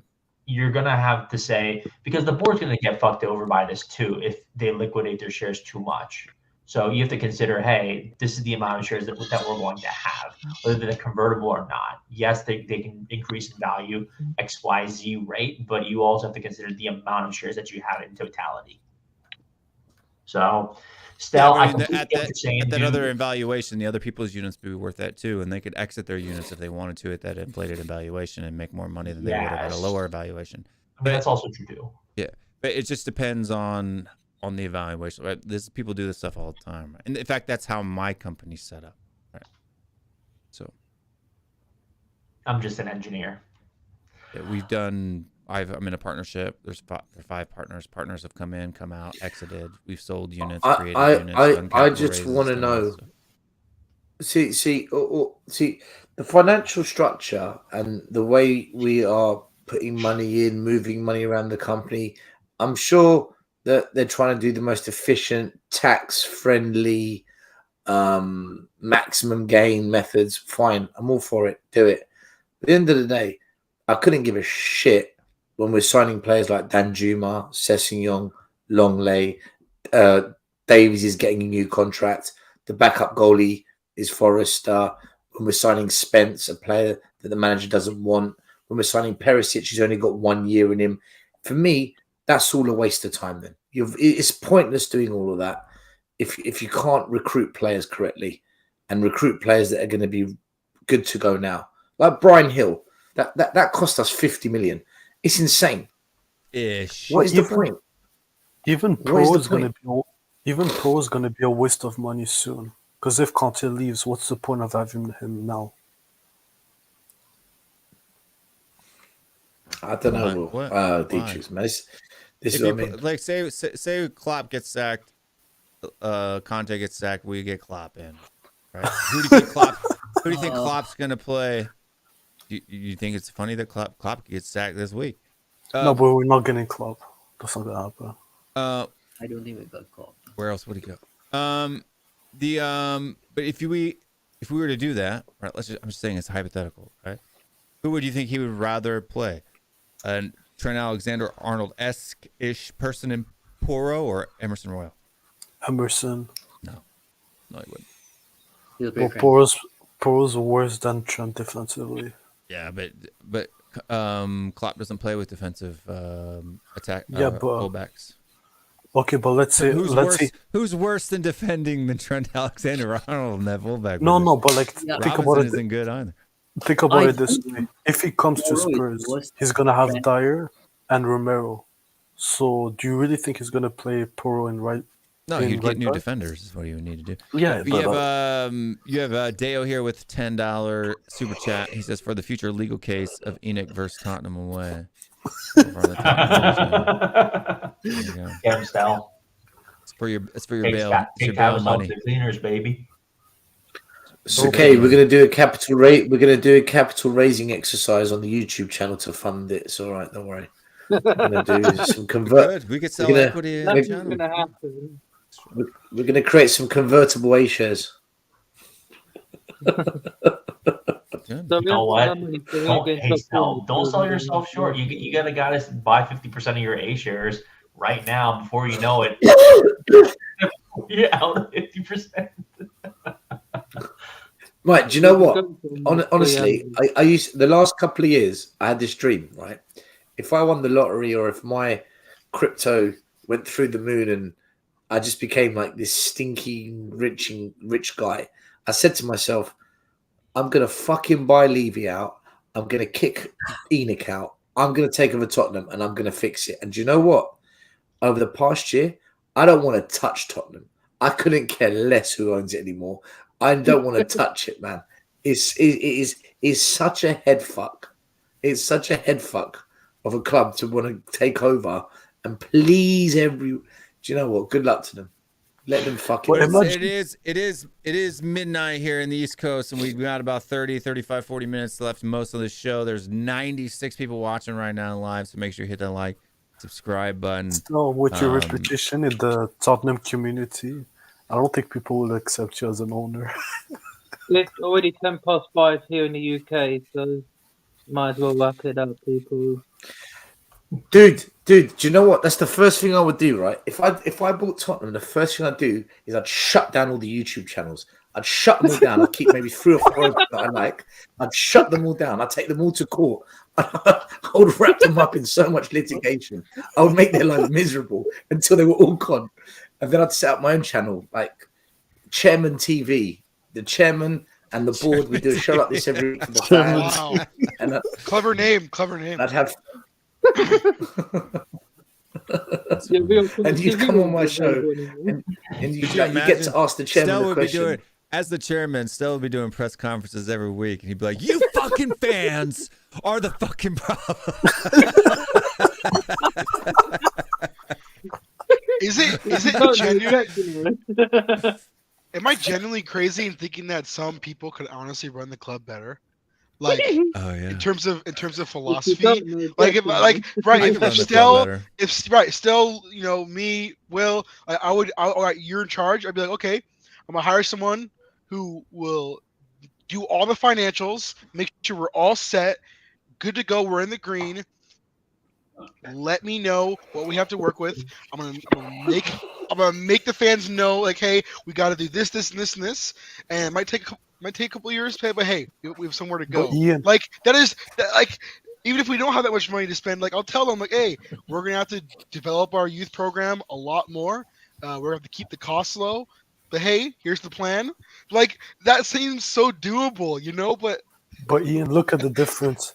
You're going to have to say, because the board's going to get fucked over by this too if they liquidate their shares too much. So you have to consider, hey, this is the amount of shares that we're going to have, whether they're convertible or not. Yes, they can increase in value X, Y, Z rate, but you also have to consider the amount of shares that you have in totality. So, still, I at that other evaluation, the other people's units would be worth that too, and they could exit their units if they wanted to at that inflated evaluation and make more money than they would have at a lower evaluation. I mean, that's also true too. Yeah, but it just depends on the evaluation. Right? People do this stuff all the time, right? And in fact, that's how my company's set up. Right. So, I'm just an engineer. Yeah, we've done. I'm in a partnership. There's 5 partners. Partners have come in, come out, exited. We've sold units, created units. I just want to know. See, the financial structure and the way we are putting money in, moving money around the company. I'm sure that they're trying to do the most efficient, tax-friendly, maximum gain methods. Fine, I'm all for it. Do it. At the end of the day, I couldn't give a shit when we're signing players like Danjuma, Sessegnon, Longley, Davies is getting a new contract. The backup goalie is Forrester. When we're signing Spence, a player that the manager doesn't want. When we're signing Perisic, he's only got 1 year in him. For me, that's all a waste of time then. It's pointless doing all of that if you can't recruit players correctly and recruit players that are going to be good to go now. Like Brian Hill, that cost us 50 million. It's insane. Ish. What is the point? Even Pro is going to be a waste of money soon. Because if Conte leaves, what's the point of having him now? I don't know. Dietrich, man. This is what I mean. Like say Klopp gets sacked, Conte gets sacked, we get Klopp in. Right? Who do you think Klopp's gonna play? You think it's funny that Klopp gets sacked this week? No, but we're not getting Klopp. That's not gonna happen. I don't think we got Klopp. Where else would he go? But if we were to do that, right? I'm just saying it's hypothetical, right? Who would you think he would rather play? Trent Alexander-Arnold-esque-ish person in Porro or Emerson Royal? Emerson. No, he wouldn't. Well, Porro's worse than Trent defensively. Yeah, but Klopp doesn't play with defensive attack fullbacks. Okay, but let's say who's worse than defending than Trent Alexander-Arnold in that fullback? No, but like think about it. Robinson isn't good either. Think about it this way: if he comes to Spurs, he's gonna have Dyer and Romero. So, do you really think he's gonna play Porro in right No, in you'd get right new back. defenders. Is what you would need to do. Yeah, You have Deo here with $10 super chat. He says for the future legal case of Enoch versus Tottenham away. Get him, Stel. It's for your Take bail. that- It's your take bail Tavis off money. the cleaners, baby. It's okay. We're gonna do a capital rate. We're gonna do a capital raising exercise on the YouTube channel to fund it. It's all right. Don't worry. We're gonna do some convert. We could sell equity in the channel. Gonna happen. We're gonna create some convertible A shares. You know what? Don't sell yourself short. You got to buy 50% of your A shares right now before you know it. You're out of 50%. Right, do you know what? Honestly, I used the last couple of years. I had this dream. Right, if I won the lottery or if my crypto went through the moon and I just became like this stinky rich guy, I said to myself, I'm gonna fucking buy Levy out. I'm gonna kick Enoch out. I'm gonna take over Tottenham and I'm gonna fix it. And do you know what? Over the past year, I don't want to touch Tottenham. I couldn't care less who owns it anymore. I don't want to touch it, man. It is such a head fuck. It's such a head fuck of a club to want to take over and please do you know what? Good luck to them. Let them fuck it. It is midnight here in the East Coast, and we've got about 30, 35, 40 minutes left most of the show. There's 96 people watching right now live, so make sure you hit that like, subscribe button. So with your reputation in the Tottenham community, I don't think people will accept you as an owner. It's already 5:10 here in the UK, so might as well wrap it up, people. Dude, do you know what? That's the first thing I would do, right? If I bought Tottenham, the first thing I'd do is I'd shut down all the YouTube channels. I'd shut them all down. I'd keep maybe 3 or 4 that I like. I'd shut them all down. I'd take them all to court. I would wrap them up in so much litigation. I would make their lives miserable until they were all gone. And then I'd set up my own channel, like Chairman TV. The chairman and the board would do a show like this every week for the fans. Wow. And Clever name. I'd have... and you'd come on my show and you get to ask the chairman the question. As the chairman, Stella would be doing press conferences every week, and he'd be like, "You fucking fans are the fucking problem." Is it genuine? Am I genuinely crazy in thinking that some people could honestly run the club better? Like, in terms of philosophy, if Stell, you know, me, Will, all right, you're in charge. I'd be like, okay, I'm gonna hire someone who will do all the financials, make sure we're all set, good to go. We're in the green. Let me know what we have to work with. I'm gonna make the fans know, like, hey, we got to do this, this, and this, and this, and it might take a couple of years, but hey, we have somewhere to go. Like even if we don't have that much money to spend, like I'll tell them, like, hey, we're gonna have to develop our youth program a lot more. We're gonna have to keep the costs low, but hey, here's the plan. Like that seems so doable, you know. But Ian, look at the difference.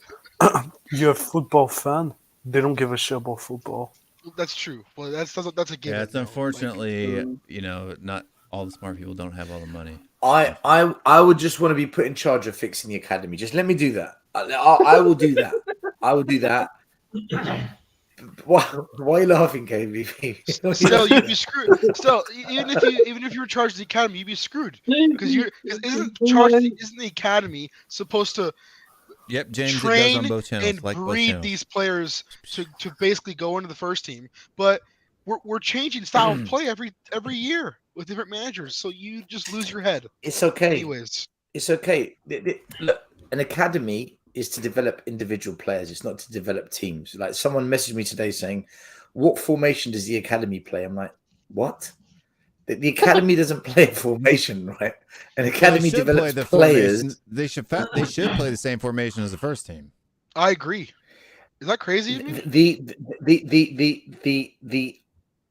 You're a football fan. They don't give a shit about football. That's true. Well, that's a given. Yeah, it's unfortunately, you know, not all the smart people don't have all the money. I would just want to be put in charge of fixing the academy. Just let me do that. I will do that. I will do that. Why are you laughing, KB? Still, you'd be screwed. Still, even if you were charged the academy, you'd be screwed because isn't the academy supposed to James train on both channels, and breed these players to basically go into the first team? But we're changing style of play every year with different managers, so you just lose your head. It's okay. Anyways, it's okay. Look, an academy is to develop individual players. It's not to develop teams. Like someone messaged me today saying, "What formation does the academy play?" I'm like, "What?" The academy doesn't play a formation, right? An academy develops players. They should play the same formation as the first team. I agree. Is that crazy? The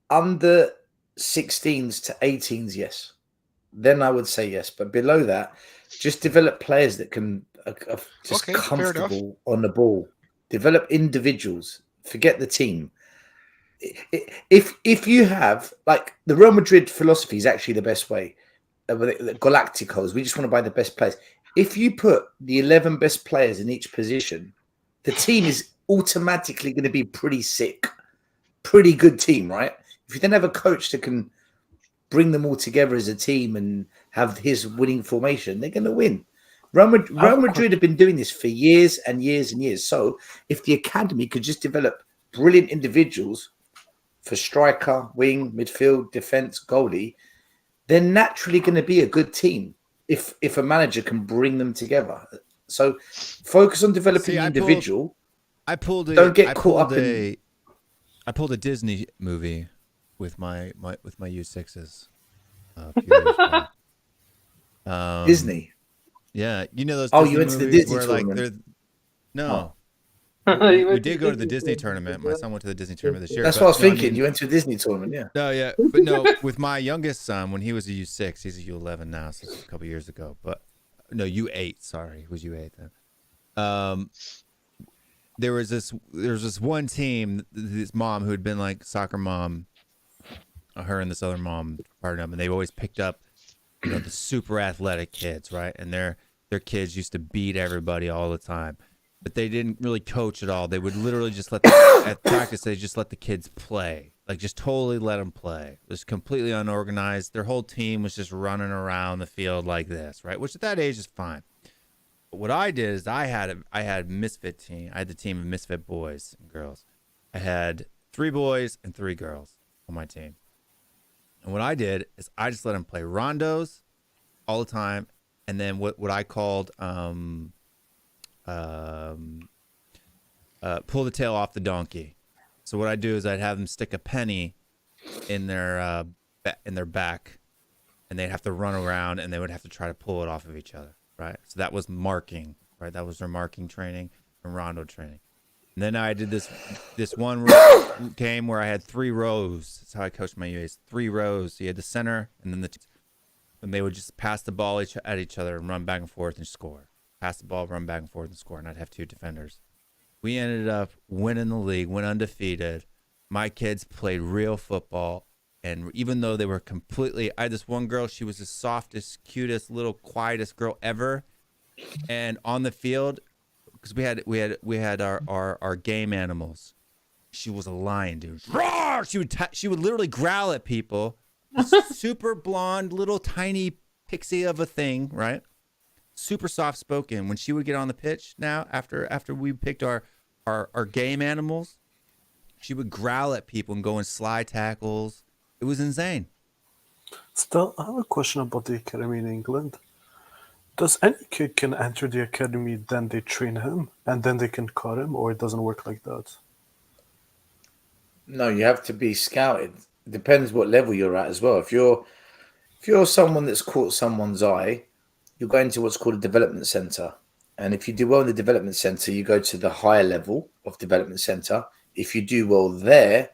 under 16s to 18s, yes. Then I would say yes, but below that, just develop players that can are just comfortable on the ball. Develop individuals. Forget the team. if you have like the Real Madrid philosophy is actually the best way. The Galacticos, we just want to buy the best players. If you put the 11 best players in each position, the team is automatically going to be pretty sick, pretty good team, right? If you then have a coach that can bring them all together as a team and have his winning formation, they're going to win. Real Madrid have been doing this for years and years and years. So if the academy could just develop brilliant individuals for striker, wing, midfield, defense, goalie, they're naturally going to be a good team if a manager can bring them together. So focus on developing the individual. Don't get caught up in. I pulled a Disney movie with my U6s. A few years ago. Disney. Yeah, you know those. Oh, Disney you went to the movies Disney where, tournament? Like, no. Oh. We did go to the Disney tournament. My son went to the Disney tournament this year. That's what I was thinking. You went to a Disney tournament, yeah. No, yeah, but no. With my youngest son, when he was a U6, he's a U11 now. So it's a couple years ago. But no, U8. Sorry, it was U8 then. There was this one team, this mom who had been like soccer mom. Her and this other mom partnered up, and they always picked up, the super athletic kids, right? And their kids used to beat everybody all the time, but they didn't really coach at all. They would literally just at practice, they just let the kids play, like just totally let them play. It was completely unorganized. Their whole team was just running around the field like this, right? Which at that age is fine. But what I did is I had a misfit team. I had the team of misfit boys and girls. I had 3 boys and 3 girls on my team. And what I did is I just let them play rondos all the time, and then what I called pull the tail off the donkey. So what I do is I'd have them stick a penny in their back, and they'd have to run around, and they would have to try to pull it off of each other, right? So that was marking, right? That was their marking training and rondo training. And then I did this one game where I had 3 rows. That's how I coached my UAs. 3 rows. So you had the center, and then and they would just pass the ball at each other and run back and forth and score. Pass the ball, run back and forth and score. And I'd have 2 defenders. We ended up winning the league, went undefeated. My kids played real football, and even though they were I had this one girl. She was the softest, cutest, little quietest girl ever, and on the field. Because we had our game animals. She was a lion, dude. Roar! She would literally growl at people. Super blonde, little tiny pixie of a thing, right? Super soft spoken. When she would get on the pitch now, after we picked our game animals, she would growl at people and go in slide tackles. It was insane. Still, I have a question about the academy in England. Does any kid can enter the academy, then they train him, and then they can cut him, or it doesn't work like that? No, you have to be scouted. It depends what level you're at as well. If you're someone that's caught someone's eye, you're going to what's called a development center. And if you do well in the development center, you go to the higher level of development center. If you do well there,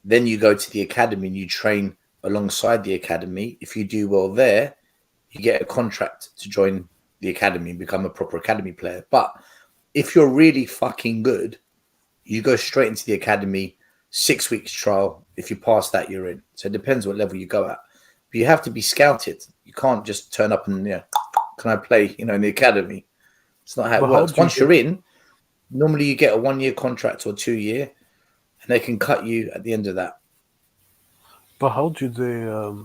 then you go to the academy and you train alongside the academy. If you do well there, you get a contract to join the academy and become a proper academy player. But if you're really fucking good, you go straight into the academy, 6 weeks trial. If you pass that, you're in. So it depends what level you go at. But you have to be scouted. You can't just turn up and, can I play, in the academy? It's not how it works. Once you're in, normally you get a 1-year contract or 2-year, and they can cut you at the end of that. But how do they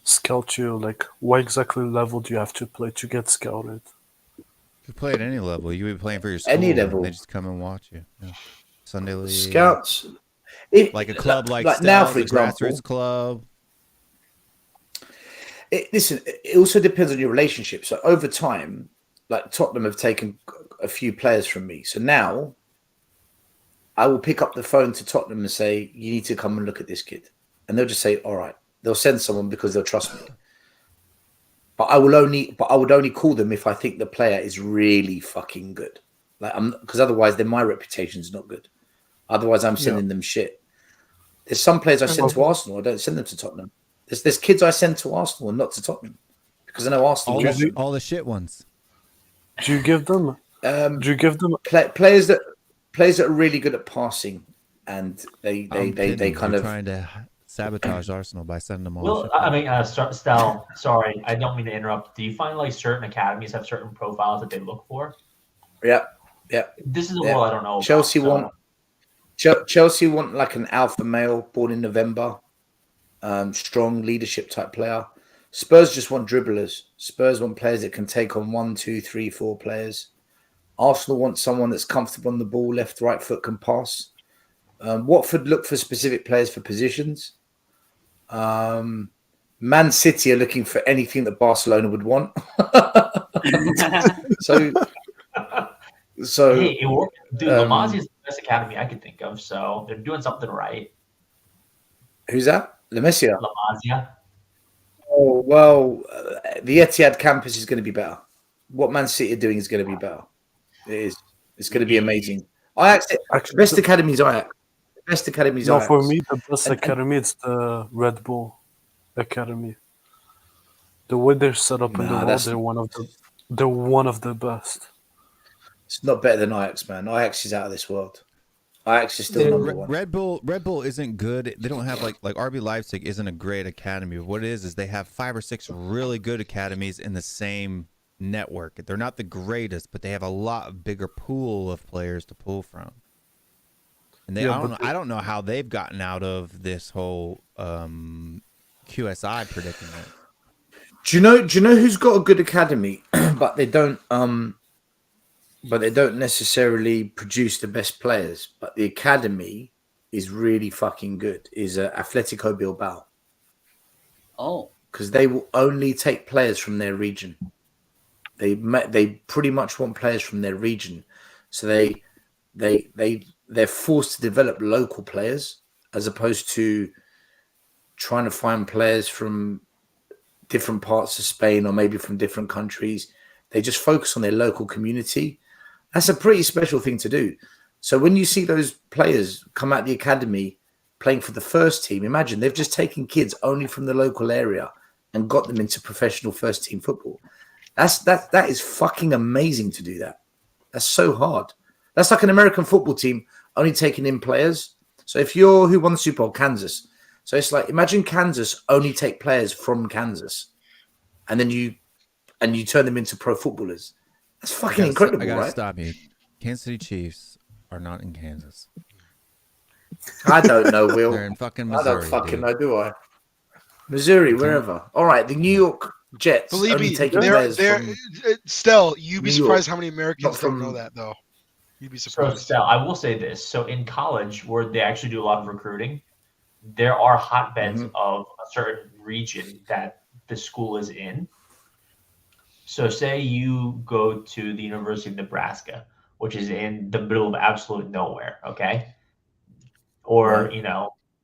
scout you? Like, what exactly level do you have to play to get scouted? You play at any level. You be playing for your school. Any level. They just come and watch you. Yeah. Sunday league. Scouts. Like a club like now, for example, grassroots club. Listen, it also depends on your relationship. So over time, like Tottenham have taken a few players from me. So now I will pick up the phone to Tottenham and say, you need to come and look at this kid. And they'll just say, all right. They'll send someone because they'll trust me. But I would only call them if I think the player is really fucking good. Because otherwise then my reputation's not good. Otherwise I'm sending them shit. There's some players I send to Arsenal. I don't send them to Tottenham. There's kids I send to Arsenal and not to Tottenham because I know Arsenal. All the shit ones. Do you give them? Players that are really good at passing? and they They're kind of trying to sabotage Arsenal by sending them all. Well, I mean, Stel, sorry, I don't mean to interrupt. Do you find like certain academies have certain profiles that they look for? Yeah. This is a role I don't know. Chelsea about, Chelsea want like an alpha male born in November, strong leadership type player. Spurs just want dribblers. Spurs want players that can take on 1, 2, 3, 4 players. Arsenal want someone that's comfortable on the ball, left, right foot can pass. Watford look for specific players for positions. Man City are looking for anything that Barcelona would want. so hey, it worked. Dude, La Masia is the best academy I could think of, so they're doing something right. Who's that? La Masia. La Masia. Oh well, the Etihad campus is going to be better. What Man City are doing is going to be better. It is. It's going to be amazing. Ajax, best academies. Ajax. Best academies. No, Ajax. for me, the best academy is the Red Bull Academy. The way they're set up in the world, they're one of the best. It's not better than Ajax, man. Ajax is out of this world. Ajax is still number one. Red Bull isn't good. They don't have like RB Leipzig isn't a great academy. What it is they have 5 or 6 really good academies in the same network. They're not the greatest, but they have a lot bigger pool of players to pull from. And I don't know how they've gotten out of this whole QSI predicament. Do you know who's got a good academy, but they don't necessarily produce the best players, but the academy is really fucking good. Is Atletico Bilbao. Oh, because they will only take players from their region. They pretty much want players from their region, so they're forced to develop local players as opposed to trying to find players from different parts of Spain or maybe from different countries. They just focus on their local community. That's a pretty special thing to do. So when you see those players come out the academy playing for the first team, imagine they've just taken kids only from the local area and got them into professional first team football. That is fucking amazing to do that. That's so hard. That's like an American football team only taking in players. So if you're who won the Super Bowl, Kansas. So it's like imagine Kansas only take players from Kansas, and then you turn them into pro footballers. That's fucking incredible, I gotta right? stop you. Kansas City Chiefs are not in Kansas. I don't know, Will. They're in fucking Missouri. I don't fucking know, do I? Missouri, wherever. All right, the New York Jets. Believe only me, taking they're players from Stell, you'd be New surprised York. how many Americans Not don't know that though. You'd be So, surprised. Sal, I will say this. So in college, where they actually do a lot of recruiting, there are hotbeds of a certain region that the school is in. So say you go to the University of Nebraska, which is in the middle of absolute nowhere, okay? Or,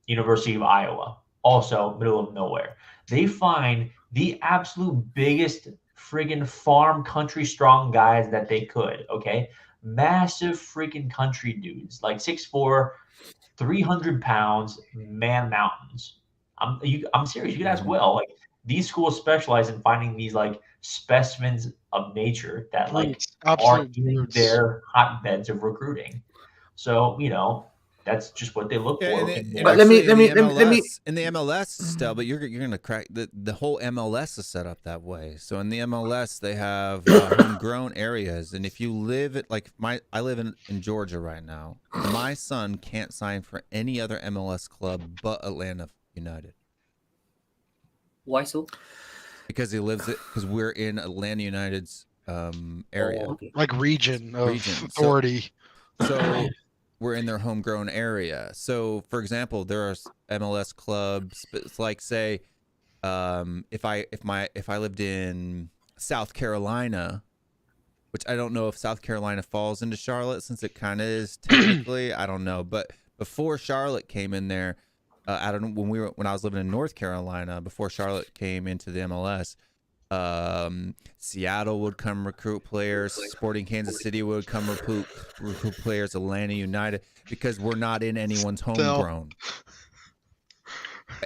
University of Iowa, also middle of nowhere. They find the absolute biggest friggin' farm country strong guys that they could, okay? Massive freaking country dudes, like 6'4", 300 pounds, man mountains. I'm serious. You can ask Will. Like these schools specialize in finding these like specimens of nature that like are in their hotbeds of recruiting. So that's just what they look for. But let me in the MLS still, but you're gonna crack the whole MLS is set up that way. So in the MLS they have homegrown areas, and if you live at I live in Georgia right now. My son can't sign for any other MLS club but Atlanta United. Why so? Because because we're in Atlanta United's area, like region of authority. So we're in their homegrown area. So, for example, there are MLS clubs. It's like, say, if I lived in South Carolina, which I don't know if South Carolina falls into Charlotte, since it kind of is technically. I don't know, but before Charlotte came in there, I don't know when I was living in North Carolina before Charlotte came into the MLS. Seattle would come recruit players. Sporting Kansas City would come recruit players. Atlanta United, because we're not in anyone's homegrown.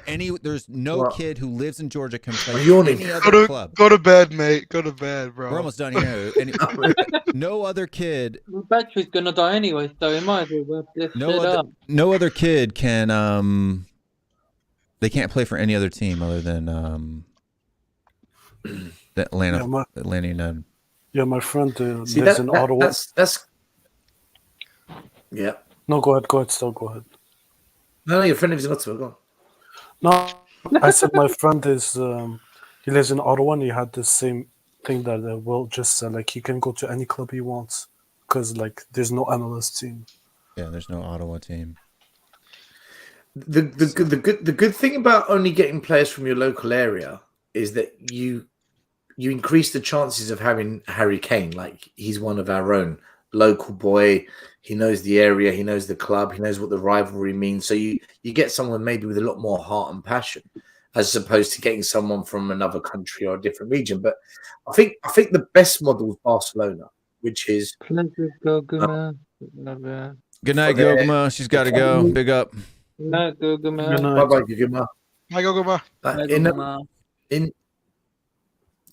There's no Well, kid who lives in Georgia can play you're for in- any other club. Go to bed, mate. Go to bed, bro. We're almost done here. No other kid. The battery's gonna die anyway, so it might as well wrap this shit up. No other kid can. They can't play for any other team other than the Atlanta United. Yeah, my friend See, lives in Ottawa. That's yeah. No, go ahead. Still go ahead. No, your friend lives in Ottawa. Go on. No, I said my friend is. He lives in Ottawa, and he had the same thing that Will just said. Like he can go to any club he wants because like there's no MLS team. Yeah, there's no Ottawa team. The good thing about only getting players from your local area is that you increase the chances of having Harry Kane. Like he's one of our own local boy. He knows the area. He knows the club. He knows what the rivalry means. So you get someone maybe with a lot more heart and passion, as opposed to getting someone from another country or a different region. But I think the best model is Barcelona, which is. Good night, Goguma. She's got to go. Big up. Good night, Goguma. Bye-bye, Goguma. Hi, Goguma.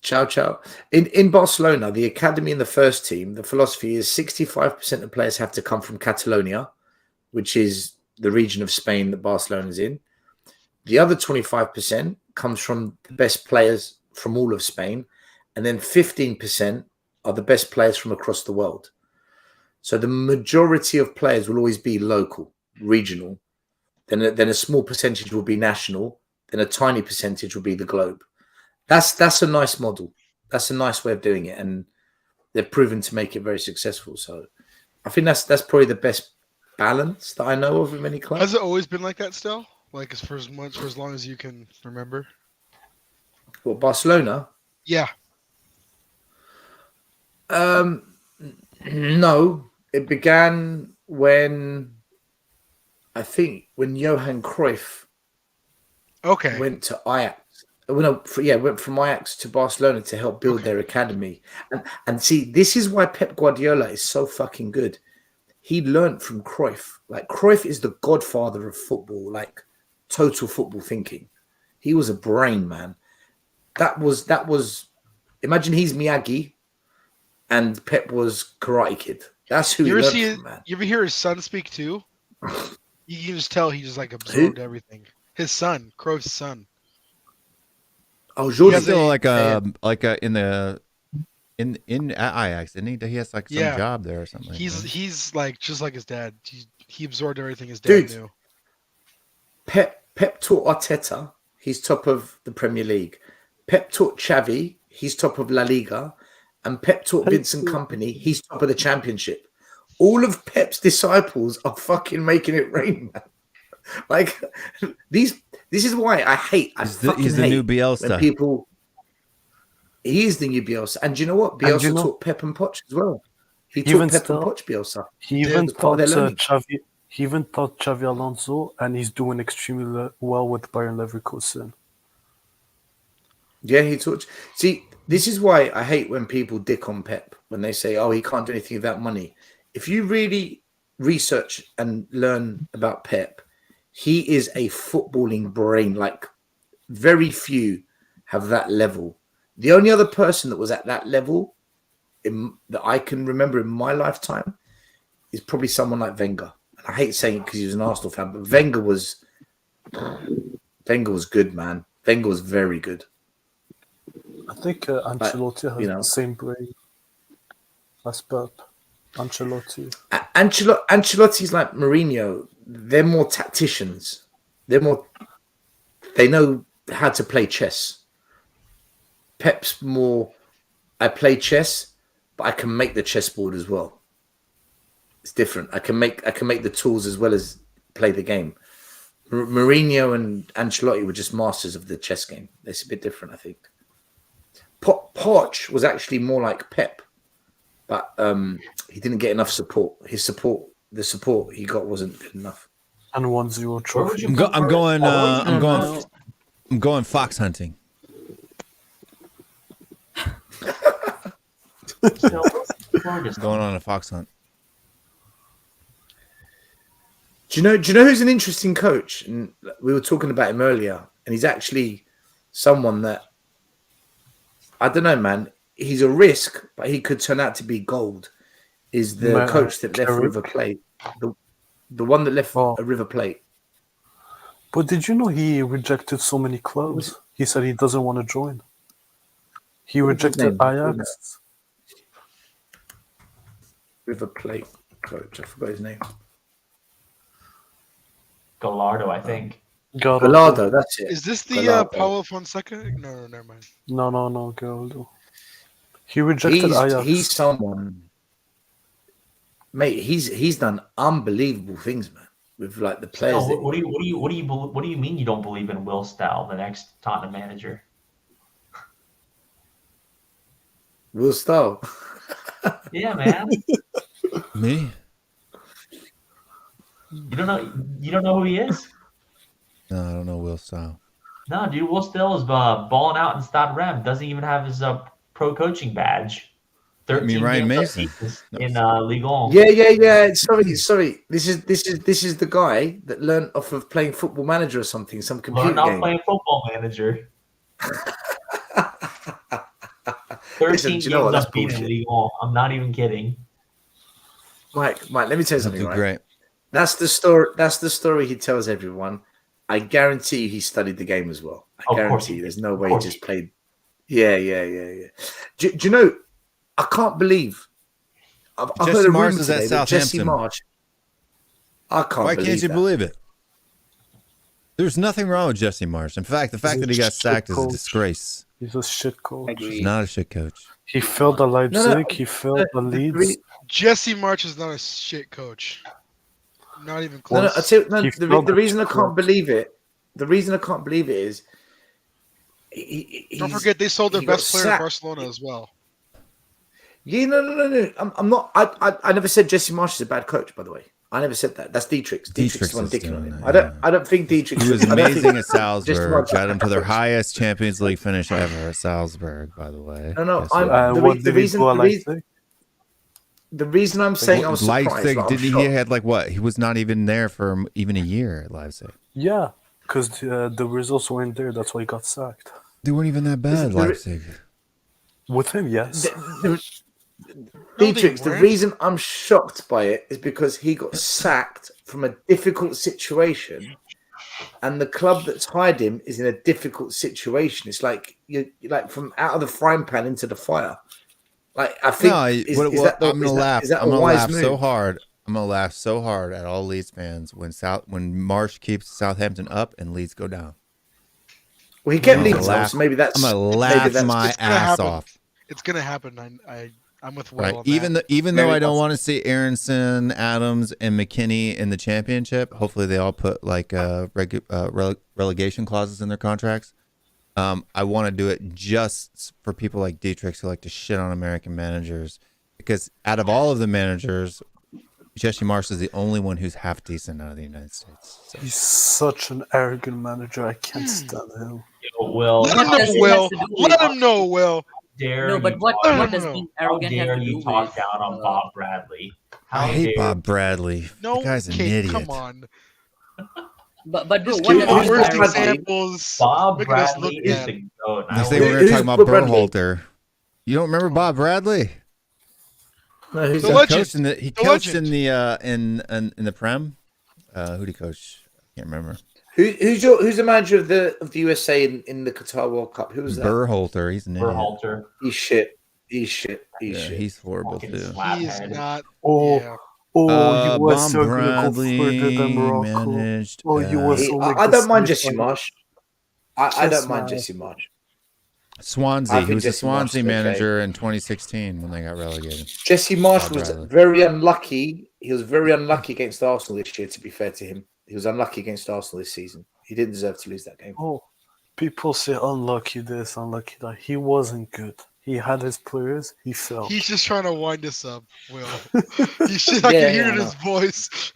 Ciao. In Barcelona, the academy and the first team, the philosophy is 65% of players have to come from Catalonia, which is the region of Spain that Barcelona is in. The other 25% comes from the best players from all of Spain, and then 15% are the best players from across the world. So the majority of players will always be local, regional. Then a small percentage will be national. Then a tiny percentage will be the globe. That's a nice model. That's a nice way of doing it, and they've proven to make it very successful. So I think that's probably the best balance that I know of in many clubs. Has it always been like that still? Like for as long as you can remember? What, Barcelona? Yeah. No, it began when Johan Cruyff went to Ajax. Went from Ajax to Barcelona to help build their academy. And see, this is why Pep Guardiola is so fucking good. He learned from Cruyff. Like, Cruyff is the godfather of football, like total football thinking. He was a brain, man. That was imagine he's Miyagi and Pep was Karate Kid. That's who he learned from, man. You ever hear his son speak too? You can just tell he just like absorbed everything. His son, Cruyff's son. Oh, Jordan. He's still in Ajax, isn't he? He has like some job there or something. He's like just like his dad. He absorbed everything his dad knew. Pep taught Arteta. He's top of the Premier League. Pep taught Xavi. He's top of La Liga. And Pep taught Vincent Kompany. He's top of the Championship. All of Pep's disciples are fucking making it rain, man. Like this is why I hate. He's the new Bielsa. He is the new Bielsa, and do you know what? Bielsa taught Pep and Poch as well. He taught Pep and Poch Bielsa. He even taught Xavi. He even taught Xavi Alonso, and he's doing extremely well with Bayern Leverkusen. Yeah, he taught. See, this is why I hate when people dick on Pep when they say, "Oh, he can't do anything without money." If you really research and learn about Pep, he is a footballing brain. Like, very few have that level. The only other person that was at that level that I can remember in my lifetime is probably someone like Wenger. And I hate saying it because he was an Arsenal fan, but Wenger was good, man. Wenger was very good. I think Ancelotti has the same brain as Pep. Ancelotti's like Mourinho. They're more tacticians. They know how to play chess. Pep's more, I play chess, but I can make the chessboard as well. It's different. I can make the tools as well as play the game. Mourinho and Ancelotti were just masters of the chess game. It's a bit different, I think. Poch was actually more like Pep, but he didn't get enough support. The support he got wasn't good enough. And 1-0 trophy. I'm going fox hunting. Going on a fox hunt. Do you know who's an interesting coach? And we were talking about him earlier, and he's actually someone that I don't know, man. He's a risk, but he could turn out to be gold. Is the coach that left River Plate, the one that left River Plate? But did you know he rejected so many clubs? He said he doesn't want to join. He rejected Ajax. River Plate coach. I forgot his name. Gallardo, I think. Gallardo, that's it. Is this the Paulo Fonseca? No, never mind. No, Gallardo. He rejected Ajax. He's someone, mate. He's done unbelievable things, man. With like the players. No, what do you mean you don't believe in Will Stow, the next Tottenham manager? Will Stow. Yeah, man. Me? You don't know who he is? No, I don't know Will Stow. No, dude, Will Stow is balling out in Stade Rem. Doesn't even have his pro coaching badge. 13 Ryan games Mason in Ligue 1. Yeah. Sorry. This is the guy that learned off of playing Football Manager or something, some computer Learned off game. playing Football Manager. 13 Listen, games that's unbeaten in bullshit. Ligue 1. I'm not even kidding. Mike, let me tell you something. Right? Great. That's the story. That's the story he tells everyone. I guarantee you he studied the game as well. I guarantee you. There's no way he just played. Yeah. Do you know? I can't believe. I've heard a rumor Marsh is at today that Jesse Southampton. Marsh. I can't. Why believe can't you that. believe it? There's nothing wrong with Jesse Marsh. In fact, the fact that he got sacked is a disgrace. He's a shit coach. He's not a shit coach. He failed the Leipzig. He failed the Leeds. Jesse March is not a shit coach. Not even No, close. I tell you, the reason I can't believe it. The reason I can't believe it is. Don't forget they sold their he got best player in sacked. Barcelona as well. Yeah, no. I'm not. I never said Jesse Marsh is a bad coach. By the way, I never said that. That's Dietrich's. Dietrich's the one dicking on him. I don't think Dietrich. He was I don't amazing think at Salzburg. Marsh- Got him to their highest Champions League finish ever at Salzburg, by the way. No. Guess I'm what? the reason I'm saying I was surprised. Leipzig, like, I'm didn't he shocked. had like what? He was not even there for even a year at Leipzig. Yeah, because the results weren't there. That's why he got sacked. They weren't even that bad, Leipzig. With him, yes. Dietrich, the reason I'm shocked by it is because he got sacked from a difficult situation, and the club that's hired him is in a difficult situation. It's like you're like from out of the frying pan into the fire. Like I think, I'm gonna laugh. Is that I'm a gonna wise laugh move? so hard. I'm gonna laugh so hard at all Leeds fans when Marsh keeps Southampton up and Leeds go down. Well, he kept I'm gonna Leeds laugh- up, so maybe that's. I'm gonna maybe laugh that's my just- ass happen. off. It's gonna happen. I'm with Will Right. on Even that. even though Very I don't possible. want to see Aronson, Adams, and McKinney in the championship, hopefully they all put like relegation clauses in their contracts. I want to do it just for people like Dietrich who like to shit on American managers, because out of all of the managers, Jesse Marsh is the only one who's half decent out of the United States. So. He's such an arrogant manager. I can't stand him. Will. Let him know, Will. Let him know, Will. Dare No, but you what talk- what does no. being How arrogant have dare to do you with talk down on Bob Bradley? How I hate dare Bob Bradley. No, the guy's an Kate, idiot. come on. But bro, Just what give does me being worst arrogant examples. Bob Making us Bradley look is bad. the goat. Next thing we're going to talk about Berhalter. You don't remember Bob Bradley? No, who's The that? legend. He The coached legend. in the Prem. Who did he coach? I can't remember. Who's the manager of the USA in the Qatar World Cup? Who was that? Berhalter. He's an idiot. Berhalter. He's shit. He's shit. He's Yeah, shit. he's horrible Fucking too. slap He is head. not. Oh, Yeah. he was Bob so gonna go Bradley further than Morocco. managed. Oh, he was He- so I like I the don't mind Smith Jesse one. Marsh. I don't mind Marsh. Jesse Marsh. Swansea. I He think was a Jesse Marsh Swansea is okay. manager in 2016 when they got relegated. Jesse Marsh Bob was Bradley. very unlucky. He was very unlucky against Arsenal this year, to be fair to him. He was unlucky against Arsenal this season. He didn't deserve to lose that game. Oh, people say unlucky this, unlucky that. He wasn't good. He had his players. He fell. He's just trying to wind us up, Will. I can Yeah, hear yeah, it in I his voice.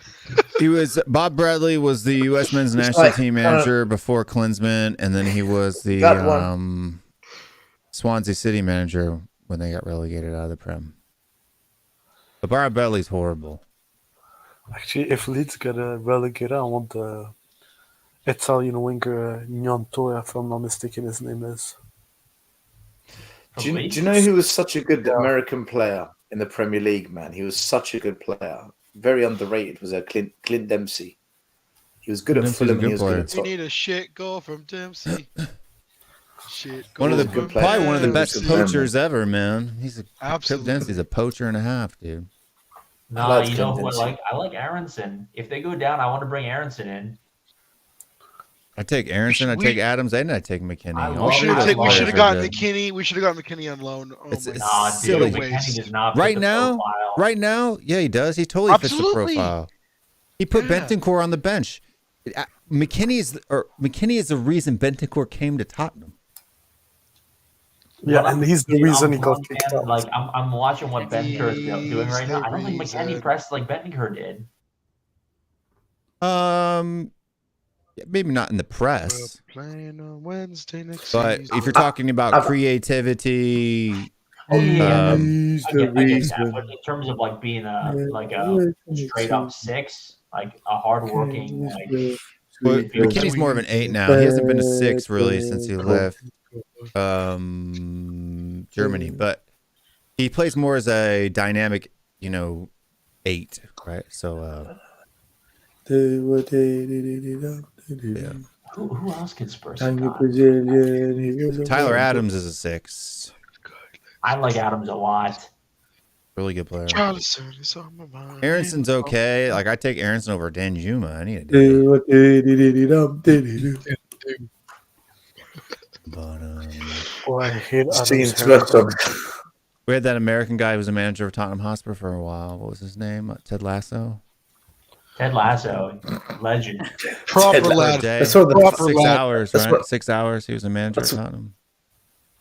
He was Bob Bradley was the U.S. men's national like, team manager before Klinsmann, and then he was the That one. Swansea City manager when they got relegated out of the Prem. But Bob Bradley's horrible. Actually, if Leeds get relegated, I want the Italian winger Gnonto, if I'm not mistaken, his name is. Do you know who was such a good American player in the Premier League, man? He was such a good player. Very underrated was Clint Dempsey. He was good at Dempsey's a Fulham. good He was good player. at We Tottenham. need a shit goal from Dempsey. Shit One goal of the from probably one of the best Dempsey. poachers ever, man. He's a Absolutely. Dempsey's a poacher and a half, dude. No, you know who I like? I like Aronson. If they go down, I want to bring Aronson in. I take Aronson, I take Adams, and I take McKinney. We should have gotten McKinney. We should have gotten McKinney on loan. Oh It's my silly. God. McKinney does not fit Right the now, profile. right now, yeah, he does. He totally fits the Absolutely. profile. He put Bentancur on the bench. McKinney is the reason Bentancur came to Tottenham. Yeah, and he's the reason he got kicked out. Like I'm watching what Bentancur is doing right now. I don't think McKinney pressed like Bentancur did. Maybe not in the press. Playing on Wednesday next But season. if you're talking about creativity, I get that, but in terms of like being a straight up six, like a hardworking, like but McKinney's more of an 8 now. He hasn't been a 6 really since he left Germany, but he plays more as a dynamic, 8, right? So yeah. Who else can Spurs? Tyler Adams is a 6. I like Adams a lot. Really good player. Charleston is on my mind. Aaronson's okay. Like I take Aaronson over Danjuma. I need Oh, I hate We had that American guy who was a manager of Tottenham Hotspur for a while. What was his name? Ted Lasso? Ted Lasso, legend. Proper lad. That's one of the Proper 6 hours, that's right? what- 6 hours. He was a manager at Tottenham.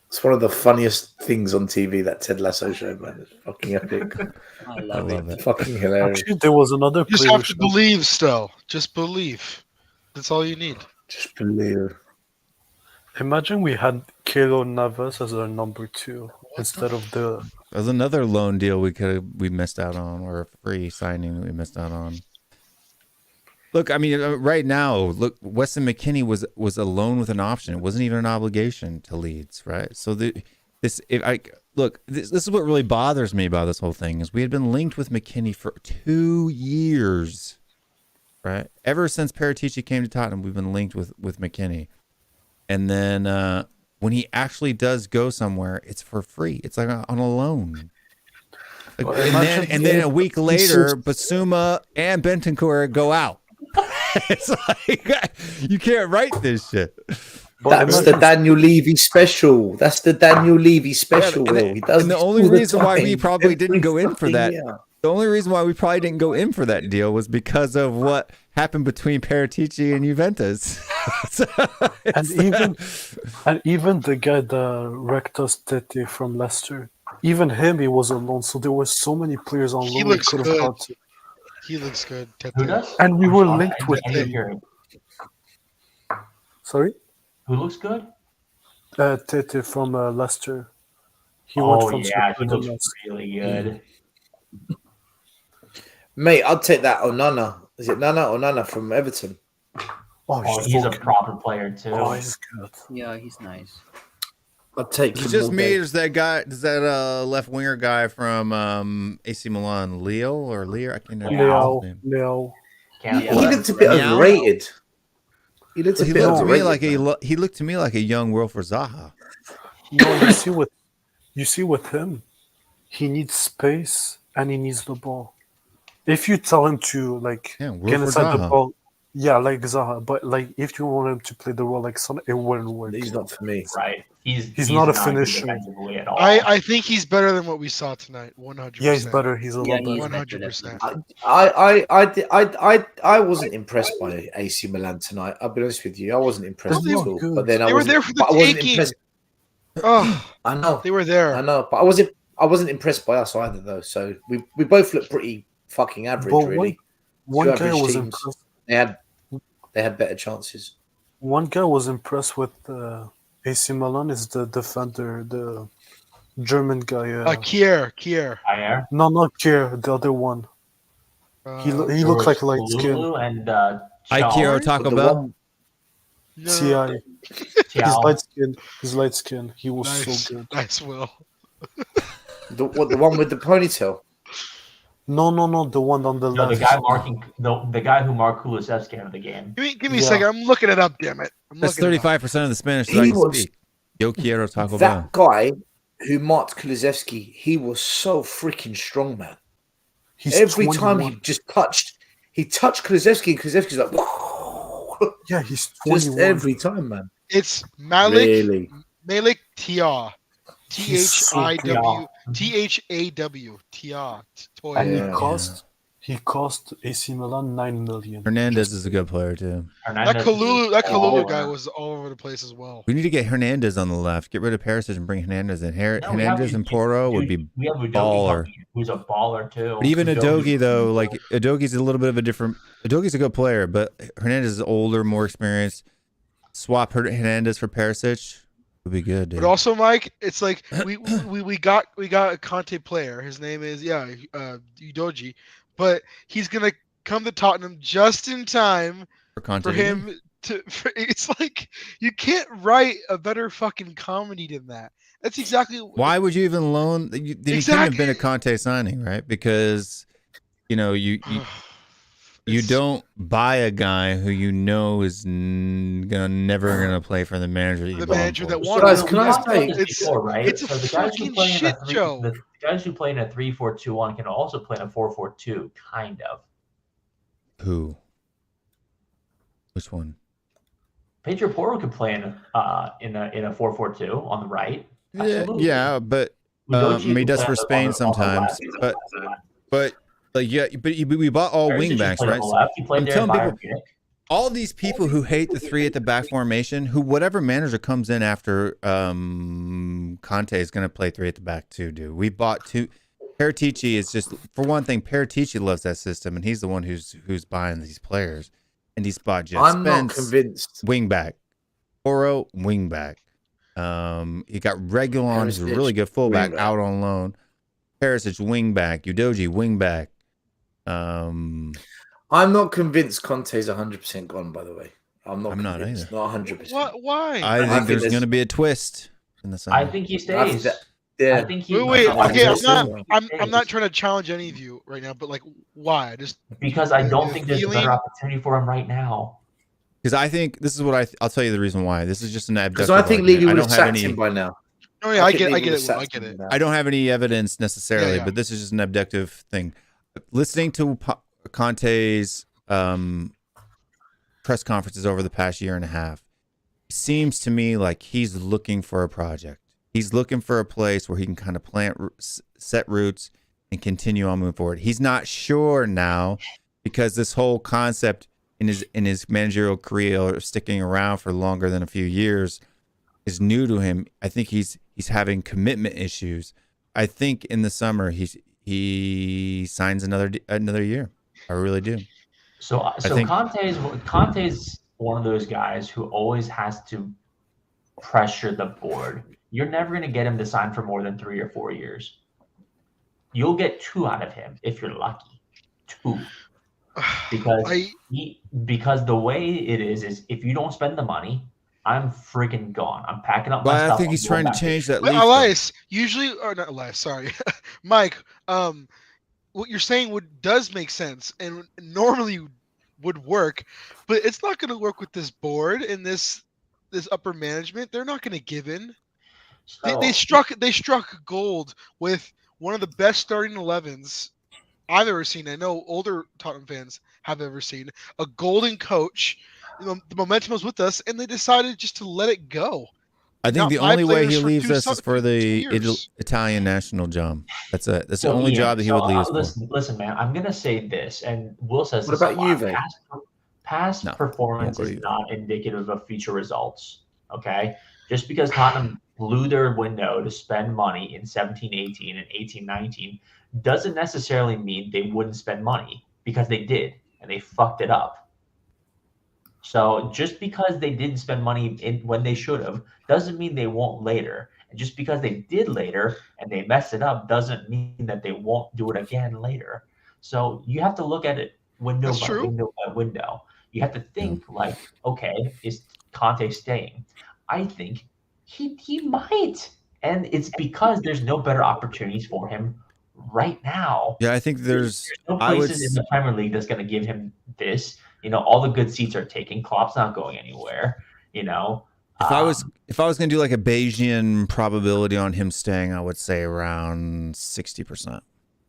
It's one of the funniest things on TV, that Ted Lasso show, man. It's fucking epic. I love it. Fucking hilarious. Actually, there was another You just player have to believe still. Just believe. That's all you need. Just believe. Imagine we had Keylor Navas as our number 2 instead of the. There's another loan deal we missed out on, or a free signing that we missed out on. Look, I mean, right now, look, Weston McKennie was a loan with an option. It wasn't even an obligation to Leeds, right? So this is what really bothers me about this whole thing is we had been linked with McKennie for 2 years, right? Ever since Paratici came to Tottenham, we've been linked with McKennie, and then when he actually does go somewhere, it's for free. It's like on a loan. Like, and then a week later, Basuma and Bentancur go out. It's like you can't write this shit. That's the Daniel Levy special. That's the Daniel Levy special. Will. He does. And the only reason why we probably didn't go in for that, the only reason why we probably didn't go in for that deal was because of what happened between Paratici and Juventus. and even the guy, the Rectus Tete from Leicester, even him, he was on loan. So there were so many players on He loan. looks could have good. got to. He looks good. Who does? And we were linked with him. Sorry? Who looks good? Tete from Leicester. He went Oh from yeah, he Scotland. looks really good. Mate, I'd take that Onana. Is it Nana or Nana from Everton? Oh, he's a proper player too. Oh, he's good. Yeah, he's nice. I'd take It's him. just all me. day. There's that guy. Does that left winger guy from AC Milan, Leo or Lear? I can't remember his name. Leo. He looked a bit overrated. He looked a He bit looked to me overrated. like he looked to me like a young Wilfred Zaha. No, you see with him, he needs space and he needs the ball. If you tell him to get Wilfred inside the Zaha. ball, yeah, like Zaha. But if you want him to play the role like Son, it wouldn't work. He's not for me. Right. He's not a good finisher. defensively at all. I think he's better than what we saw tonight. 100%. Yeah, he's better. He's a lot better. 100%. I wasn't impressed by AC Milan tonight. I'll be honest with you. I wasn't impressed They at were all. good. But then They were there for the I wasn't taking. impressed. Oh, I know. they were there. I know, but I wasn't impressed by us either, though. So we both looked pretty fucking average, But really. one Two guy average was teams. impressed. They had better chances. One guy was impressed with AC Milan is the defender, the German guy. Kier. Ayer? No, not Kier, the other one. He looks like light skin. Lulu and Aikiro Taco Bell. Ti. He's light skin. He's light skin. He was so good. Nice, Will. The one with the ponytail? No. The one on the left. The guy marking the guy who marked Kulusevski out of the game. Give me a second. I'm looking it up. Damn it. That's 35% of the Spanish that I can speak. Yo quiero Taco Bell. That guy who marked Kulusevski, he was so freaking strong, man. Every 21. Time he touched Kulusevski, and Kulusevski's like, whoa. Yeah, he's 21. Just every time, man. It's Malik Tia. THAW. Tia. And he cost AC Milan 9 million. Hernandez is a good player too. That Kalulu guy was all over the place as well. We need to get Hernandez on the left. Get rid of Perisic and bring Hernandez in. Hernandez and Porro would be we have baller. Who's a baller too. But even Udogie though, like Udogie's a little bit of a different. Udogie's a good player, but Hernandez is older, more experienced. Swap Hernandez for Perisic would be good, dude. But also, Mike, it's like we got a Conte player. His name is Udogie, but he's gonna come to Tottenham just in time for him to. It's like you can't write a better fucking comedy than that. That's exactly. Why would you even loan? You couldn't have been a Conte signing, right? Because you don't buy a guy who you know is never gonna play for the manager. The manager that wants. Can I say it's a fucking shit show. The guys who play in a 3-4-2-1 can also play in a 4-4-2, kind of. Who? Which one? Pedro Porro could play in a 4-4-2 on the right. Absolutely. Yeah, but he does for Spain sometimes. But we bought all wingbacks, right? I'm telling people, all these people who hate the 3 at the back formation, who whatever manager comes in after Conte is going to play 3 at the back too, dude. We bought 2. Paratici is just, for one thing, Paratici loves that system, and he's the one who's buying these players. And he's bought Just I'm Spence, not convinced. Wingback, Oro wingback. He got Reguilon, who's a really good fullback, out on loan. Perisic wingback, Udogie wingback. I'm not convinced Conte's 100% gone, by the way. I'm not either. Not 100%. Why? I think there's going to be a twist in the summer. I think he stays. Yeah. I think he. Wait. Okay, I'm not trying to challenge any of you right now, but like, why? Because I don't think there's a better opportunity for him right now. Because I think this is what I'll tell you the reason why. This is just an abductive. Because I think League would have sacked him by now. Oh yeah, I get it. I don't have any evidence necessarily, but this is just an abductive thing. Listening to Conte's press conferences over the past year and a half, it seems to me like he's looking for a project. He's looking for a place where he can kind of set roots and continue on moving forward. He's not sure now because this whole concept in his managerial career of sticking around for longer than a few years is new to him. I think he's having commitment issues. I think in the summer he signs another year. I really do. So Conte's one of those guys who always has to pressure the board. You're never going to get him to sign for more than 3 or 4 years. You'll get 2 out of him if you're lucky. 2. Because the way it is if you don't spend the money, I'm freaking gone. I'm packing up my stuff. But I think he's trying to change that. Elias, not Elias, sorry. Mike, what you're saying does make sense and normally would work, but it's not going to work with this board and this upper management. They're not going to give in. They struck gold with one of the best starting 11s I've ever seen. I know older Tottenham fans have ever seen. A golden coach. The momentum was with us, and they decided just to let it go. I think the only way he leaves us is for the Italian national job. That's the only job that he would leave us for. Listen, man, I'm gonna say this, and Will says what this about Juve? Past performance is not indicative of future results. Okay, just because Tottenham blew their window to spend money in 17-18 and 18-19 doesn't necessarily mean they wouldn't spend money, because they did, and they fucked it up. So just because they didn't spend money when they should have doesn't mean they won't later. And just because they did later and they messed it up doesn't mean that they won't do it again later. So you have to look at it window That's by true. window by window. You have to think like, okay, is Conte staying? I think he might, and it's because there's no better opportunities for him right now. Yeah, I think there's no places in the Premier League that's going to give him this. You know, all the good seats are taken. Klopp's not going anywhere. You know, If I was going to do like a Bayesian probability on him staying, I would say around 60%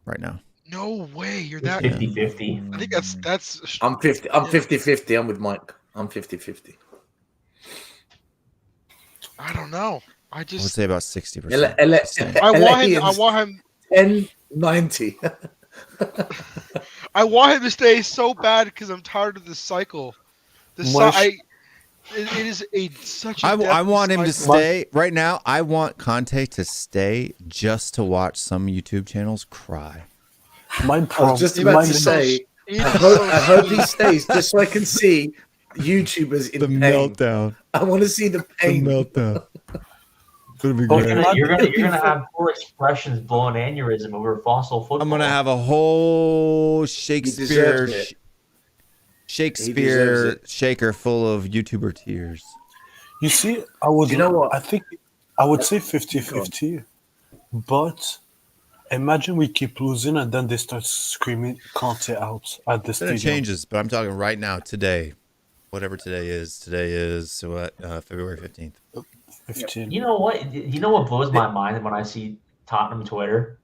right now. No way, you're that 50-50. I think that's. I'm 50-50. I'm with Mike. I'm 50-50. I don't know. I I would just. say about 60%. I want him. 10-90. I want him to stay so bad because I'm tired of this cycle. It is such. I want him to cycle. stay right now. I want Conte to stay just to watch some YouTube channels cry. I was just about to say, I hope he stays just so I can see YouTubers in pain. Meltdown. I want to see the pain. Meltdown. You're gonna have full expressions blowing aneurysm over fossil football. I'm gonna have a whole Shakespeare deserves shaker full of YouTuber tears. You see, I would. You know what? I think I would say 50-50, but imagine we keep losing and then they start screaming Conte out at the Then stadium. it changes, but I'm talking right now, today, whatever today is. Today is what, February 15th. 15. You know what? You know what blows my mind when I see Tottenham Twitter?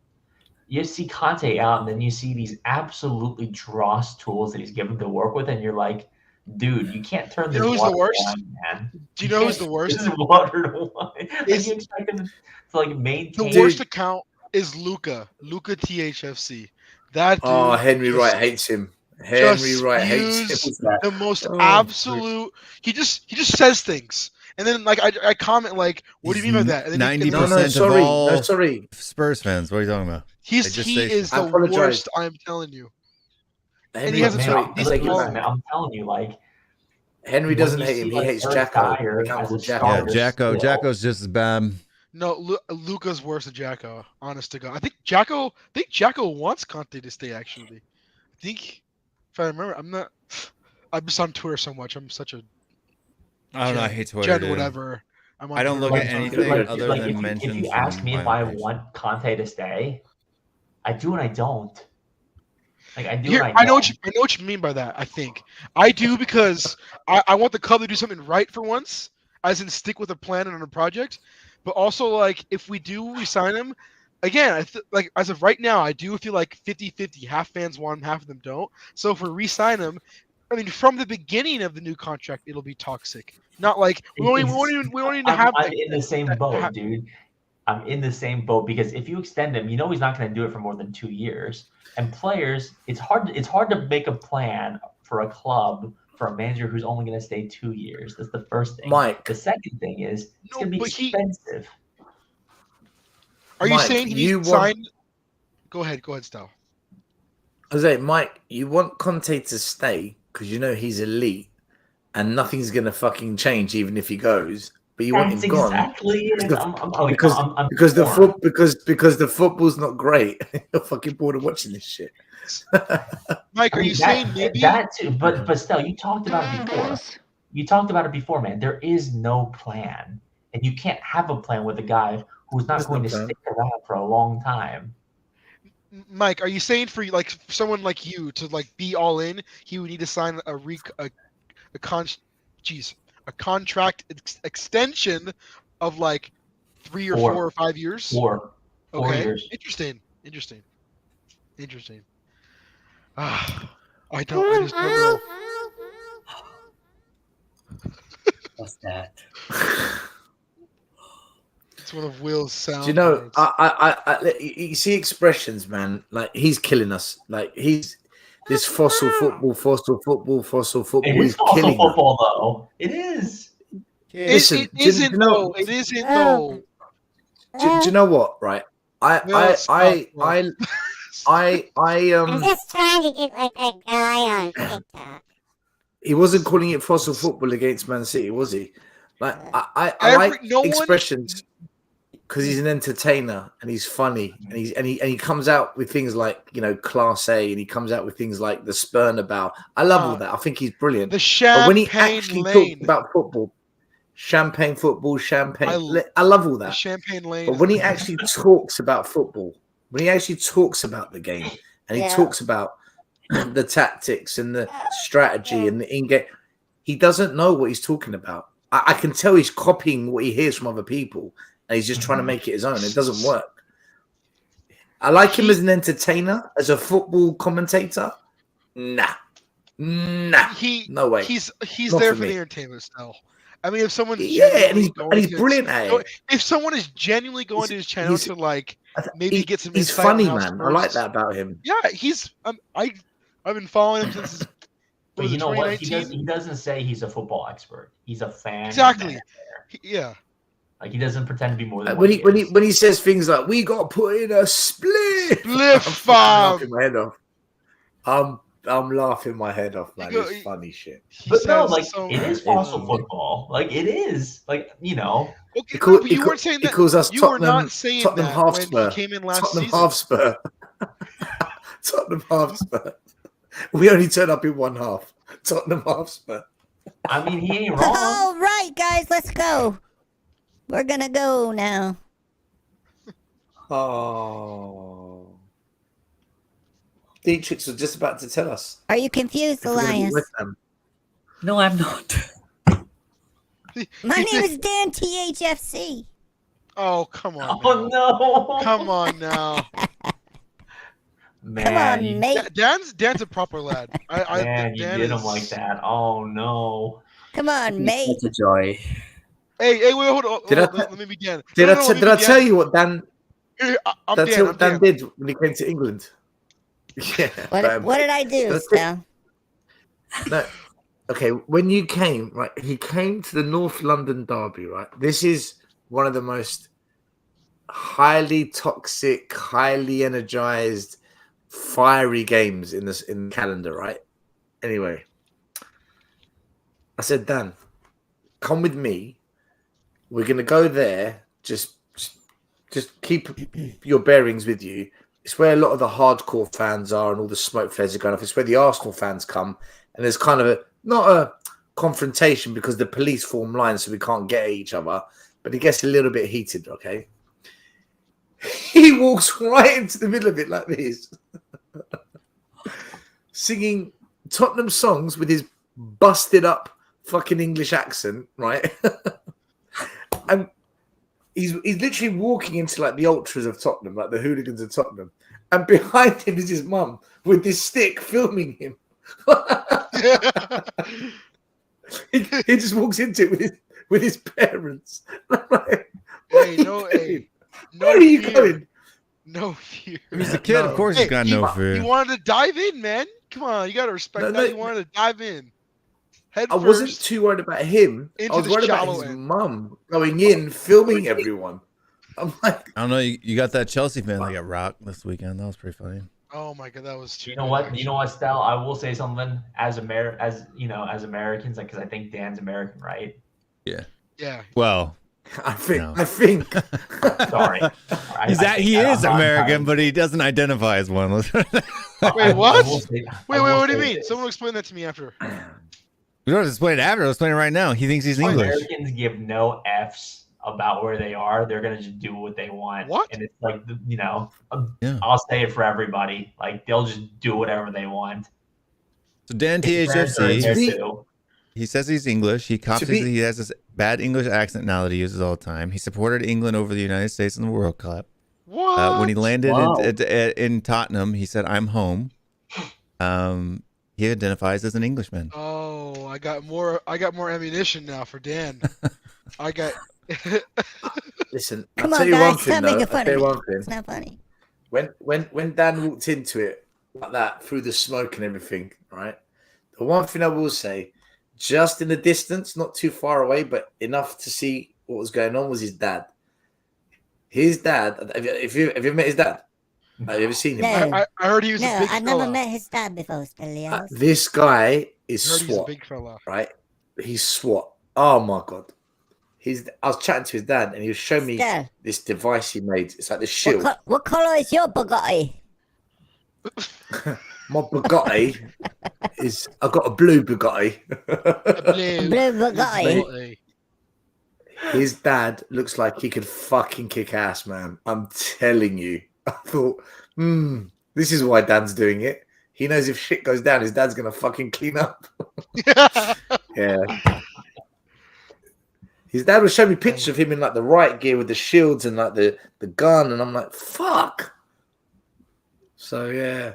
You see Conte out, and then you see these absolutely dross tools that he's given to work with, and you're like, dude, you can't turn this. You know who's the worst? On, man. Do you know who's the worst? This is water to wine. Like, you expect him to like maintain. The worst account is Luca THFC. That dude. Oh, Henry Wright hates him. Henry Wright hates him. The most absolute. He just says things, and then like I comment like, "What do you mean by that?" And then 90% of all Spurs fans. What are you talking about? He is the worst. I'm telling you. Henry, and he has I'm telling you, like Henry doesn't hate him. He hates Jacko. Yeah, Jacko's just as bad. No, Luca's worse than Jacko. Honest to God, I think Jacko wants Conte to stay. Actually, I think if I remember, I'm just on Twitter so much. I'm such a. I don't know. I hate Twitter. Gen whatever. I don't look at anything other than mentions. If you ask me if I want Conte to stay, I do and I don't. Like I do. Here, and I know what you mean by that. I think I do because I want the club to do something right for once, as in stick with a plan and on a project. But also, like, if we do resign him, again, like as of right now, I do feel like 50-50. Half fans want him, half of them don't. So if we resign him, I mean, from the beginning of the new contract, it'll be toxic. Not like we won't even have. I'm in the same boat, dude. I'm in the same boat because if you extend him, you know he's not going to do it for more than 2 years. And players, it's hard to make a plan for a club for a manager who's only going to stay 2 years. That's the first thing. Mike. The second thing is it's going to be expensive. Are you saying he signed? Go ahead, Stal. I was like, Mike, you want Conte to stay because you know he's elite and nothing's going to fucking change even if he goes. But you want him gone because the football's not great. You're fucking bored of watching this shit. Mike, are you saying maybe that too? But still, you talked about it before. You talked about it before, man. There is no plan, and you can't have a plan with a guy who's not going to stick around for a long time. Mike, are you saying for like someone like you to like be all in, he would need to sign a contract extension of like 3 or 4 or 5 years? 4 years. Interesting. I just don't know. What's that? It's one of Will's sound. Do you know? You see expressions, man. Like he's killing us. Like he's this fossil football. He's killing football, though. It is. Listen, it isn't though. It isn't though. Do you know what? Right. I'm just trying to get like a guy on TikTok. He wasn't calling it fossil football against Man City, was he? Like I like expressions. because he's an entertainer and he's funny and he comes out with things like, you know, Class A, and he comes out with things like the Spurnabout. I love all that. I think he's brilliant. The But when he Champagne actually Lane. talks about football, champagne football, I love all The that. Champagne Lane. But when he actually talks about football, when he actually talks about the game, and he talks about the tactics and the strategy and the in-game, he doesn't know what he's talking about. I can tell he's copying what he hears from other people, and he's just trying to make it his own. It doesn't work. I like him as an entertainer, as a football commentator. Nah. No way. He's Not there for for me. the entertainment style. I mean, if someone's and genuinely he's brilliant at it. If someone is genuinely going to his channel to like maybe get some He's insight on funny, how man. I Spurs- like that about him. Yeah, I've been following him since. But you know what? 2019? He doesn't say he's a football expert. He's a fan. Exactly. Yeah. Like he doesn't pretend to be more than When he says things like "we got to put in a split," Spliff, I'm laughing my head off. I'm laughing my head off, man. It's funny shit. But no, like it is fossil football. Like it is. Like, you know. Okay, You calls us you Tottenham, were not saying Tottenham that Hotspur. when he came in last Tottenham season. Hotspur. Tottenham Hotspur. We only turn up in one half. Tottenham Hotspur. I mean, he ain't wrong. All right, guys, let's go. We're gonna go now. Oh. Dietrich was just about to tell us. Are you confused, if we're gonna be Elias? with them. No, I'm not. My name is Dan THFC. Oh, come on. Oh, no. Come on now. Man, Come on, mate. Dan's a proper lad. Man, you Dan did him is- like that. Oh no. Come on, mate. Such a joy. Hey, wait, hold on. Did I Let me begin. Did No, no, I let me tell begin. you what Dan? I'm That's Dan. what Dan did when he came to England. Yeah. What did I do, Stel? No. Okay, when you came, right? He came to the North London derby, right? This is one of the most highly toxic, highly energized, fiery games in the calendar, right? Anyway, I said, Dan, come with me. We're gonna go there. Just keep your bearings with you. It's where a lot of the hardcore fans are, and all the smoke flares are going off. It's where the Arsenal fans come, and there's kind of not a confrontation because the police form lines, so we can't get at each other. But it gets a little bit heated. Okay, he walks right into the middle of it like this, singing Tottenham songs with his busted up fucking English accent, right? And he's literally walking into like the ultras of Tottenham, like the hooligans of Tottenham, and behind him is his mum with this stick filming him. he just walks into it with his parents. Hey, no, Where are you going? No fear. He's a kid, of course he's got no fear. You wanted to dive in, man. Come on, you gotta respect that. You wanted to dive in. I wasn't too worried about him. I Into was the worried about shallow his end. mum going in, filming everyone. I'm like, I don't know. You got that Chelsea fan that got rocked this weekend. That was pretty funny. Oh my god, that was too. You know what? You know what, Stel? I will say something as Americans, like, because I think Dan's American, right? Yeah. Yeah. Well, I think. Sorry. He is American, but he doesn't identify as one. Wait, what? Wait, what do you mean? Someone explain that to me after. We don't explain it after. I'll explain it right now. He thinks he's English. Americans give no F's about where they are. They're gonna just do what they want. What? And it's like, you know, Yeah. I'll say it for everybody. Like, they'll just do whatever they want. So Dan His parents are in there THFC, too. he says he's English. He he has this bad English accent now that he uses all the time. He supported England over the United States in the World Cup. What? When he landed Wow. in Tottenham, he said, "I'm home." He identifies as an Englishman. Oh, I got more ammunition now for Dan. I got. Listen, Come I'll on, tell you one guys, thing. stop Though. making I'll fun tell of you me. one thing. It's not funny. When Dan walked into it like that through the smoke and everything, right? The one thing I will say, just in the distance, not too far away, but enough to see what was going on, was his dad. His dad. Have you met his dad? Have you ever seen him? No. I heard he was a No, big I fella. never met his dad before, Stelios. This guy is I heard he's a SWAT, big fella. right? He's SWAT. Oh my god, I was chatting to his dad, and he was showing me Dad. this device he made. It's like the shield. What color is your Bugatti? My Bugatti is. I've got a blue Bugatti. Blue Bugatti. His dad looks like he could fucking kick ass, man. I'm telling you. I thought, this is why Dan's doing it. He knows if shit goes down, his dad's gonna fucking clean up. Yeah. His dad was showing me pictures of him in like the right gear with the shields and like the gun, and I'm like, fuck. So yeah.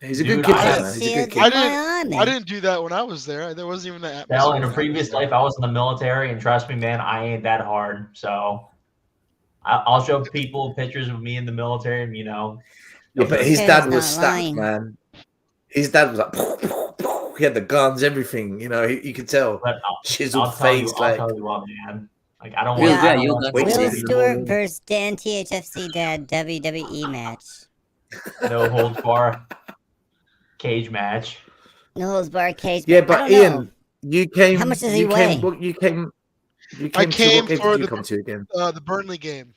He's a good kid, man. He's a good kid. I didn't do that when I was there. There wasn't even that Well, atmosphere. in a previous life, I was in the military, and trust me, man, I ain't that hard. So I'll show people pictures of me in the military, and Yeah, but his dad was stacked, man. His dad was like, he had the guns, everything. You know, you could tell. Chiseled face, I'll tell you what, man. Like I don't want. Will Stewart versus Dan THFC Dad WWE match. No holds bar. Cage match. No holds bar cage. Yeah, but Ian, you came. How much does he weigh? You came. I came for the Burnley game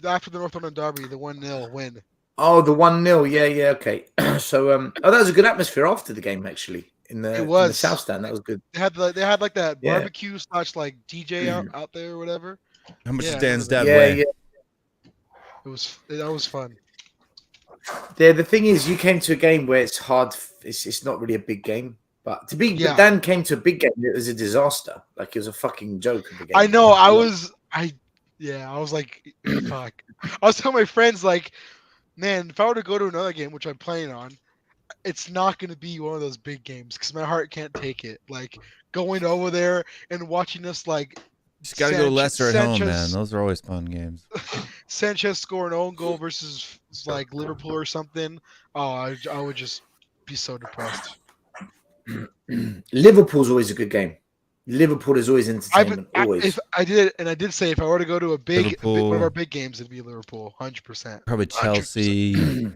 after the Northumberland Derby, the 1-0 win. Oh, the 1-0. Yeah, okay. So, that was a good atmosphere after the game, actually. In the South Stand, that was good. They had like that barbecue / like DJ out there or whatever. How much does Dan's dad weigh? weigh? That was fun. Yeah, the thing is, you came to a game where it's hard. It's not really a big game, but but Dan came to a big game. It was a disaster. Like it was a fucking joke of a game. I know. I was like, fuck. I was telling my friends like, man, if I were to go to another game, which I'm planning on, it's not going to be one of those big games because my heart can't take it. Like going over there and watching us like. Just got to go Leicester at home, man. Those are always fun games. Sanchez score an own goal versus like Liverpool or something. Oh, I would just be so depressed. Liverpool's always a good game. Liverpool is always entertainment. Always. I did say if I were to go to one of our big games, it'd be Liverpool, 100%. Probably Chelsea.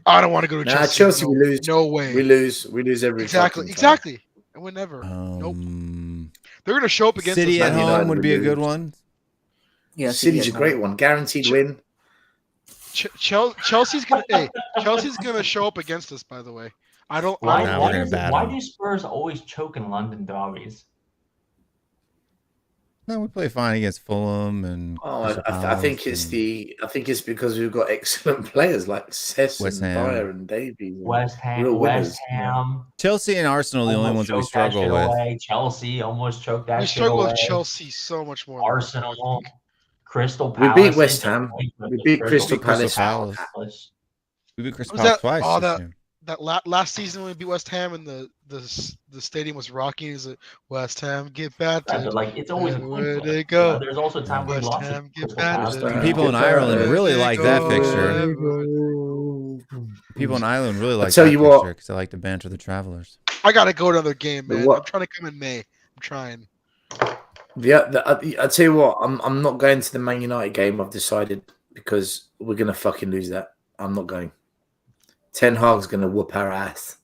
I don't want to go to Chelsea. Chelsea, we lose. No way. We lose every Exactly. I would never. Nope. They're going to show up against City us. at home would be a good one. Yeah, City's a great one. Guaranteed win. Chelsea's gonna show up against us. By the way, I don't. Why do Spurs always choke in London derbies? No, we play fine against Fulham and. I think it's because we've got excellent players like Cess and Dyer and Davies. West Ham. Chelsea and Arsenal are the only ones that we struggle with. Chelsea almost choked that. We struggle with Chelsea so much more. Arsenal, Crystal Palace. We beat West Ham. We beat Crystal Palace. We beat Crystal Palace twice. That last season when we beat West Ham and the stadium was rocking. Is it West Ham get battered? But like it's always where they go. There's also a time we lost. Ham get battered. People in Ireland really like that fixture. People in Ireland really like that fixture because they like to banter the travelers. I gotta go to another game, man. I'm trying to come in May. I'm trying. I tell you what, I'm not going to the Man United game. I've decided because we're gonna fucking lose that. I'm not going. Ten Hag's gonna whoop our ass.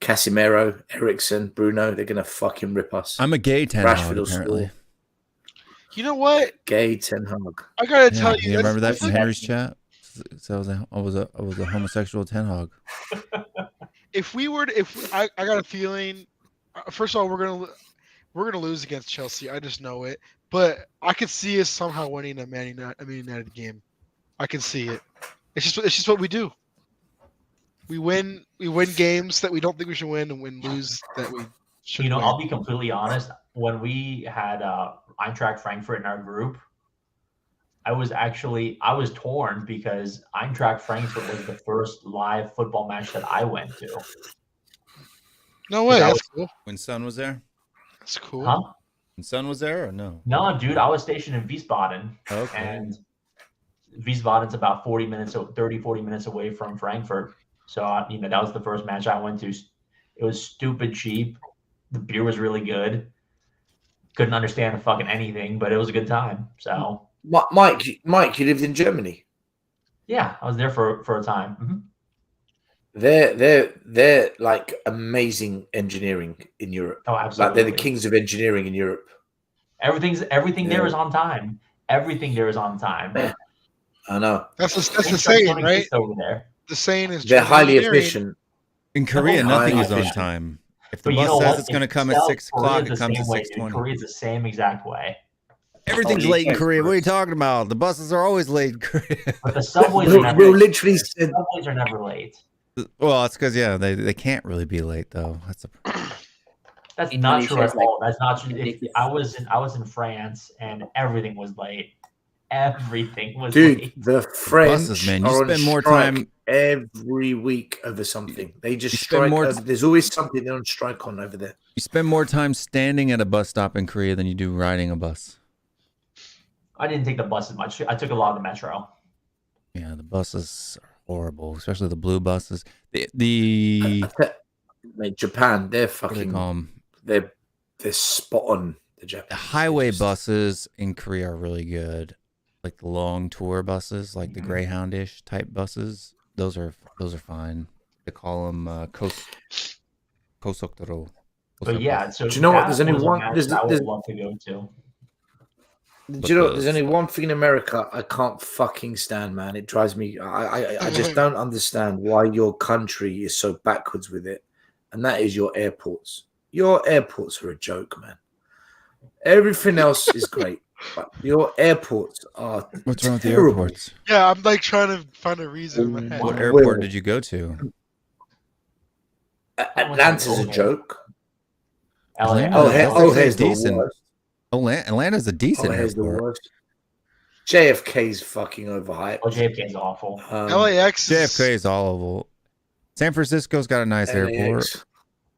Casemiro, Ericsson, Bruno, they're gonna fucking rip us. I'm a gay Ten Hag, apparently. You know what? Gay Ten Hag. I gotta tell you. You remember that from Henry's chat? So I was a homosexual Ten Hag. I got a feeling. First of all, we're gonna lose against Chelsea. I just know it. But I could see us somehow winning a Man United game. I can see it. It's just what we do. We win games that we don't think we should win, and lose that we should. You know, win. I'll be completely honest. When we had Eintracht Frankfurt in our group, I was torn because Eintracht Frankfurt was the first live football match that I went to. No way, that's cool. When Son was there? That's cool. Huh? When Son was there or no? No, dude, I was stationed in Wiesbaden. Okay. And Wiesbaden's about 40 minutes away from Frankfurt. So, that was the first match I went to. It was stupid cheap. The beer was really good. Couldn't understand fucking anything, but it was a good time. So, Mike, you lived in Germany. Yeah, I was there for a time. Mm-hmm. They're like amazing engineering in Europe. Oh, absolutely. Like they're the kings of engineering in Europe. Everything there is on time. Everything there is on time. Yeah. I know. That's the saying, right? Over there. The saying is they're highly German. efficient. In Korea, nothing is on efficient. time. If the But bus you know says what? it's going to It's come at South 6 Korea o'clock, is it the comes at same way, 6:20. Korea is the same exact way. Everything's Oh, late in yeah. Korea. What are you talking about? The buses are always late in Korea. But the subways are never. literally said. Subways are never late. Well, it's because they can't really be late though. That's not true at all. That's not true. I was in France and everything was late. Everything was late. The French buses, man. You are spend on more strike time every week over something. They just spend strike. more There's always something they're on strike on over there. You spend more time standing at a bus stop in Korea than you do riding a bus. I didn't take the bus as much. I took a lot of the metro. Yeah, the buses are horrible, especially the blue buses. The Mate, Japan, they're fucking. They're spot on. The highway buses in Korea are really good, like the long tour buses, like the Greyhound-ish type buses. Those are fine. They call them Kosokdoro. But yeah, so do you know what? There's only was a one. match There's, that I there's, would love to go to. do you know? There's only one thing in America I can't fucking stand, man. It drives me. I just don't understand why your country is so backwards with it, and that is your airports. Your airports are a joke, man. Everything else is great, but your airports are. What's wrong with the terrible. airports? Yeah, I'm like trying to find a reason in my head. What airport did you go to? Atlanta's a joke. Atlanta's the decent. worst. Atlanta's a decent O'Hare's the airport. worst. JFK's fucking overhyped. Oh, JFK's awful. LAX. JFK is all over. San Francisco's got a nice LAX. airport.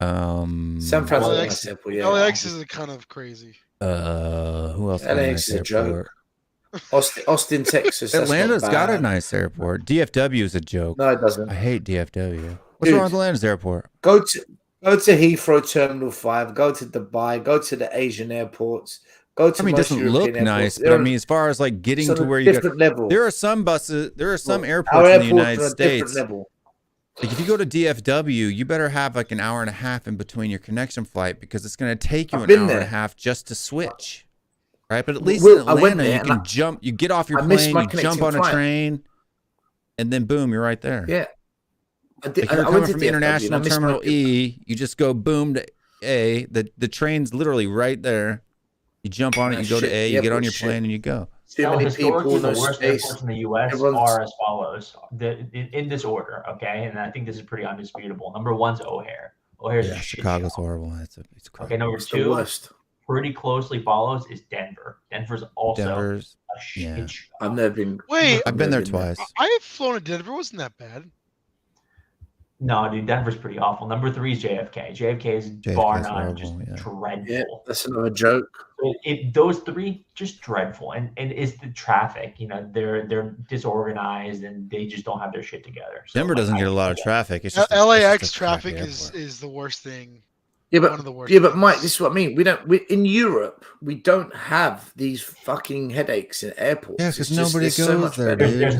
San Francisco. LAX, Airport, yeah. LAX is kind of crazy. Who else? got a LAX nice is a airport? joke. Austin, Texas. that's Atlanta's not got a bad. nice airport. DFW is a joke. No, it doesn't. I hate DFW. What's Dude. wrong with Atlanta's airport? Go to Heathrow Terminal 5. Go to Dubai. Go to the Asian airports. Go to. I mean, it most doesn't European look nice, airports. but I mean, as far as like getting It's to on a where you different level. there are some buses, there are some Our airports in the airports United are a different States. level. Like if you go to DFW, you better have like an hour and a half in between your connection flight because it's going to take you I've an been hour there. and a half just to switch. Right? But at least Well, in I went Atlanta, there you and can I- jump, you get off your I missed plane, my you jump connecting on a flight. train, and then boom, you're right there. Yeah. If you're coming from International Terminal E, you just go boom to A. The train's literally right there. You jump on it, you go to A, you get on your plane, and you go. Too many Historically, people, the no worst space. airports in the U.S. Everyone's- are as follows, in this order, okay? And I think this is pretty undisputable. Number one's O'Hare. O'Hare's Yeah, a shit Chicago's show. horrible. It's Okay, number It's the two, worst. pretty closely follows is Denver. Denver's also Denver's, a shit yeah. show. I've never been. Wait, I've been there twice. I've flown to Denver. It wasn't that bad. No, dude, Denver's pretty awful. Number three is JFK. JFK is bar JFK 's none, just horrible, yeah. dreadful. Yeah, that's another joke. Those three just dreadful, and it's the traffic. You know, they're disorganized and they just don't have their shit together. So, Denver like, doesn't I get a lot of get it. traffic. It's just LAX it's just a crappy traffic airport. is the worst thing. Yeah, One but of the worst yeah, but things. Mike, this is what I mean. We in Europe, we don't have these fucking headaches in airports. Yeah, It's 'cause just- nobody it's so goes much there, better. dude. There's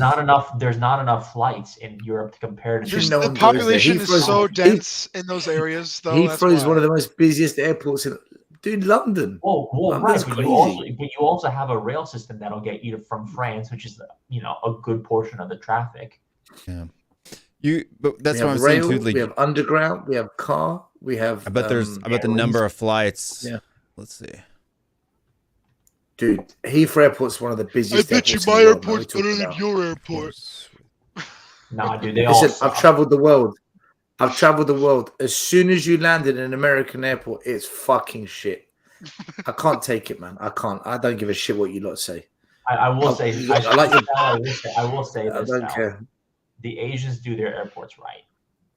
not enough flights in Europe compared to Just no the one goes there. population is Heathrow's- so dense in those areas, though. that's Heathrow is why. one of the most busiest airports in. Dude, London. Well, London's right, crazy. but you also have a rail system that'll get you from France, which is a good portion of the traffic. Yeah. But that's we what have I'm saying rail, too. Like, we have underground, we have car, we have. I bet the airlines. number of flights. Yeah. Let's see. Dude, Heathrow Airport's one of the I busiest. bet you airports in my the world, man. airport's What are we better than talking your airport. Nah, dude, they all Listen, suck. I've traveled the world. I've traveled the world. As soon as you land in an American airport, it's fucking shit. I can't take it, man. I can't. I don't give a shit what you lot say. I will Oh, say, you- I like your- I will say I this. don't now. care. The Asians do their airports right.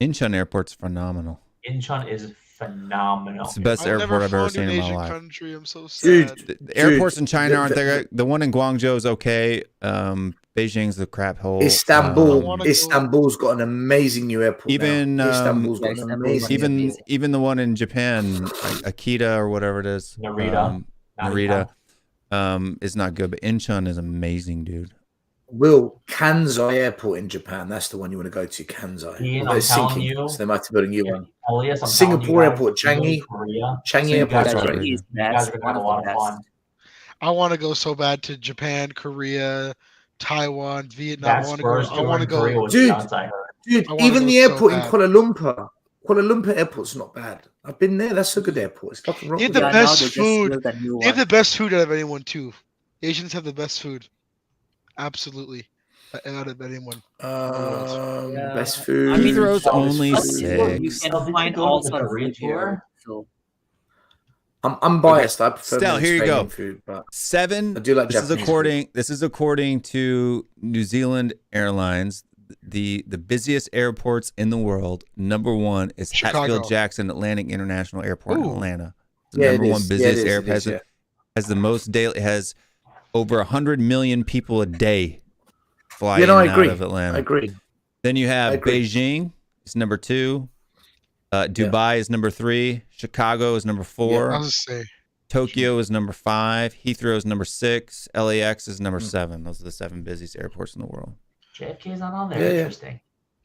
Incheon Airport's phenomenal. Incheon is phenomenal. It's the best I've airport never I've ever flown to seen an in my Asian life. country. I'm so sad. Dude, The airports in China the- aren't the- there. The one in Guangzhou is okay. Beijing's the crap hole. Istanbul's got an amazing new airport. Even now. Istanbul's got an amazing airport. even the one in Japan, like Akita or whatever it is, Narita, is not good. But Incheon is amazing, dude. Will, Kansai Airport in Japan, that's the one you want to go to, Kansai. Ian, Although I'm it's telling sinking, you- so they might have to build a new one. Elias, I'm Singapore telling you guys, Airport, if you go to Changi. Korea, Changi you Airport's guys are great. gonna have a lot of fun. I want to go so bad to Japan, Korea, Taiwan, Vietnam. That I want Spurs to tour in go. Korea was Dude, nuts, I heard. dude, I wanna even go the so airport in bad. Kuala Lumpur Airport's not bad. I've been there. That's a good airport. It's nothing wrong They have with the it. best food. They have the best food out of anyone too. Asians have the best food. Absolutely, out of anyone. Best food. Heathrow's only You 6. can find all sorts of Korea tour. So I'm biased. I prefer Stell, here you go. Mediterranean food, but 7. I do like this is Japanese according. This is according to New Zealand Airlines. The busiest airports in the world. Number 1 is Chicago. Hatfield Jackson Atlantic International Airport in Ooh. Atlanta. It's the Yeah, number it 1 is. busiest Yeah, it is. airport. It is, yeah. Has the most daily. Has over 100 million people a day fly You know, in I and agree. out of Atlanta. I agree. Then you I have agree. Beijing. It's number 2. Dubai is number 3. Chicago is number 4. I was just say Tokyo is number 5. Heathrow is number 6. LAX is number 7. Those are the 7 busiest airports in the world. JFK is not on there. Yeah, yeah. Interesting.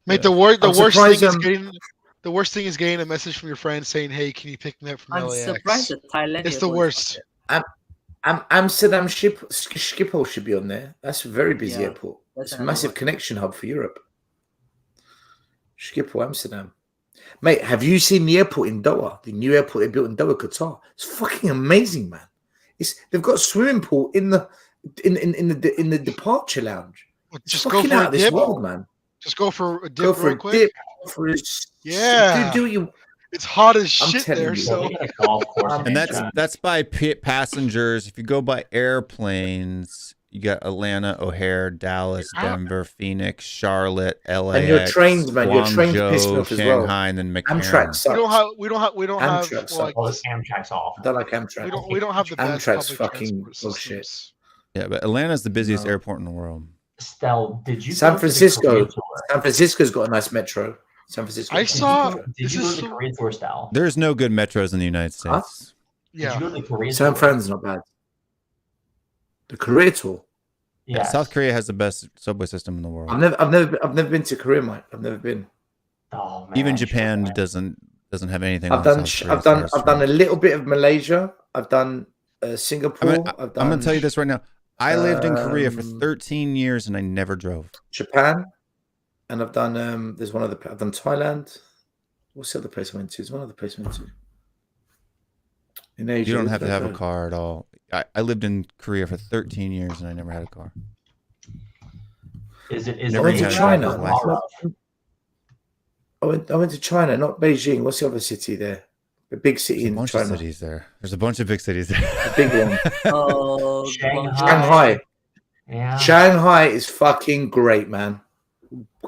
mate, the I'm worst thing surprised, is getting the worst thing is getting a message from your friend saying, "Hey, can you pick me up from I'm LAX?" surprised that Thailand. It's the airport is worst. Amsterdam Schiphol should be on there. That's a very busy Yeah, airport. that's It's a another massive one. connection hub for Europe. Schiphol, Amsterdam. Mate, have you seen the airport in Doha? The new airport they built in Doha, Qatar. It's fucking amazing, man. They've got a swimming pool in the departure lounge. It's Just go fucking for out a of this dip. world, man. Just go for a dip Go for real a quick. dip. Go for a, Yeah. do what you. It's hot as I'm shit telling there. you. So They got a golf course in And that's Amsterdam. by passengers. If you go by airplanes, you got Atlanta, O'Hare, Dallas, Denver, Phoenix, Charlotte, LAX, And your trains, man. Your trains piss me Guangzhou, off as well. Shanghai, and then McCarran. Amtrak sucks. we don't have Amtrak like Oh, this Amtrak's off. I don't like Amtrak. we don't have the best Amtrak's public fucking transport bullshit. systems. Yeah, but Atlanta's the busiest No. airport in the world. Stell, did you San go to the Francisco. Korea tour? San Francisco's got a nice metro. San Francisco. I saw. Did This you go is to the so, Korea tour, Stell? There's no good metros in the United Huh? States. Did yeah. you go to the Korea San tour? Fran's not bad. The Korea tour. Yeah, Yes. South Korea has the best subway system in the world. I've never been to Korea, mate. I've never been. Oh, man, Even you should Japan go. doesn't have anything. I've on done. South Korea I've as far done. as I've done a trains. little bit of Malaysia. I've done Singapore. I've done. I'm gonna tell you this right now. I lived in Korea for um, 13 years and I never drove. Japan, and I've done. There's one other. I've done Thailand. What's the other place I went to? There's one other place I went to. In Asia. You don't where have did to I have a go? car at all. I lived in Korea for 13 years and I never had a car. Is I Never went to had a China. driver's license. I went to China, not Beijing. What's the other city there? The big city There's a in bunch China. of cities there. There's a bunch of big cities there. The big one. Oh, Shanghai. Yeah. Shanghai is fucking great, man.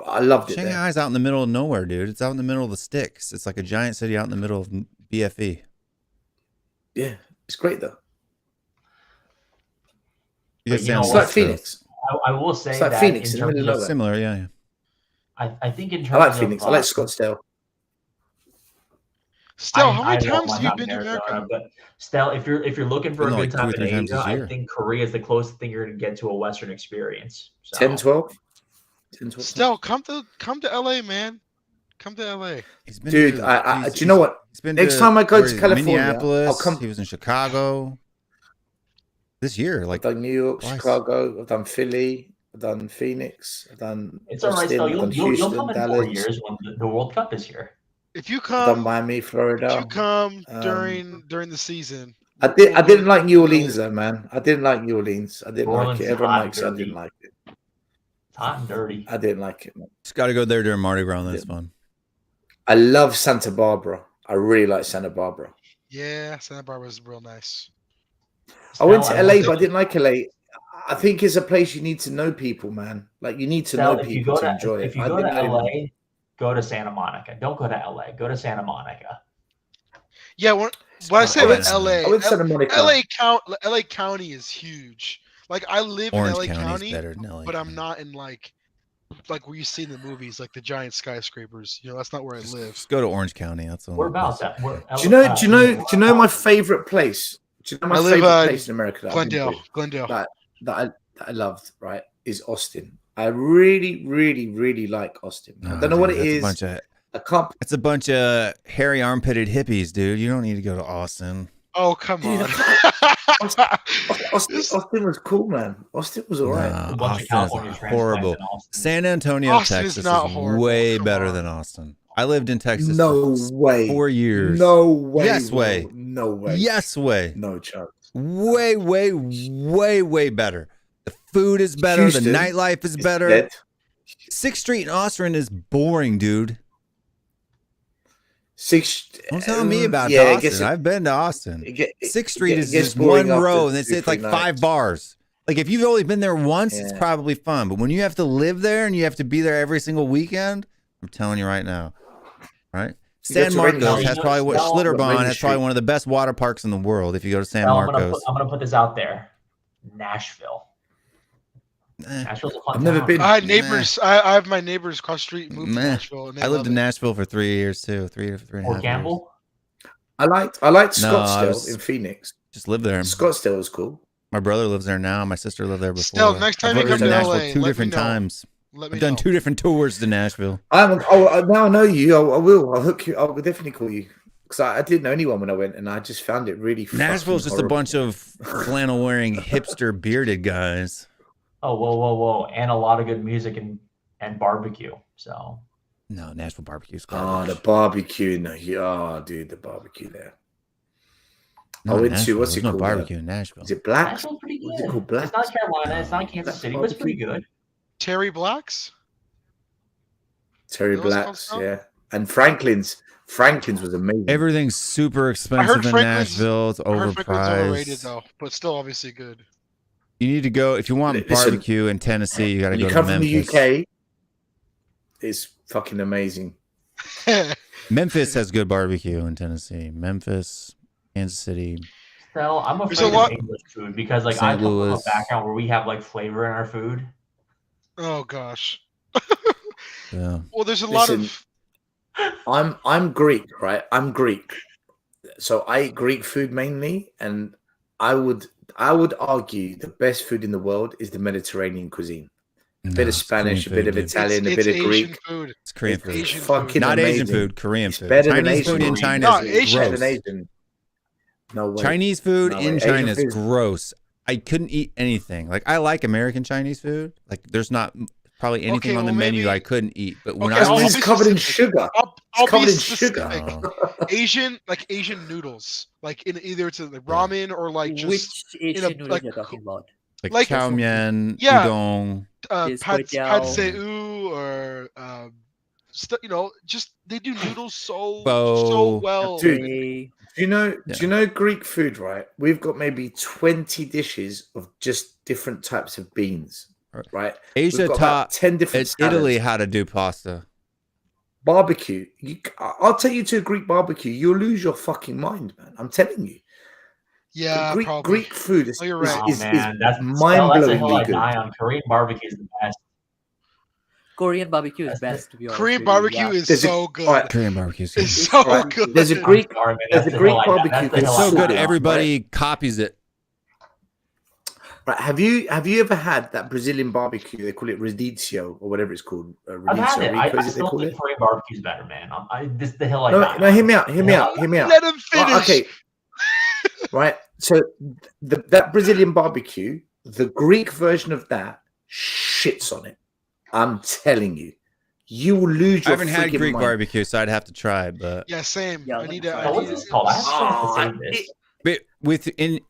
I loved it there. Shanghai's out in the middle of nowhere, dude. It's out in the middle of the sticks. It's like a giant city out in the middle of BFE. Yeah, it's great though. You But guys you know sound It's like what? Phoenix. I will say It's like that Phoenix in in the terms middle of of, nowhere. similar, yeah. I think in terms I like of, Phoenix. I like Scottsdale. Still, how many I love times my have you time been in to Arizona, America? but Stell, if you're looking for Been a like good 2 or time 3 in times Asia, this I year. think Korea is the closest thing you're going to get to a Western experience. So. 10, 12? 10, 12. Still, come to LA, man. Come to LA. He's been Dude, to- do he's- you know what? He's been Next time I go where to is it? California, I'll Minneapolis. come. He was in Chicago this year. I've Like done New York, twice. Chicago. I've done Philly. I've done Phoenix. I've done It's all right, Austin. Stell. I've done You'll Houston, come in Dallas. 4 years when the World Cup is here. If you I've done come, Miami, Florida. if you come Um, during the season, I didn't like New Orleans though, man. I didn't like New Orleans. I didn't New like Orleans it. is Everyone hot likes it. I and didn't dirty. like it. It's hot and dirty. I didn't like it, man. Just got to go there during Mardi Gras. That's fun. I love Santa Barbara. I really like Santa Barbara. yeah, Santa Barbara's real nice. I went to Stell, LA, will but I say- didn't like LA. I think it's a place you need to know people, man. Like you need to Stell, know if you people go to to enjoy it. if you I go to didn't know LA, anyone. go to Santa Monica. Don't go to LA. Go to Santa Monica. Yeah, when I say I went- LA, I went to Santa Monica. LA County is huge. Like I live Orange in LA County's County, better than LA but I'm County. not in like where you see in the movies, like the giant skyscrapers. You know, that's not where I live. Just go to Orange County. That's all. We're about that. Do you know my favorite place? Do you know my I live, favorite place in America? That I've been Glendale. to? Glendale. That I loved, right, is Austin. I really, really, really like Austin. I don't know what it is. I can't. It's a bunch of hairy armpitted hippies, dude. You don't need to go to Austin. Oh come on. Austin was cool, man. Austin was alright. Nah, Austin is horrible. San Antonio, Austin Texas is not is horrible. way Come better on. than Austin. I lived in Texas No for way. 4 years. No way. Yes Will. way. No way. Yes way. No chance. Way, way, way, way better. The food is better. Houston the nightlife is better. dead. 6th Street in Austin is boring, dude. Don't tell me about Austin. I've been to Austin. 6th Street is just one row, and it's like 5 bars. Like, if you've only been there once, it's probably fun. But when you have to live there and you have to be there every single weekend, I'm telling you right now, right? San Marcos has probably what Schlitterbahn has probably one of the best water parks in the world. If you go to San Marcos, I'm gonna put this out there. Nashville. Nashville's a fun I've never town. been. I had neighbors. I have my neighbors across the street moved to Meh. Nashville. And they I lived love in it. Nashville for 3 years too. Three and a half Campbell? I liked Scottsdale in Phoenix. Just lived there. Scottsdale was cool. My brother lives there now. My sister lived there before. Still, next time I've you lived come in to Nashville LA, 2 let me different know. times. Let me I've done know. 2 different tours to Nashville. Now I know you. I will. I'll hook you. I'll definitely call you because I didn't know anyone when I went, and I just found it really. Nashville's just a bunch of flannel wearing hipster bearded guys. Oh, whoa. And a lot of good music and barbecue. So No, Nashville barbecue's Oh, garbage. the barbecue. No, dude, the barbecue there. No, I went Nashville. to what's it There's no called? barbecue in Nashville. Is it Black? Nashville's pretty good. What's it called? Black? It's not Carolina. It's not Kansas City, but it's pretty good. Terry Blacks. Terry Those called Blacks, stuff? yeah, and Franklin's was amazing. Everything's super I expensive heard in Franklin's. Nashville. It's I heard Franklin's overrated overpriced. though, but still obviously good. You need to go if you want Listen, barbecue in Tennessee. You got to When go you to come from Memphis. the UK, it's fucking amazing. Memphis has good barbecue in Tennessee. Memphis, Kansas City. So I'm There's afraid a lot- of English food because like St. I come from a Louis. background where we have like flavor in our food. Oh gosh. Yeah. Well, there's a lot Listen, of. I'm Greek, right? I'm Greek, so I eat Greek food mainly, and I would argue the best food in the world is the Mediterranean cuisine. A bit of Spanish, a bit of Italian, a bit of Asian Greek. food. It's Korean food. Asian Fucking Not amazing. Asian food, Korean food. Better than Chinese Asian food in food. China No, is Asian. Better gross. than Asian. No way. Chinese food No in way. China Asian is food- gross. I couldn't eat anything. Like I like American Chinese food. Like there's not probably anything Okay, on the well, menu maybe- I couldn't eat. But when Okay, I I'll was It's be covered in specific. sugar. I'll It's covered be in sugar. specific. Oh. Asian noodles, like in either it's like ramen or like just Which Asian noodles like, you're talking about? like like- chow mein, Yeah. udon. Is pad kway teow. seu or just they do noodles so Pho. well. Dude, Hey, Do you know? Yeah. Do you know Greek food? Right, we've got maybe 20 dishes of just different types of beans. Right, Asia We've got about taught 10 different. it's Italy salads. how to do pasta. Barbecue. I'll take you to a Greek barbecue. You'll lose your fucking mind, man. I'm telling you. Yeah, Greek probably. Greek food is, Oh, you're is, right. Oh is, man, is that's a hill mind-blowingly I good. die on. Korean barbecue is the best. Korean barbecue is best to be honest. Korean with you, barbecue yeah. is There's a- so good. alright, Korean barbecue. is It's good. so Right, good. There's a Greek. Sorry, man, There's that's a the hill Greek I die- barbecue. that's the It's hill I so die good. on, Everybody copies it. Right. Have you ever had that Brazilian barbecue? They call it radicchio or whatever it's called. I've had it. Rico, I is it they still call think it? Korean barbecue is better, man. This is the hill I No, die no, on. hear me out. Hear me out. Hear me out. Let him finish. Right, okay. Right. So that Brazilian barbecue, the Greek version of that shits on it. I'm telling you, you will lose I your haven't had freaking Greek mind. barbecue, so I'd have to try it. But Yeah, same. Yeah, I need that's to. fine. I What's need this to called? I actually have to Oh, save this. but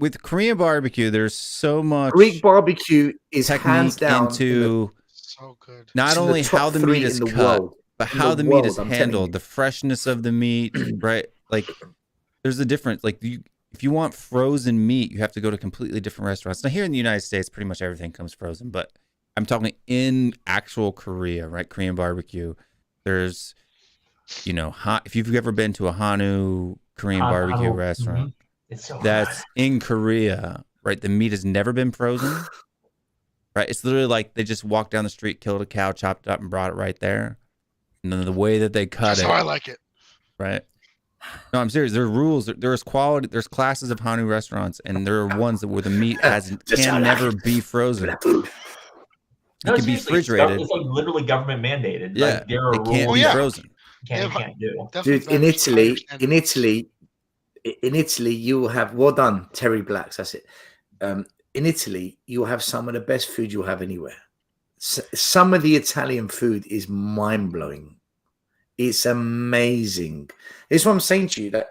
with Korean barbecue, there's so much Greek barbecue is hands technique down into so good. not it's in the only top how the 3 meat is in the cut, world. but In how the the meat is world, I'm telling handled, you. the freshness of the meat, right? Like, there's a difference. Like, if you want frozen meat, you have to go to completely different restaurants. Now, here in the United States, pretty much everything comes frozen, but I'm talking in actual Korea, right? Korean barbecue. There's, if you've ever been to a Hanu Korean barbecue Hanu, restaurant, It's so that's in Korea, right? The meat has never been frozen, right? It's literally like they just walked down the street, killed a cow, chopped it up, and brought it right there. And then the way that they cut That's it, how I like it. right? No, I'm serious. There are rules. There's quality. There's classes of Hanu restaurants, and there are ones where the meat can never be frozen. It No, can be seriously, refrigerated. It's like literally government mandated. Yeah, like, there are it can't rules be yeah. frozen. you can't do. Dude, in Italy, in Italy, you will have well done, Terry Blacks. That's it. In Italy, you'll have some of the best food you'll have anywhere. Some of the Italian food is mind blowing. It's amazing. It's what I'm saying to you that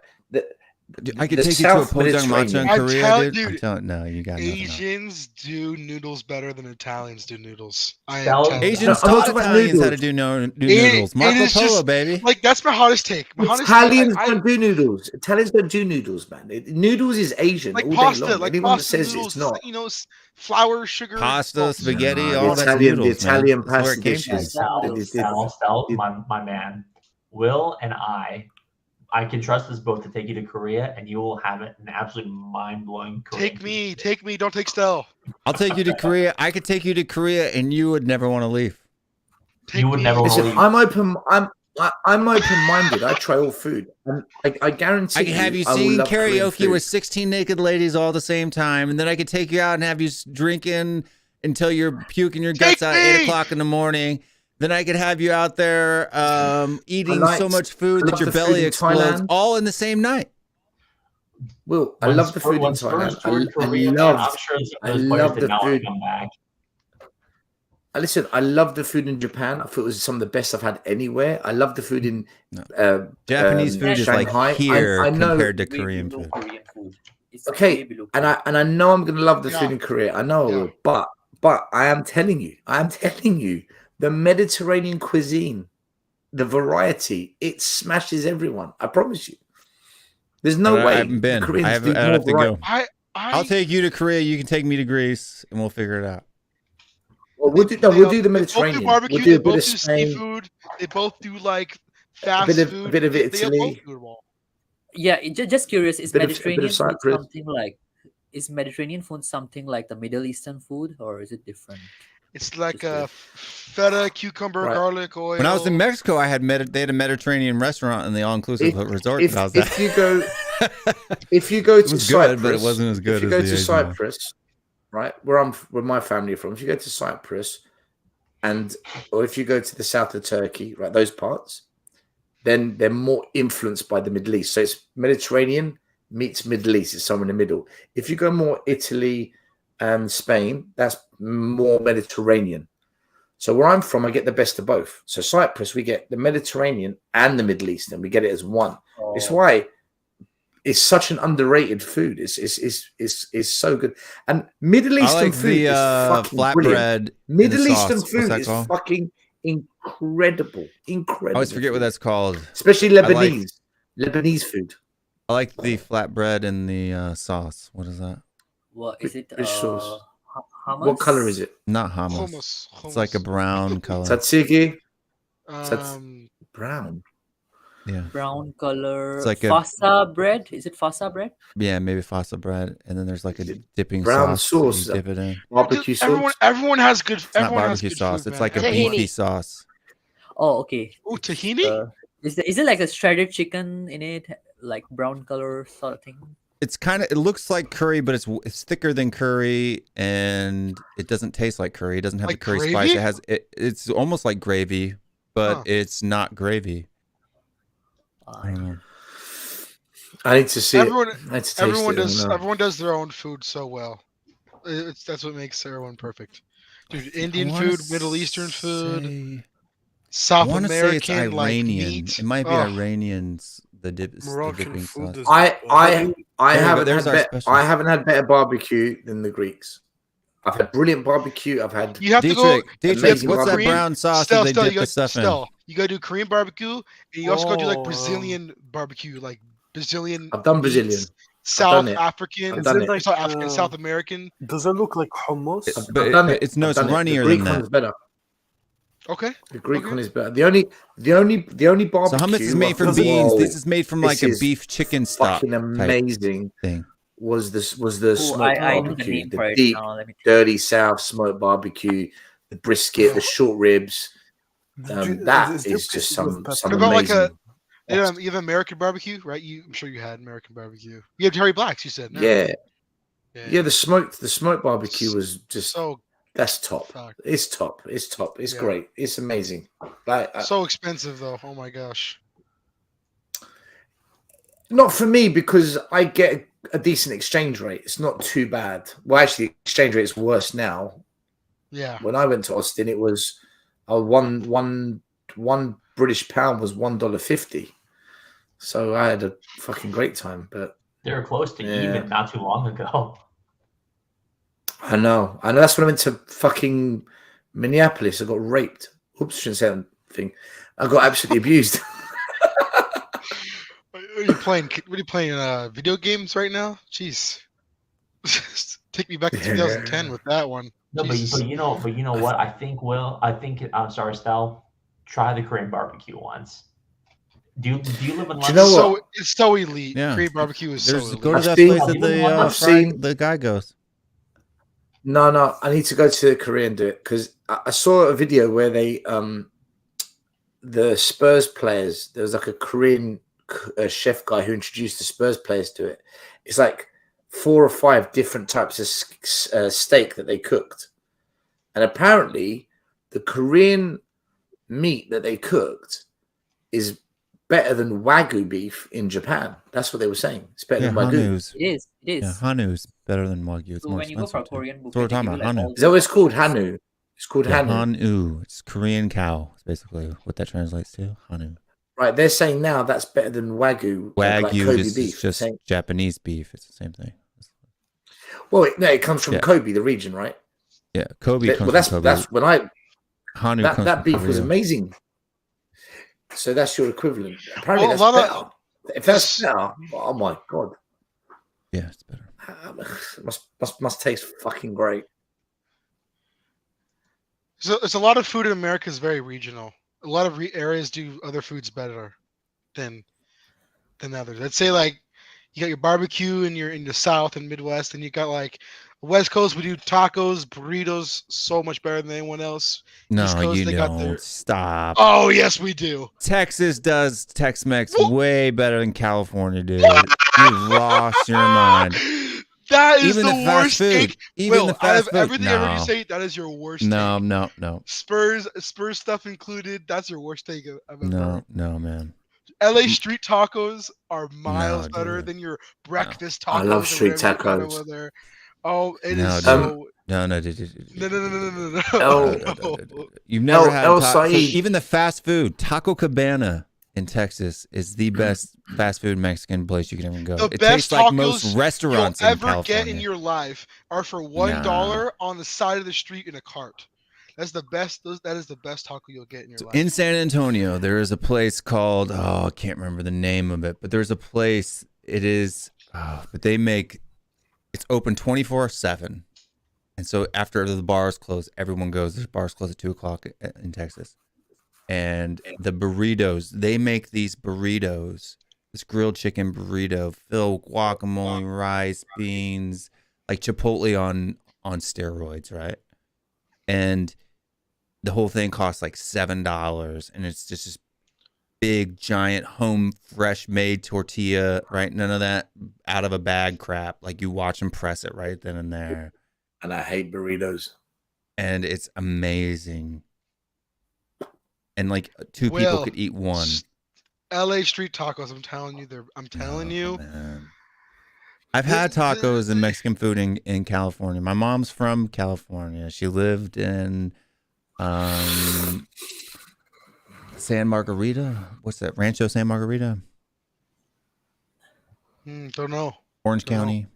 I could take you to a Pojang Matcha in Korea, dude. No, you got Asians do noodles better than Italians do noodles. Asians taught Italians how to do noodles. Marco Polo, baby. Like that's my hottest take. Italians don't do noodles. Italians don't do noodles, man. Noodles is Asian. Like all pasta, day long. like Anyone pasta that says noodles, it's not. you know, flour, sugar, pasta, spaghetti, No, all the that noodles, the Italian man. That's where pasta it came from. dishes. Sal, my man, Will and I can trust us both to take you to Korea, and you will have an absolutely mind-blowing Korean. Take me, don't take Stell. I'll take you to Korea. I could take you to Korea, and you would never want to leave. You would never want to leave. I'm open-minded. I try all food. I guarantee. I could have you I will sing love Korean karaoke food. with 16 naked ladies all at the same time, and then I could take you out and have you drinking until you're puking your guts out at 8 o'clock in the morning. Then I could have you out there eating so much food that your belly explodes all in the same night. Will, I love the food in Thailand. I love the food. Listen, I love the food in Japan. I thought it was some of the best I've had anywhere. I love the food in Japanese food is Shanghai. like here I know, compared to Korean food. Okay, and I know I'm gonna love the food in Korea. I know I will, but I am telling you, the Mediterranean cuisine, the variety, it smashes everyone. I promise you. There's no way. I haven't been. I have to go. I'll take you to Korea. You can take me to Greece, and we'll figure it out. Well, we'll do the Mediterranean. They both do barbecue. We'll do They a bit both of do Spain, seafood. They both do like fast food. a bit of Italy. Yeah, just curious. Is Bit of Mediterranean food Cyprus. something like? Is Mediterranean food something like the Middle Eastern food, or is it different? It's like a feta, cucumber, garlic oil. When I was in Mexico, they had a Mediterranean restaurant in the all-inclusive resort. If you go to Cyprus, good, but it wasn't as good. If you go to Cyprus, right, where my family are from, if you go to Cyprus, or if you go to the south of Turkey, right, those parts, then they're more influenced by the Middle East. So it's Mediterranean meets Middle East. It's somewhere in the middle. If you go more Italy and Spain, that's more Mediterranean. So where I'm from, I get the best of both. So Cyprus, we get the Mediterranean and the Middle East, and we get it as one. Oh. It's why it's such an underrated food. It's so good. And Middle Eastern food is fucking flatbread. brilliant. Middle Eastern What's food that is called? fucking incredible. I always forget what that's called. Especially Lebanese. Lebanese food. I like the flatbread and the sauce. What is that? What is it? Which sauce? Hummus? What color is it? Not hummus. It's like a brown color. Tzatziki. Brown. Yeah. Brown color. It's like fasa bread. Is it fasa bread? Yeah, maybe fasa bread, and then there's like a dipping brown sauce. sauce. You dip it in. Barbecue sauce. Everyone has good. It's not barbecue sauce. It's like a beefy sauce. Oh, okay. Oh, tahini. Is it like a shredded chicken in it, like brown color sort of thing? It's it looks like curry, but it's thicker than curry, and it doesn't taste like curry. It doesn't have Like the curry gravy? spice. It's almost like gravy, but it's not gravy. I don't know. I need to see Everyone, it. I need to taste it. everyone does their own food so well. That's what makes everyone perfect. Dude, Indian food, Middle Eastern food, South I want to say it's American, like Iranian. meat. It might be Oh. Iranians. The dipping sauce. I There's our I haven't had better barbecue than the Greeks. I've had brilliant barbecue. I've had. You have to go. Dietrich, what's that brown sauce that they dip the stuff in? You gotta do Korean barbecue, and you also gotta do like Brazilian barbecue, like Brazilian. I've done Brazilian. meats, I've South done it. African, I've done it. South African, South American. Does it look like hummus? I've done it. It's I've done it. runnier The Greek than that. one's better. Okay. The Greek one is better. The only barbecue. So hummus is made from I thought, beans. whoa, This is made from like this a is beef chicken stock. fucking amazing thing. Was the smoked I know the barbecue, name the for it deep, now. Let me dirty South smoked barbecue, the brisket, the short ribs. That is just some What about like amazing. you have American barbecue, right? I'm sure you had American barbecue. You have Terry Blacks, you said. No? Yeah. The smoked barbecue was just that's top. Fuck. It's top. It's top. It's Yeah. great. It's amazing. So expensive though. Oh my gosh. Not for me because I get a decent exchange rate. It's not too bad. Well, actually, exchange rate is worse now. Yeah. When I went to Austin, it was one British pound was $1.50. So I had a fucking great time. But they were close to even not too long ago. I know. That's when I went to fucking Minneapolis. I got raped. Oops, shouldn't say anything. I got absolutely abused. What are you playing? What are you playing? Video games right now? Jeez. Take me back to 2010 with that one. No, but you know what? I think I'm sorry, Stel. Try the Korean barbecue once. Do you live in London? You know what? It's so elite. Yeah. Korean barbecue is so elite. Go to that place that the guy goes. No, I need to go to Korea and do it because I saw a video where they the Spurs players. There was like a Korean chef guy who introduced the Spurs players to it. It's like 4 or 5 different types of steak that they cooked, and apparently the Korean meat that they cooked is better than Wagyu beef in Japan. That's what they were saying. It's better than Wagyu. It is. Yeah, Hanu's better than Wagyu. It's So more when you go for a expensive, too. Korean That's buffet, what we're they talking give about, you, like, Hanu. all Is that what it's called? Hanu. It's called Yeah, Hanu. Hanu. It's Korean cow. It's basically what that translates to. Hanu. Right, they're saying now that's better than Wagyu. like Wagyu Kobe is beef. just Saying- Japanese beef. It's the same thing. Well, it comes from Yeah. Kobe, the region, right? Yeah, Kobe That- comes well, that's from Kobe. that's when I Hanu that, comes that from beef was Korea. amazing. So that's your equivalent. Apparently, Well, a that's lot better. If that's better, oh my god, Yeah, it's better. must taste fucking great. So it's a lot of food in America is very regional. A lot of areas do other foods better than others. Let's say like you got your barbecue and you're in the South and Midwest, and you got like West Coast. We do tacos, burritos, so much better than anyone else. No, East Coast, you they got their... don't. Stop. Oh yes, we do. Texas does Tex-Mex way better than California, dude. You've lost your mind. That is Even the the fast worst food. take. Even Will, the out fast of food. everything I heard you No. say, that is your worst No, take. no. Spurs stuff included. That's your worst take I've ever heard. No, man. LA street tacos are miles No, better dude. than your breakfast tacos. I love or street whatever you got tacos. over there. Oh, it No, is dude. so. No. No. You've never had El taco. Said. Even the fast food, Taco Cabana in Texas is the best fast food Mexican place you can ever go. The It best tastes like tacos most restaurants you'll in ever California. get in your life are for $1 on the side of the street in a cart. That's the best. That is the best taco you'll get in your life. In San Antonio, there is a place called, I can't remember the name of it, but there's a place, but they make, it's open 24/7. And so after the bars close, everyone goes, the bars close at 2:00 in Texas. And the burritos, they make these burritos, this grilled chicken burrito, filled with guacamole, rice, beans, like Chipotle on steroids, right? And the whole thing costs like $7, and it's just this big, giant, home, fresh made tortilla, right? None of that out of a bag crap. Like you watch them press it right then and there. And I hate burritos. And it's amazing. And like two Well, people could eat one. LA street tacos. I'm telling you, I'm telling you. Man. I've had tacos and Mexican food in California. My mom's from California. She lived in San Margarita. What's that? Rancho San Margarita? Don't know. Orange County.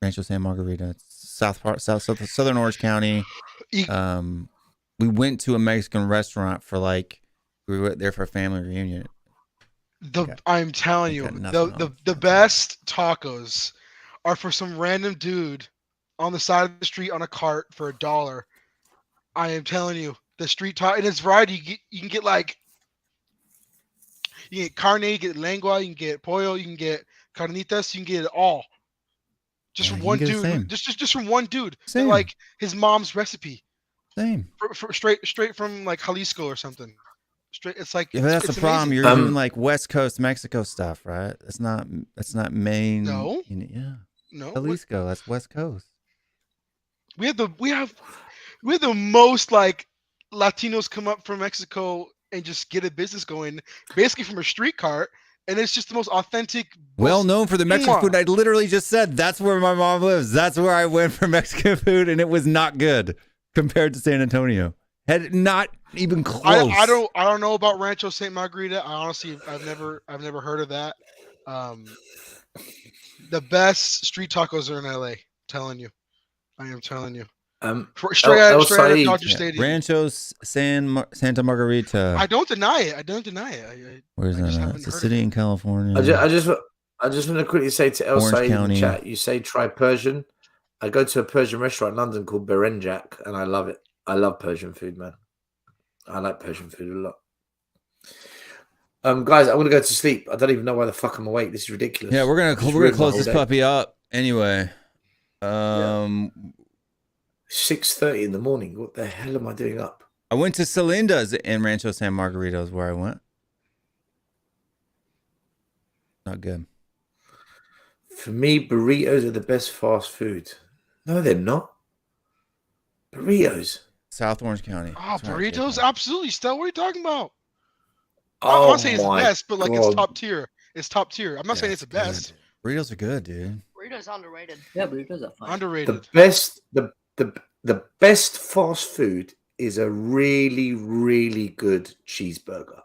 Rancho San Margarita. It's southern Orange County. We went to a Mexican restaurant we were there for a family reunion. I'm telling you, the best tacos are for some random dude on the side of the street on a cart for $1. I am telling you, the street taco, and it's variety. You can get like, you can get carne, you get lengua, you can get pollo, you can get carnitas, you can get it all. Just from one dude. Just from one dude. Same. Like his mom's recipe. Same. Straight from like Jalisco or something. It's like that's it's the problem. amazing. You're doing like West Coast Mexico stuff, right? That's not main. No. Yeah. No. Jalisco. That's West Coast. We have the most like Latinos come up from Mexico and just get a business going, basically from a street cart, and it's just the most authentic. Well known for the Mexican Mwah. food. I literally just said that's where my mom lives. That's where I went for Mexican food, and it was not good compared to San Antonio. Had not even close. I don't know about Rancho St. Margarita. I honestly, I've never heard of that. The best street tacos are in LA. Telling you, I am telling you. Straight out of Dodger Stadium. Rancho's Santa Margarita. I don't deny it. Where's that at? It's a city in California. I just want to quickly say to El Said in the chat, you say try Persian. I go to a Persian restaurant in London called Berenjak, and I love it. I love Persian food, man. I like Persian food a lot. Guys, I want to go to sleep. I don't even know why the fuck I'm awake. This is ridiculous. Yeah, we're gonna close this puppy up anyway. 6:30 in the morning. What the hell am I doing up? I went to Celinda's in Rancho San Margarita is where I went. Not good. For me, burritos are the best fast food. No, they're not. Burritos. South Orange County. Oh, burritos? Absolutely. Still, what are you talking about? Oh, I'm not saying it's the my best, but like God. it's top tier. It's top tier. I'm not saying it's the best. Burritos are good, dude. Burritos underrated. Yeah, burritos are fine. Underrated. The best fast food is a really, really good cheeseburger.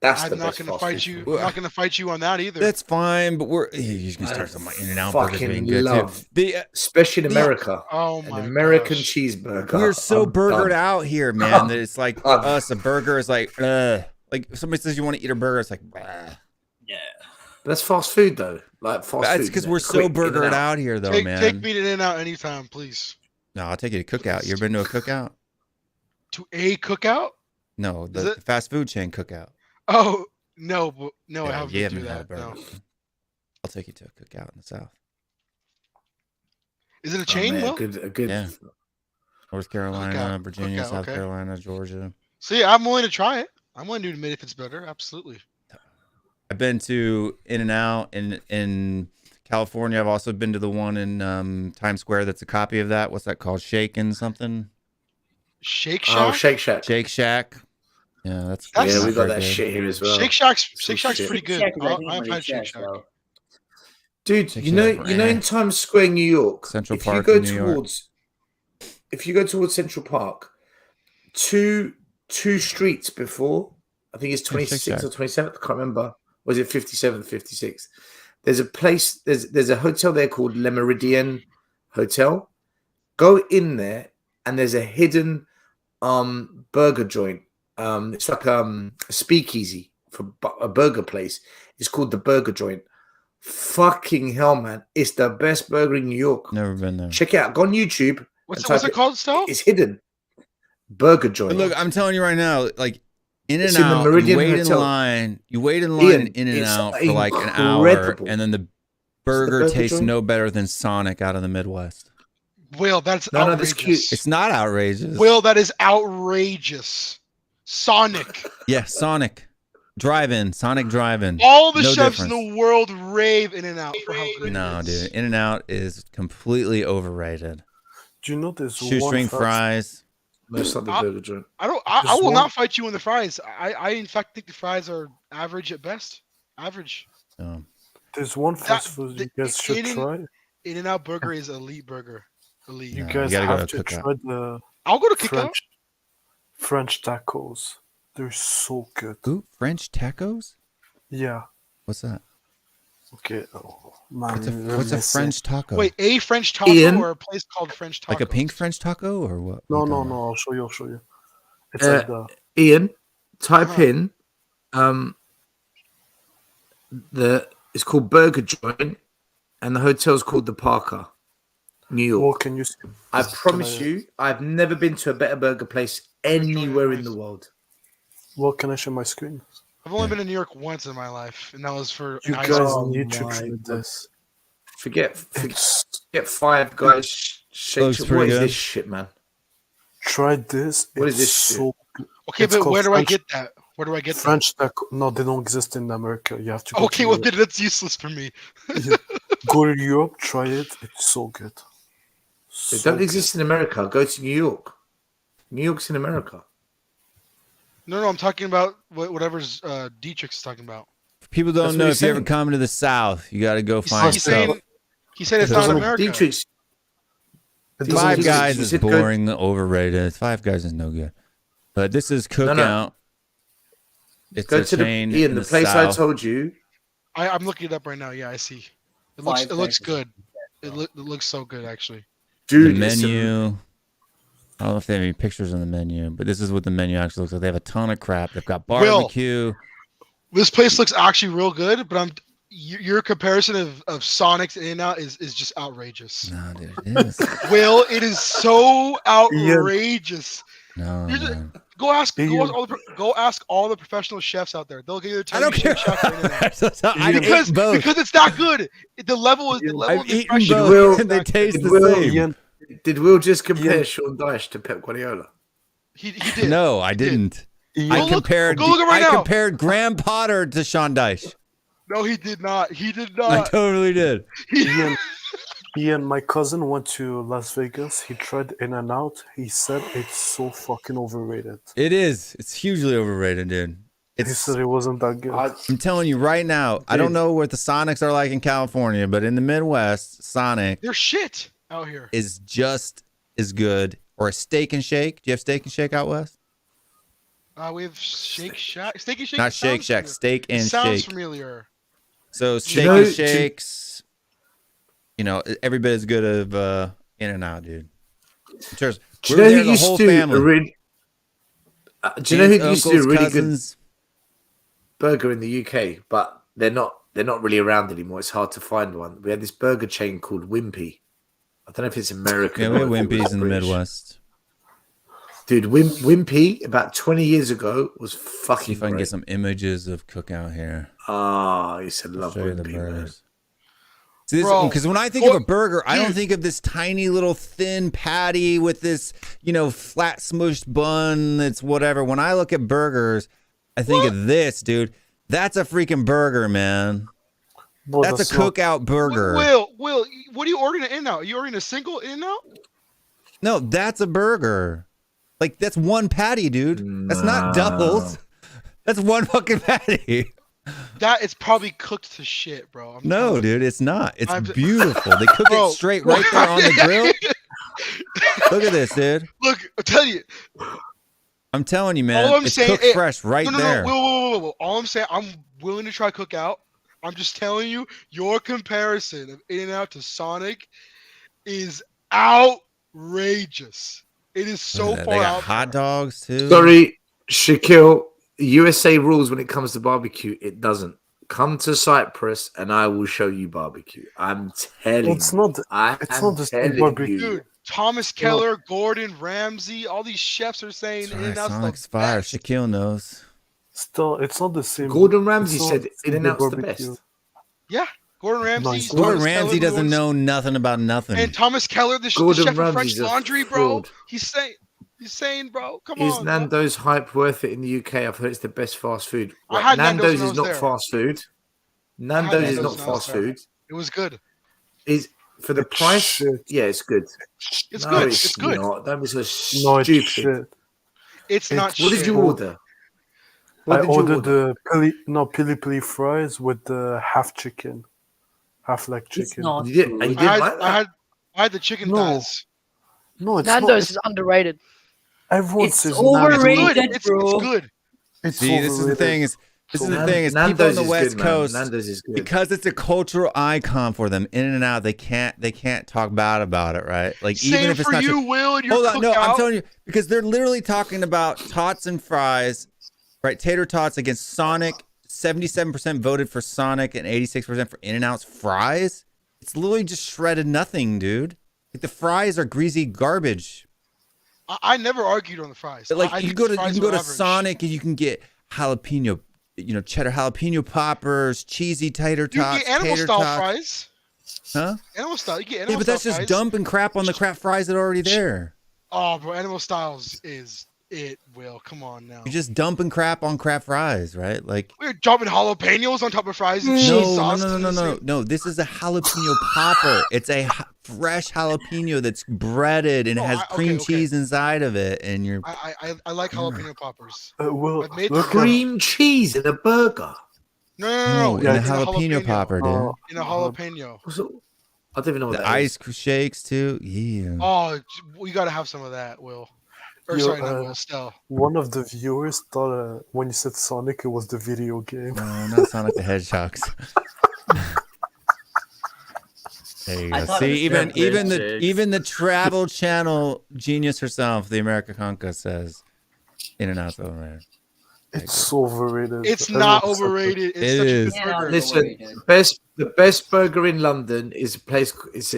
That's I'm the not best gonna fast fight food. you. I'm not gonna fight you on that either. That's fine, but you're gonna start some In-N-Out burgers being Fucking good love, too. especially in America. Oh an my American gosh. cheeberger. We're so I'm burgered done. out here, man. That it's like us. A burger is like if somebody says you want to eat a burger, it's like, yeah. That's fast food though. Like fast food. That's because we're so burgered out here, though, man. Take me to In-N-Out anytime, please. No, I'll take you to Cookout. You ever been to a Cookout? To a cookout? No, the fast food chain Cookout. Oh no, I haven't You been haven't to had a that. burger. No. I'll take you to a Cookout in the South. Is it a chain? man, Will? a good. Yeah. North Carolina, Cookout, Virginia, Cookout, South okay. Carolina, Georgia. See, I'm willing to try it. I'm willing to admit if it's better. Absolutely. I've been to In-N-Out in California. I've also been to the one in Times Square that's a copy of that. What's that called? Shakin' something? Shake Shack? Oh, Shake Shack. Shake Shack. Yeah, that's Yeah, not we got very that good. shit here as well. Shake Shack's Some shit. pretty good. Shake Shack is, I think, I've really had Shake trash, Shack. though. Dude, Shake you know Shack, in Times Square, New York. Central if Park you go in New York. if you go towards Central Park, two streets before, I think it's 26th or 27th. I can't remember. Was it 57th, 56th? There's a place. There's a hotel there called Le Meridien Hotel. Go in there, and there's a hidden burger joint. It's like a speakeasy for a burger place. It's called the Burger Joint. Fucking hell, man! It's the best burger in New York. Never been there. Check it out. Go on YouTube. What's and it type called, Stel? It's hidden. Burger Joint. But look, I'm telling you right now, like It's in the In-N-Out, you Meridian wait in Hotel. line. You wait in Ian, line in it's In-N-Out for like an hour, incredible. and then the burger burger tastes joint. no better than Sonic out of the Midwest. Will, that's No, outrageous. that's cute. It's not outrageous. Will, that is outrageous. Sonic. Yeah, Sonic. Drive-in, Sonic Drive-In. All the No chefs difference. in the world rave In-N-Out for how good No, it is. dude. In-N-Out is completely overrated. Do you know there's Shoestring one fast- fries. No, it's not the burger joint. I There's will one- not fight you on the fries. I in fact think the fries are average at best. Average. There's one fast food you guys should try. In-N-Out burger is elite burger. Elite. You No, guys you gotta go have to to Cookout. try the I'll go to Cookout. French tacos. They're so good. Ooh, French tacos? Yeah. What's that? Okay. Oh, man, What's a let me see. French taco? Wait, a French taco Ian? or a place called French taco? Like a pink French taco or what? No, What no, the- no. I'll show you. It's like the Ian, type Uh-huh. in it's called Burger Joint, and the hotel's called the Parker, New York. Well, can you see? I promise you, I've never been to a better burger place anywhere in the world. Well, can I share my screen? I've only been to New York once in my life, and that was for You an guys ice- need to my try God. this. Forget Five Guys. Shake. Looks What pretty is good. this shit, man? Try this. What is It's this shit? so Okay, It's but called where do I French- get that? Where do I get French taco. No, they don't exist in America. You have to go Okay, to well Europe. then that's useless for me. Go to Europe, try it. It's so good. They So don't exist in America. Go to New York. New York's in America. No, I'm talking about whatever's Dietrich's talking about. People don't That's know what if he's you ever saying. come to the South, you got to go find He's stuff. saying, he said it's not in America. Dietrich's, Five Dietrich, Guys you is said go- boring, overrated. Five Guys is no good. But this is Cookout. No. It's Go a to the chain Ian, in the the place I South. told you. I'm looking it up right now. Yeah, I see. It looks good. It looks so good, actually. Dude, the it's menu. I don't know if they have any pictures on the menu, but this is what the menu actually looks like. They have a ton of crap. They've got barbecue. This place looks actually real good, but your comparison of Sonic's In-N-Out is just outrageous. No, dude, it is. Will, it is so outrageous. No, man. Go ask all the professional chefs out there. They'll give you I don't care. because both. because it's that good. The level is I've of eaten impression. both, and they taste the same. Did Will just compare Sean Dyche to Pep Guardiola? He did. No, I didn't. I Go compared. look right I now. compared Graham Potter to Sean Dyche. No, he did not. He did I not. totally did. Ian, my cousin went to Las Vegas. He tried In-N-Out. He said it's so fucking overrated. It is. It's hugely overrated, dude. He said it wasn't that good. I'm telling you right now. I don't know what the Sonics are like in California, but in the Midwest, Sonic They're shit out here. is just as good. Or a Steak and Shake. Do you have Steak and Shake out west? We have Shake Shack. Steak and Shake. Not Shake Shack. Steak and sounds Shake. familiar. So Steak and Shakes, every bit as good of In-N-Out, dude. Cheers. Do you know who used to do a really? Do you know who used to do a really good burger in the UK? But they're not really around anymore. It's hard to find one. We had this burger chain called Wimpy. I don't know if it's American. Yeah, we have Wimpy's in the Midwest. Dude, Wimpy about 20 years ago was fucking. See if I can get some images of Cookout here. Ah, I used to love Show you the Wimpy, burgers. Because when I think of a burger, I don't think of this tiny little thin patty with this, flat smushed bun. That's whatever. When I look at burgers, I think of this, dude. That's a freaking burger, man. Well, that's a Cookout burger. Will, what are you ordering an In-N-Out? Are you ordering a single In-N-Out? No, that's a burger. Like, that's one patty, dude. That's not doubles. That's one fucking patty. That is probably cooked to shit, bro. No, dude, it's not. It's beautiful. They cook it straight right there on the grill. Look at this, dude. Look, I'm telling you. I'm telling you, man. All I'm it's saying, cooked fresh right there. Whoa. All I'm saying, I'm willing to try Cookout. I'm just telling you, your comparison of In-N-Out to Sonic is outrageous. It is so far They got out. hot dogs too. Sorry, Shaquille. USA rules when it comes to barbecue. It doesn't. Come to Cyprus and I will show you barbecue. I'm telling It's not the same barbecue. Dude, Thomas Keller, Gordon Ramsay, all these chefs are saying In-N-Out's Sonic's the fire. best. Shaquille knows. Still, it's not the same. Gordon Ramsay It's not said In-N-Out's the barbecue. best. Yeah, Gordon Ramsay. Gordon Ramsay doesn't know nothing about nothing. And Thomas Keller, the Gordon chef of French Ramsay's a Laundry, bro. fraud. He's saying, bro, come Is on. bro. Nando's hype worth it in the UK? I've heard it's the best fast food. I had Nando's Nando's when I is was not there. fast food. I had Nando's is Nando's not when I was fast there. food. It was good. Is for the price? Yeah, it's good. It's No, good. It's, It's good. Not. Don't be so No, it's stupid. shit. It's not What shit. did you order? What I did you ordered order? the pili pili fries with the half chicken, half leg chicken. not You did, and you didn't like that? I had the chicken No. thighs. No, it's Nando's not. is underrated. Everyone It's says overrated, Nando's. It's bro. good. It's See, this is the overrated. thing is people on Nando's the is West good, man. Coast, Nando's is good. because it's a cultural icon for them. In-N-Out, they can't talk bad about it, right? Like even Same if it's for not you, true. Will, and your Hold on, no, I'm Cookout. telling you because they're literally talking about tots and fries, right? Tater tots against Sonic. 77% voted for Sonic and 86% for In-N-Out's fries. It's literally just shredded nothing, dude. Like the fries are greasy garbage. I never argued on the fries. But like I you think go the to fries you can go are to average. Sonic and you can get jalapeno, cheddar jalapeno poppers, cheesy tater You tots, can get animal tater style tots. fries. Huh? Animal style. You get Yeah, animal but that's style just fries. dumping crap on the crap fries that are already there. Oh, bro, animal styles is it. Will, come on now. You're just dumping crap on crap fries, right? Like We're dropping jalapenos on top of fries and no, cheese no, sauce. no, no, no, no, no. This is a jalapeno popper. It's a fresh jalapeno that's breaded and it has cream cheese inside of it, and you're. I like jalapeno poppers. Well, I've made look them. Cream cheese in a burger. No, in a jalapeno popper, dude. In a jalapeno. I don't even know what The that ice is. shakes too. Yeah. Oh, we gotta have some of that, Will. Or Yo, sorry, not Will. Stell. One of the viewers thought when you said Sonic, it was the video game. No, not Sonic the Hedgehogs. There you I go. thought See, it was even the Travel Channel genius herself, the America Conca, says In-N-Out's overrated. It's overrated. It's not overrated. It's such a good burger. Listen, the best burger in London is a place. It's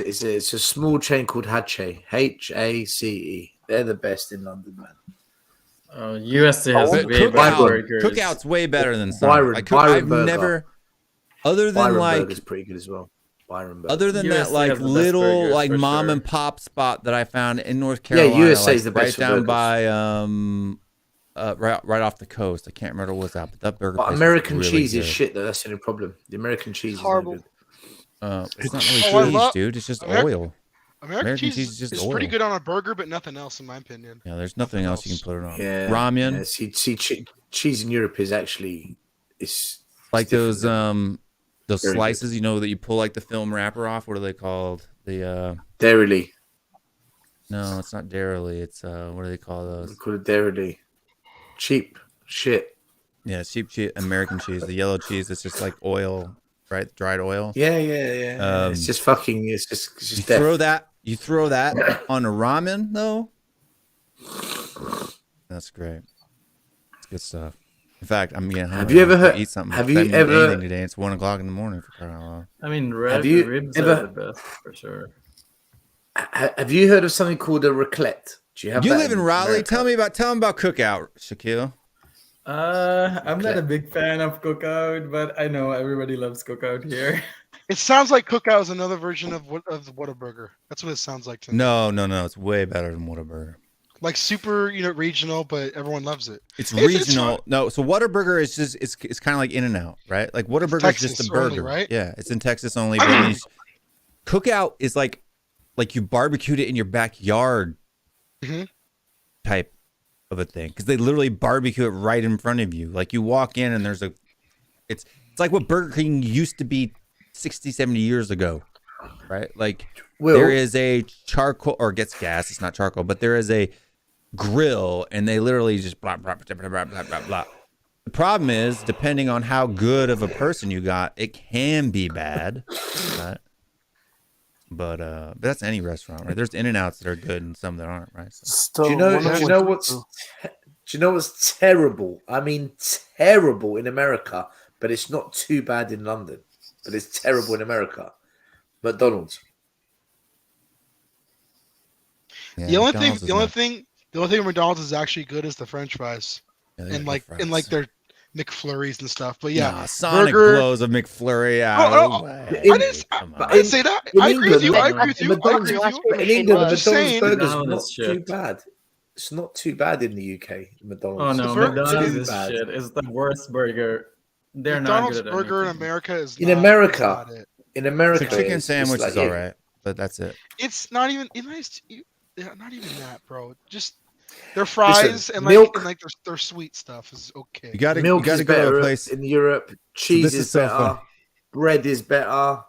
a small chain called Hace. Hace. They're the best in London, man. USA has way better burgers. Cookout's way better than Sonic. I've never, other than Byron Burger's pretty good as well. Byron Burger. Other than USA that, like has the best little burgers, like for mom sure. and pop spot that I found in North Carolina. Yeah, USA like, is the best right for down burgers. by right off the coast. I can't remember what was that, but that burger. But place was American really cheese good. is shit though. That's the only problem. The American cheese is horrible. no good. It's not really Oh, I cheese, love- dude. It's just American- oil. American cheese is just is oil. pretty good on a burger, but nothing else, in my opinion. Yeah, there's nothing else you can put it on. Yeah, Ramen. Yeah. See, cheese in Europe is actually Like those Very slices, you know, that you pull like the film wrapper off. What are they called? The Dairy. No, it's not Dairy. It's what do they call those? We call it Dairy. Cheap shit. Yeah, cheap American cheese. The yellow cheese that's just like oil, right? Dried oil. Yeah. It's just fucking. It's just You death. throw that on a ramen though. That's great. It's good stuff. In fact, I'm getting hungry. Have you ever I have to heard- eat something? have I you haven't eaten ever- anything today? It's 1 o'clock in the morning for crying out loud. I mean, Have you ribs ever- are the best for sure. Have you heard of something called a raclette? Do you have? You that live in Raleigh. America? Tell me about Cookout, Shaquille. I'm not a big fan of Cookout, but I know everybody loves Cookout here. It sounds like Cookout is another version of Whataburger. That's what it sounds like to me. No. It's way better than Whataburger. Like super, regional, but everyone loves it. It's It's regional. fine. No, so Whataburger is just it's kind of like In-N-Out, right? Like Whataburger is Texas just a only, burger, right? Yeah, it's in Texas only. But Cookout is like you barbecued it in your backyard Mhm. type of a thing because they literally barbecue it right in front of you. Like you walk in and there's it's like what Burger King used to be 60, 70 years ago, right? Like there is a charcoal or gets gas. It's not charcoal, but there is a grill and they literally just blah blah blah blah blah blah blah. The problem is, depending on how good of a person you got, it can be bad. Right? But that's any restaurant, right? There's In-N-Outs that are good and some that aren't, right? So. Do you know what's terrible? I mean, terrible in America, but it's not too bad in London. But it's terrible in America. McDonald's. Yeah, The only McDonald's is not- thing McDonald's is actually good is the French fries, Yeah, they and got like fries. their McFlurries and stuff. But yeah, Nah, Sonic burger. blows a McFlurry out. Oh, of the way. I didn't say that. I agree with you. I agree with you. In England, Just McDonald's saying. burger's not McDonald's too shit. bad. It's not too bad in the UK. Oh McDonald's. no, burger McDonald's is is bad. shit. It's the worst burger. They're McDonald's not good at burger in anything. America is In not- America. is not it. In America, The chicken it's sandwich like is all right, but that's it. It's not even not even that, bro. Just their fries Listen, and milk- their sweet stuff is okay. You got to Milk is go to better a place. in Europe. Cheese this is, is so better. fun. Bread is better. Well,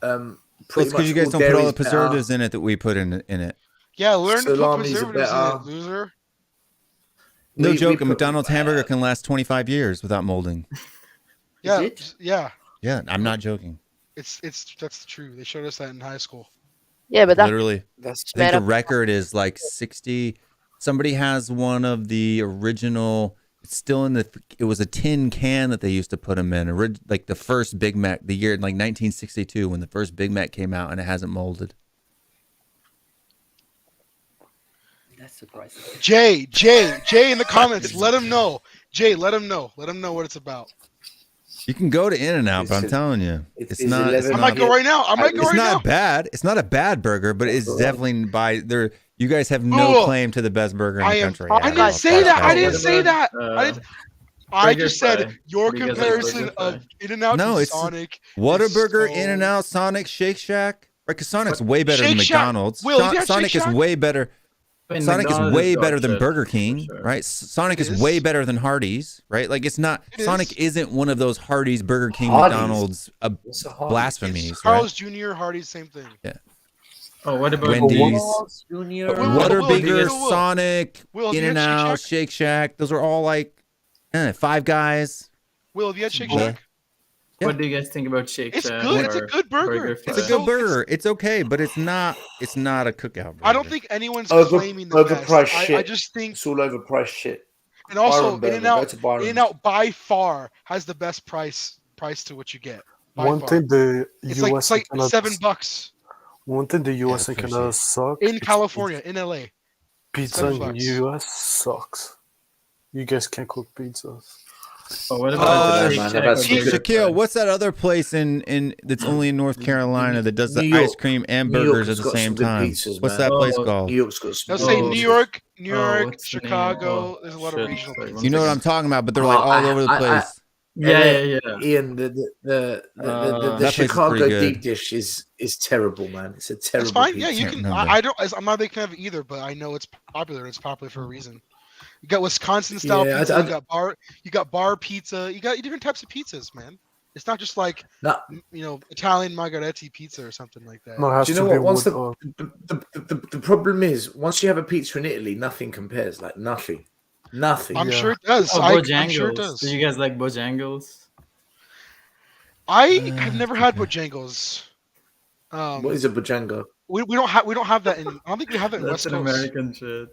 Pretty it's because much you guys all don't put all dairy the is better. preservatives in it that we put in it. Yeah, learn to put Salamis are preservatives in better. it, loser. No We joke, a put- McDonald's hamburger can last 25 years without molding. Yeah, it? yeah. Yeah, I'm not joking. That's true. They showed us that in high school. Yeah, but that Literally, That's I think made the up- record is like 60. Somebody has one of the original. It's still in the. It was a tin can that they used to put them in. Like the first Big Mac, the year like 1962 when the first Big Mac came out, and it hasn't molded. That's surprising. Jay in the comments, let him know. Jay, let him know. Let him know what it's about. You can go to In-N-Out, but I'm It's- telling you, it's it's not. It's 11 I not, might go right now. it's not bad. It's not a bad burger, but it's definitely by there. You guys have no Oh, claim to the best burger in the country. I didn't say that. I didn't say that. Uh, I Burger just said fry. your Because it's comparison burger of fry. In-N-Out No, to it's Sonic. Whataburger, so- In-N-Out, Sonic, Shake Shack. Right, because Sonic's way better than Shake Shack- McDonald's. Will, you had Sonic Shake is Shack? way better. Sonic is McDonald's way dog better than shit, Burger for King, sure. right? Sonic It is is. way better than Hardee's, right? Like it's not It Sonic is. isn't one of those Hardee's, Burger King, Hardee's? McDonald's What's a Hardee's? blasphemies, It's Carl's right? Jr., Hardy's, same thing. Yeah. Oh, what about Wendy's, Carl's Jr. Will, Whataburger, Will. Sonic, Will, have you In had and Shake Out, Shack? Shake Shack. Those are all like Five Guys. Will, have you had Shake Yeah. Shack? What do you guys think about Shake It's Shack? good. It's a or good burger. It's a Fest? good burger. It's okay, but it's not a cookout burger. I don't think anyone's Over, claiming the best. overpriced shit. I just think, It's all overpriced shit. and also Byron In and Burger, go Out, to Byron's. In and Out by far has the best price to what you get. By One far. thing the It's US like and Canada, $7 one thing the US and that's Canada shit. suck. in California, in LA. Pizza in $7. US sucks. You guys can't cook pizzas. Oh, what about man, Shake that's Shack? good. Shaquille, what's that other place in that's only in North Carolina that does the New York. ice cream and New York burgers has at the got some same good time? pizzas, What's man. that place Oh, called? New York's got some Let's good say Oh, New York, what's the name? Chicago. Oh, There's a lot of shit. regional Sorry, pizzas. one You know what second. I'm talking about, but they're like all over the place. Yeah. Ian, the That place is Chicago pretty good. deep dish is terrible, man. It's a terrible. That's fine. pizza. Yeah, you Can't can. remember. I don't. I'm not a big fan of it either, but I know it's popular. It's popular for a reason. You got Wisconsin style Yeah, pizza. You got bar pizza. You got different types of pizzas, man. It's not just like No. Italian margherita pizza or something like that. No, it has Do you to know be what? Once wood the problem is, once you have a pizza in Italy, nothing compares. Like nothing. I'm Yeah. sure it does. Oh, I'm Bojangles. sure it does. Do you guys like Bojangles? I have never had Bojangles. What is a Bojango? We don't have that in. I don't think we have that in That's West an Coast. American shit.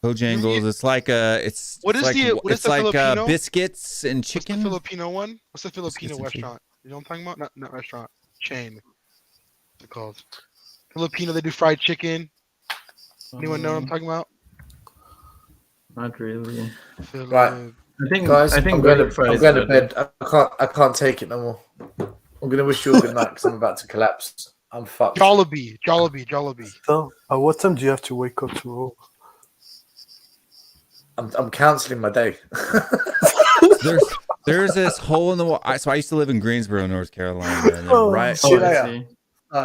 Bojangles. It's like What is what is the Filipino? biscuits and What's the chicken. Filipino one? What's the Filipino and chicken. restaurant? You know what I'm talking about? Not restaurant. Chain. What's it called? Filipino. They do fried chicken. Anyone know what I'm talking about? Not really. Right, guys. I think I'm going burger to fries bed. better. I can't take it no more. I'm going to wish you all good night because I'm about to collapse. I'm fucked. Jollibee. So, at what time do you have to wake up to roll? I'm cancelling my day. There's this hole in the wall. So I used to live in Greensboro, North Carolina, and then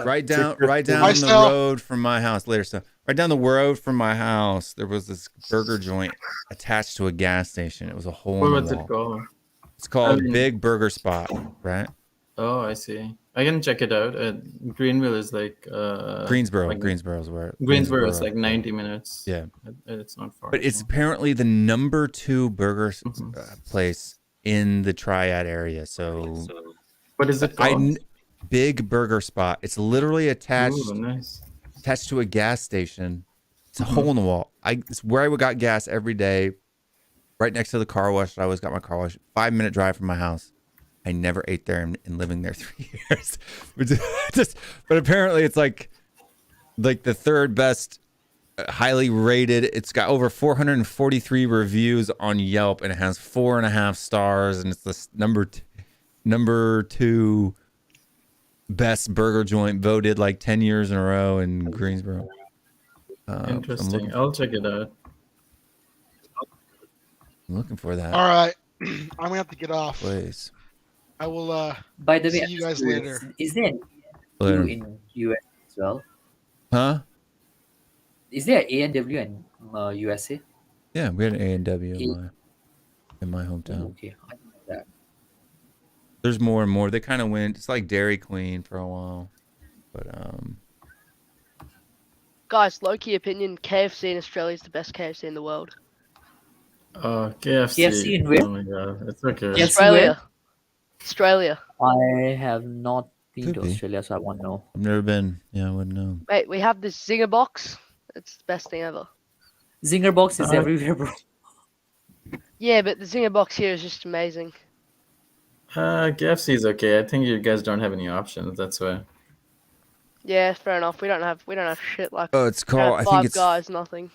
right down the road from my house. Later stuff. Right down the road from my house, there was this burger joint attached to a gas station. It was a hole in What's the it wall. called? It's called Big Burger Spot, right? Oh, I see. I can check it out. Greenville is like Greensboro. like- Greensboro's where. Greensboro is like 90 minutes. Yeah. It's not far. But it's apparently the number 2 burger place in the Triad area. So, what is it called? Big Burger Spot. It's literally attached Ooh, nice. attached to a gas station. It's a hole in the wall. It's where I got gas every day, right next to the car wash. I always got my car wash. 5-minute drive from my house. I never ate there in living there 3 years. But apparently it's like the third best, highly rated. It's got over 443 reviews on Yelp, and it has 4.5 stars, and it's the number 2 best burger joint, voted like 10 years in a row in Greensboro. Interesting. I'll check it out. I'm looking for that. All right, I'm gonna have to get off. Please. I will. By the way, see you guys later. Is there Later. in US as well? Huh? Is there A&W in USA? Yeah, we had an A&W in my hometown. Okay, I didn't know that. There's more and more. They kind of went. It's like Dairy Queen for a while, but Guys, low-key opinion, KFC in Australia is the best KFC in the world. KFC. KFC in where? Oh my god, it's okay. KFC Australia. Australia. I have not been Could to be. Australia, so I won't know. I've never been. Yeah, I wouldn't know. Mate, we have this Zinger box. It's the best thing ever. Zinger box is everywhere, bro. Yeah, but the Zinger box here is just amazing. KFC is okay. I think you guys don't have any options. That's why. Yeah, fair enough. We don't have shit like. Oh, it's called. I think Five it's. Guys, nothing.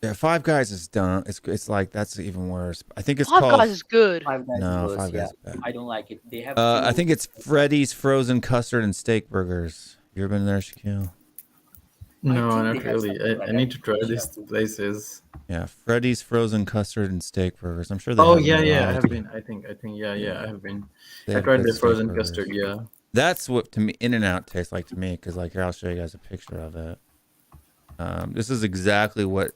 Yeah, Five Guys is done. It's like that's even worse. I think it's Five called. Guys is good. Five Guys No, is worse, Five Guys yeah. is bad. I don't like it. They have. I think it's Freddy's frozen custard and steak burgers. You ever been there, Shaquille? No, think not they have really. something like I need that. to try these two places. Yeah, Freddy's frozen custard and steak burgers. I'm sure they. Oh have yeah, them yeah. I around. have been. I think. Yeah. I have been. They I have tried good the steak frozen burgers. custard. Yeah. That's what to me In-N-Out tastes like to me, because like here I'll show you guys a picture of it. This is exactly what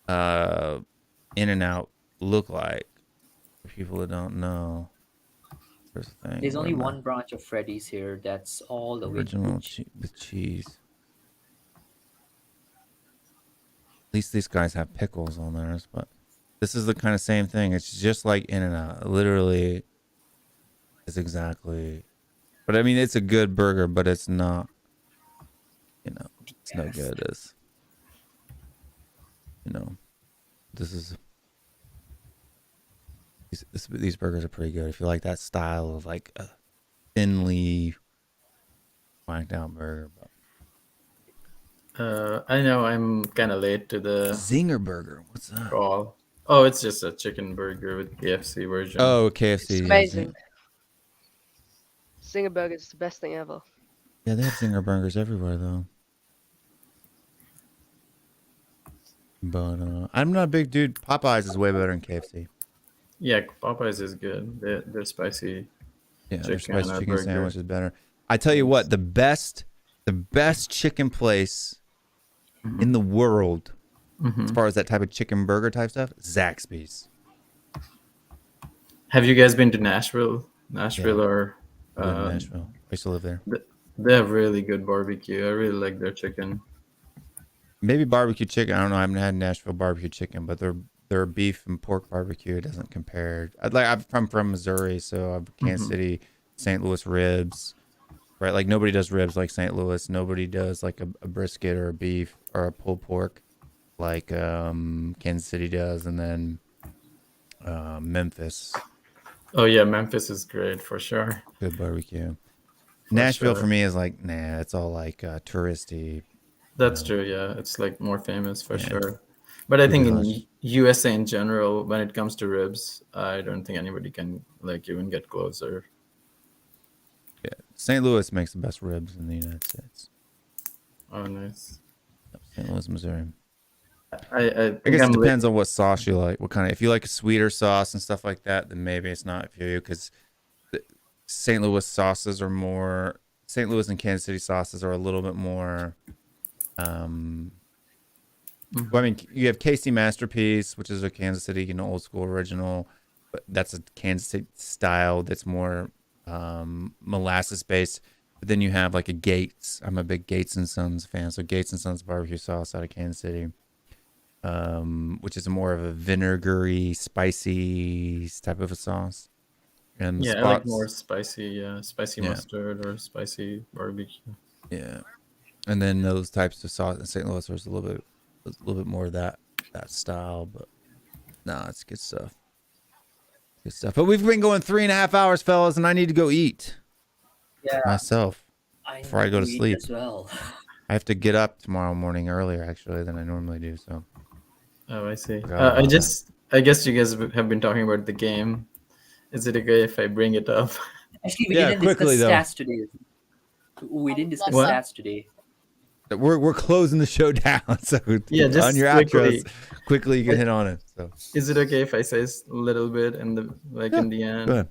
In-N-Out look like. For people that don't know. There's only one branch of Freddy's here. That's all the way original with cheese. At least these guys have pickles on theirs, but this is the kind of same thing. It's just like In-N-Out. Literally, it's exactly. But I mean, it's a good burger, but it's not. You know, it's no good as. You know, this is. These burgers are pretty good. If you like that style of like a thinly whacked out burger. I know I'm kind of late to the Zinger burger. What's that? Call. Oh, it's just a chicken burger with KFC version. Oh, KFC. It's amazing. Zinger burger is the best thing ever. Yeah, they have Zinger burgers everywhere though. But I'm not a big dude. Popeyes is way better than KFC. Yeah, Popeyes is good. They're spicy. Yeah, their chicken spicy chicken sandwich is better. I tell you what, the best chicken place in the world, as far as that type of chicken burger type stuff, Zaxby's. Have you guys been to Nashville? Or Nashville. I used to live there. They have really good barbecue. I really like their chicken. Maybe barbecue chicken. I don't know. I haven't had Nashville barbecue chicken, but their beef and pork barbecue doesn't compare. I'm from Missouri, so I'm Kansas City, St. Louis ribs, right? Like nobody does ribs like St. Louis. Nobody does like a brisket or a beef or a pulled pork like Kansas City does, and then Memphis. Oh yeah, Memphis is great for sure. Good barbecue. Nashville for me is like, nah, it's all like touristy. That's true. Yeah, it's like more famous for sure. But I think in USA in general, when it comes to ribs, I don't think anybody can like even get closer. Yeah, St. Louis makes the best ribs in the United States. Oh, nice. St. Louis, Missouri. I guess it depends on what sauce you like. What kind of, if you like a sweeter sauce and stuff like that, then maybe it's not for you because St. Louis sauces are more. St. Louis and Kansas City sauces are a little bit more. Well, I mean, you have KC Masterpiece, which is a Kansas City, old school original, but that's a Kansas City style that's more molasses based. But then you have like a Gates. I'm a big Gates and Sons fan, so Gates and Sons barbecue sauce out of Kansas City, which is more of a vinegary, spicy type of a sauce. And I like more spicy, spicy mustard or spicy barbecue. Yeah, and then those types of sauce in St. Louis, there's a little bit more of that style, but nah, it's good stuff. Good stuff. But we've been going 3.5 hours, fellas, and I need to go eat. Yeah. Myself before I go to sleep. As well. I have to get up tomorrow morning earlier actually than I normally do. So. Oh, I see. I guess you guys have been talking about the game. Is it okay if I bring it up? Actually, we didn't discuss stats today. We didn't discuss stats today. We're closing the show down, so just on your outros, quickly you can hit on it. So, is it okay if I say a little bit in the in the end? Go ahead,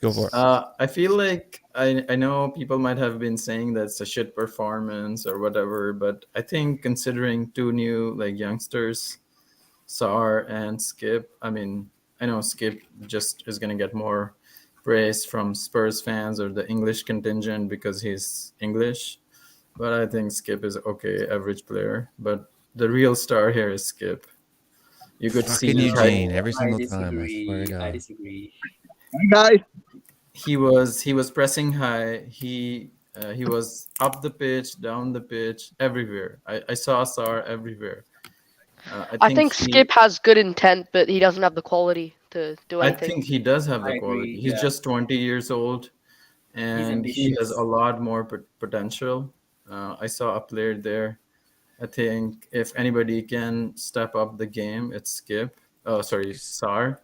go for it. I feel like I know people might have been saying that's a shit performance or whatever, but I think considering two new youngsters, Sar and Skip. I mean, I know Skip just is gonna get more praise from Spurs fans or the English contingent because he's English. But I think Skip is okay, average player. But the real star here is Skip. You could see Eugene every single time. I swear to God. I disagree. Guys, he was pressing high. He was up the pitch, down the pitch, everywhere. I saw Sar everywhere. I think Skip has good intent, but he doesn't have the quality to do anything. I think he does have the quality. Agree, He's just 20 years old, and he has a lot more potential. I saw a player there. I think if anybody can step up the game, it's Skip. Oh, sorry, Sar.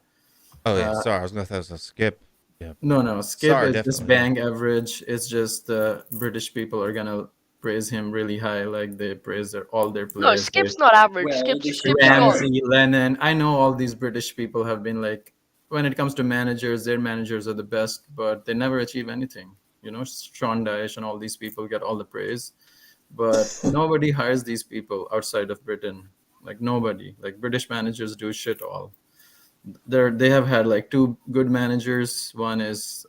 Oh yeah, Sar. I was gonna say it was a Skip. Yeah. No, Skip Sar, is definitely. just bang average. It's just the British people are gonna praise him really high, like they praise all their players. No, Skip's not average. Well, Skip's Ramsey, Lennon. I know all these British people have been like, when it comes to managers, their managers are the best, but they never achieve anything. Sean Dyche and all these people get all the praise. but nobody hires these people outside of Britain. Like nobody. Like British managers do shit all. They have had like 2 good managers. One is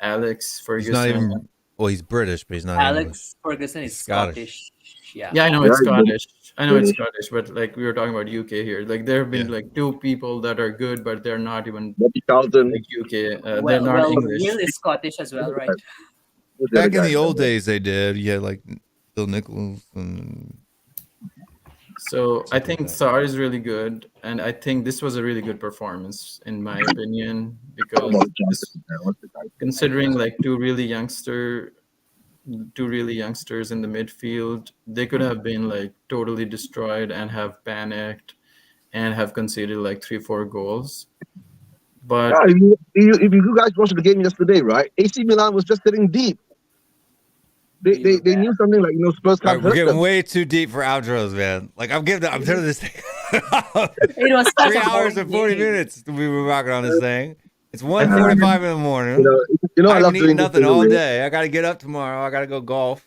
Alex Ferguson. He's not even. Well, he's British, but he's not Alex English. Ferguson is Scottish. Yeah. Yeah, I know it's Scottish. I know it's Scottish, but like we were talking about UK here. Like there have been like 2 people that are good, but they're not even like UK. They're not English. Will is Scottish as well, right? Back in the old days, they did. Yeah, like Bill Nichols and. So I think Sar is really good, and I think this was a really good performance, in my opinion, because considering like two really youngsters in the midfield, they could have been like totally destroyed and have panicked and have conceded like 3-4 goals. But if you guys watched the game yesterday, right? AC Milan was just sitting deep. They knew something like Spurs can't We're hurt getting them. way too deep for outros, man. Like I'm turning this thing. It was 3 hours and 40 minutes we were rocking on this thing. It's 1:45 in the morning. I I love haven't eaten doing this nothing all anyway. day. I got to get up tomorrow. I got to go golf.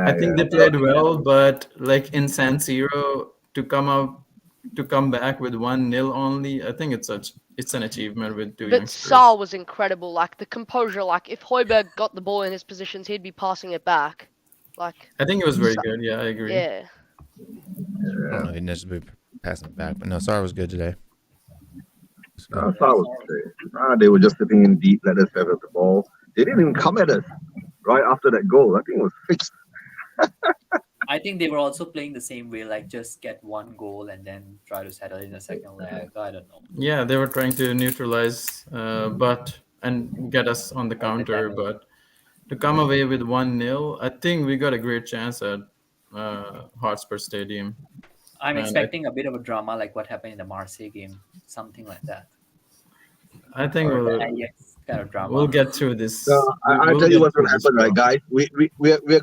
I think they played well, but like in San Siro to come back with 1-0 only, I think it's an achievement with 2 But youngsters. Saar was incredible. Like the composure. Like if Højbjerg got the ball in his positions, he'd be passing it back. Like I think it was very good. Yeah, I agree. yeah. I don't know if he necessarily passing it back, but no, Sarah was good today. They were just sitting in deep, let us have the ball. They didn't even come at us right after that goal. I think it was fixed. I think they were also playing the same way, like just get 1 goal and then try to settle in the second leg. I don't know. Yeah, they were trying to neutralize, and get us on the counter, but to come away with 1-0, I think we got a great chance at Hotspur Stadium. I'm And expecting a bit of a drama like what happened in the Marseille game, something like that. I think Or we'll Ajax kind of drama. we'll get through this. I We'll tell you get what's through going to this happen, right, draw. guys? We're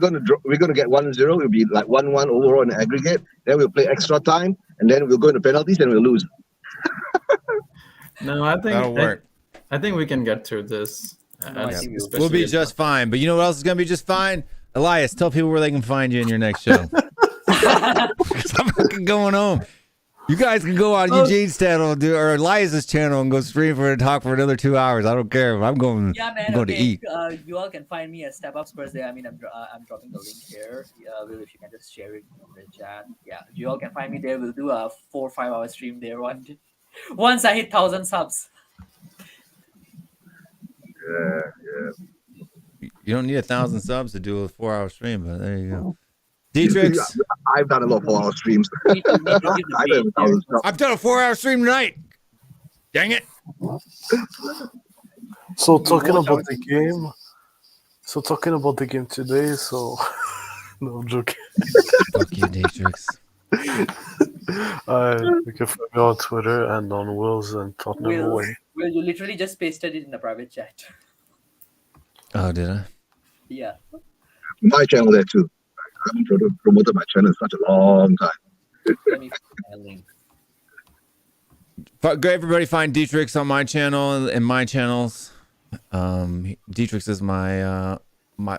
going to get 1-0. It'll be like 1-1 overall in aggregate. Then we'll play extra time, and then we'll go into penalties and we'll lose. No, I think That'll work. I think we can get through this. We'll be just fine. But you know what else is going to be just fine? Elias, tell people where they can find you in your next show. Because I'm fucking going home. You guys can go on Eugene's channel or Elias's channel and go stream for and talk for another 2 hours. I don't care. I'm going. Yeah, man. I'm going to eat. You all can find me at Step Up Spurs Day. I mean, I'm dropping the link here. Will, if you can just share it in the chat. Yeah, you all can find me there. We'll do a 4 or 5 hour stream there once I hit 1,000 subs. Yeah. You don't need 1,000 subs to do a 4-hour stream, but there you go. Dietrich, I've done a lot of 4-hour streams. I've done a 4-hour stream tonight. Dang it. So talking about the game today, so no, I'm joking. Fuck you, Dietrich. You can find me on Twitter and on Will's and Tottenham Away. Will, you literally just pasted it in the private chat. Oh, did I? Yeah. My channel there too. I haven't promoted my channel in such a long time. Let me find my link. Go everybody find Dietrich on my channel and my channels. Dietrich is my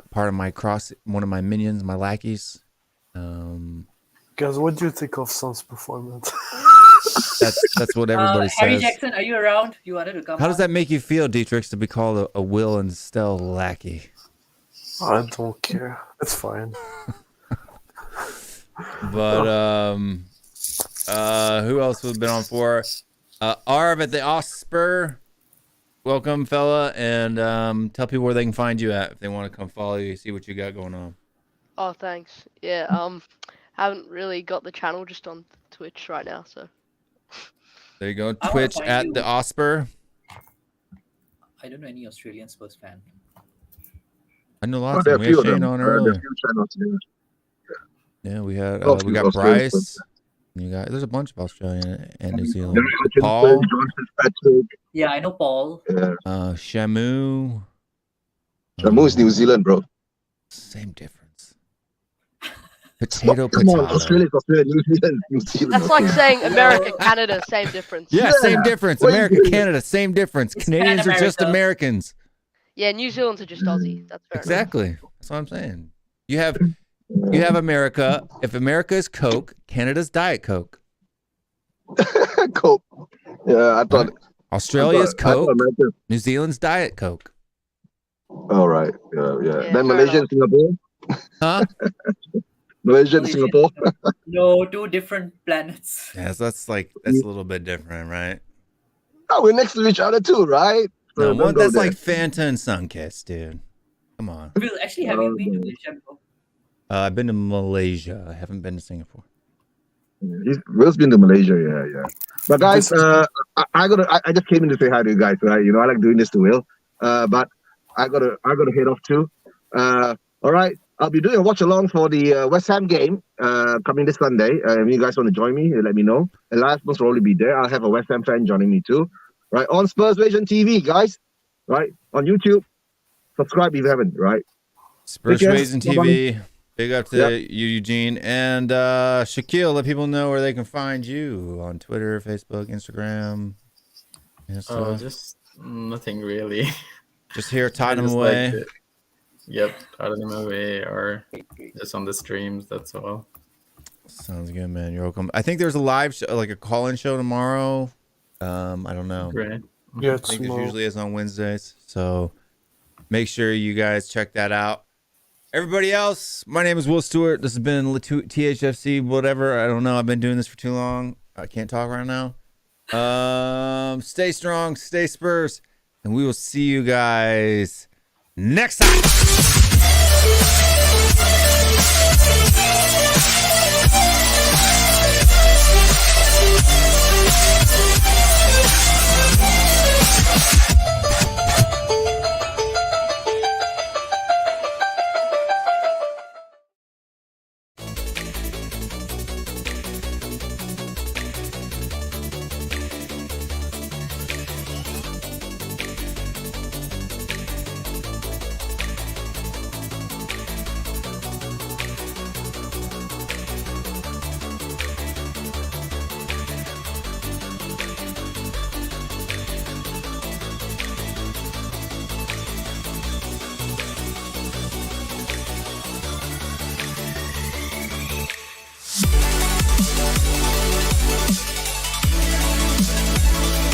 part of my one of my minions, my lackeys. Guys, what do you think of Son's performance? That's what everybody Harry says. Jackson, are you around? You wanted to come? How does that make you feel, Dietrich, to be called a Will and Stell lackey? I don't care. It's fine. But who else would have been on for? Arv at the Hotspur. Welcome, fella, and tell people where they can find you at if they want to come follow you, see what you got going on. Oh, thanks. Yeah. Haven't really got the channel, just on Twitch right now. So. There you go. Twitch at the Hotspur. I don't know any Australian Spurs fan. I know lots of them. We had Shane on earlier. Yeah, we had we got Bryce. There's a bunch of Australian and New Zealand. Paul. Yeah, I know Paul. Shamu. Shamu is New Zealand, bro. Same difference. Potato. Come on, Australia, New Zealand. That's like saying America, Canada, same difference. Yeah, same difference. America, Canada, same difference. Canadians are just Americans. Yeah, New Zealand's are just Aussie. That's fair Exactly. That's what I'm saying. You have You have America. If America is Coke, Canada's Diet Coke. Coke. Yeah, I thought Australia's I thought Coke. America. New Zealand's Diet Coke. All right. Yeah. Yeah, Then fair Malaysia and Singapore. Huh? Malaysia and Singapore. No, two different planets. Yeah, so that's a little bit different, right? Oh, we're next to each other too, right? No, don't go that's there. like Fanta and Sunkiss, dude. Come on. Will, actually, have you been to Malaysia before? I've been to Malaysia. I haven't been to Singapore. Will's been to Malaysia, yeah. But guys, I just came in to say hi to you guys, right? You know, I like doing this to Will. But I gotta head off too. All right. I'll be doing a watch along for the West Ham game coming this Sunday. If you guys want to join me, let me know. And Elias must probably be there. I'll have a West Ham fan joining me too. Right, on Spurs Vision TV, guys. Right, on YouTube. Subscribe if you haven't, right? Spurs Raisin TV. Bye-bye. Big up to you, Eugene. And Shaquille, let people know where they can find you on Twitter, Facebook, Instagram. Just nothing really. Just here, I Tottenham just away. like Yep, Tottenham away or just on the streams. That's all. Sounds good, man. You're welcome. I think there's a live show, like a call-in show tomorrow. I don't know. Great. Yeah, I think there usually is on Wednesdays. So make sure you guys check that out. Everybody else, my name is Will Stewart. This has been THFC, whatever. I don't know. I've been doing this for too long. I can't talk right now. Stay strong, stay Spurs, and we will see you guys next time.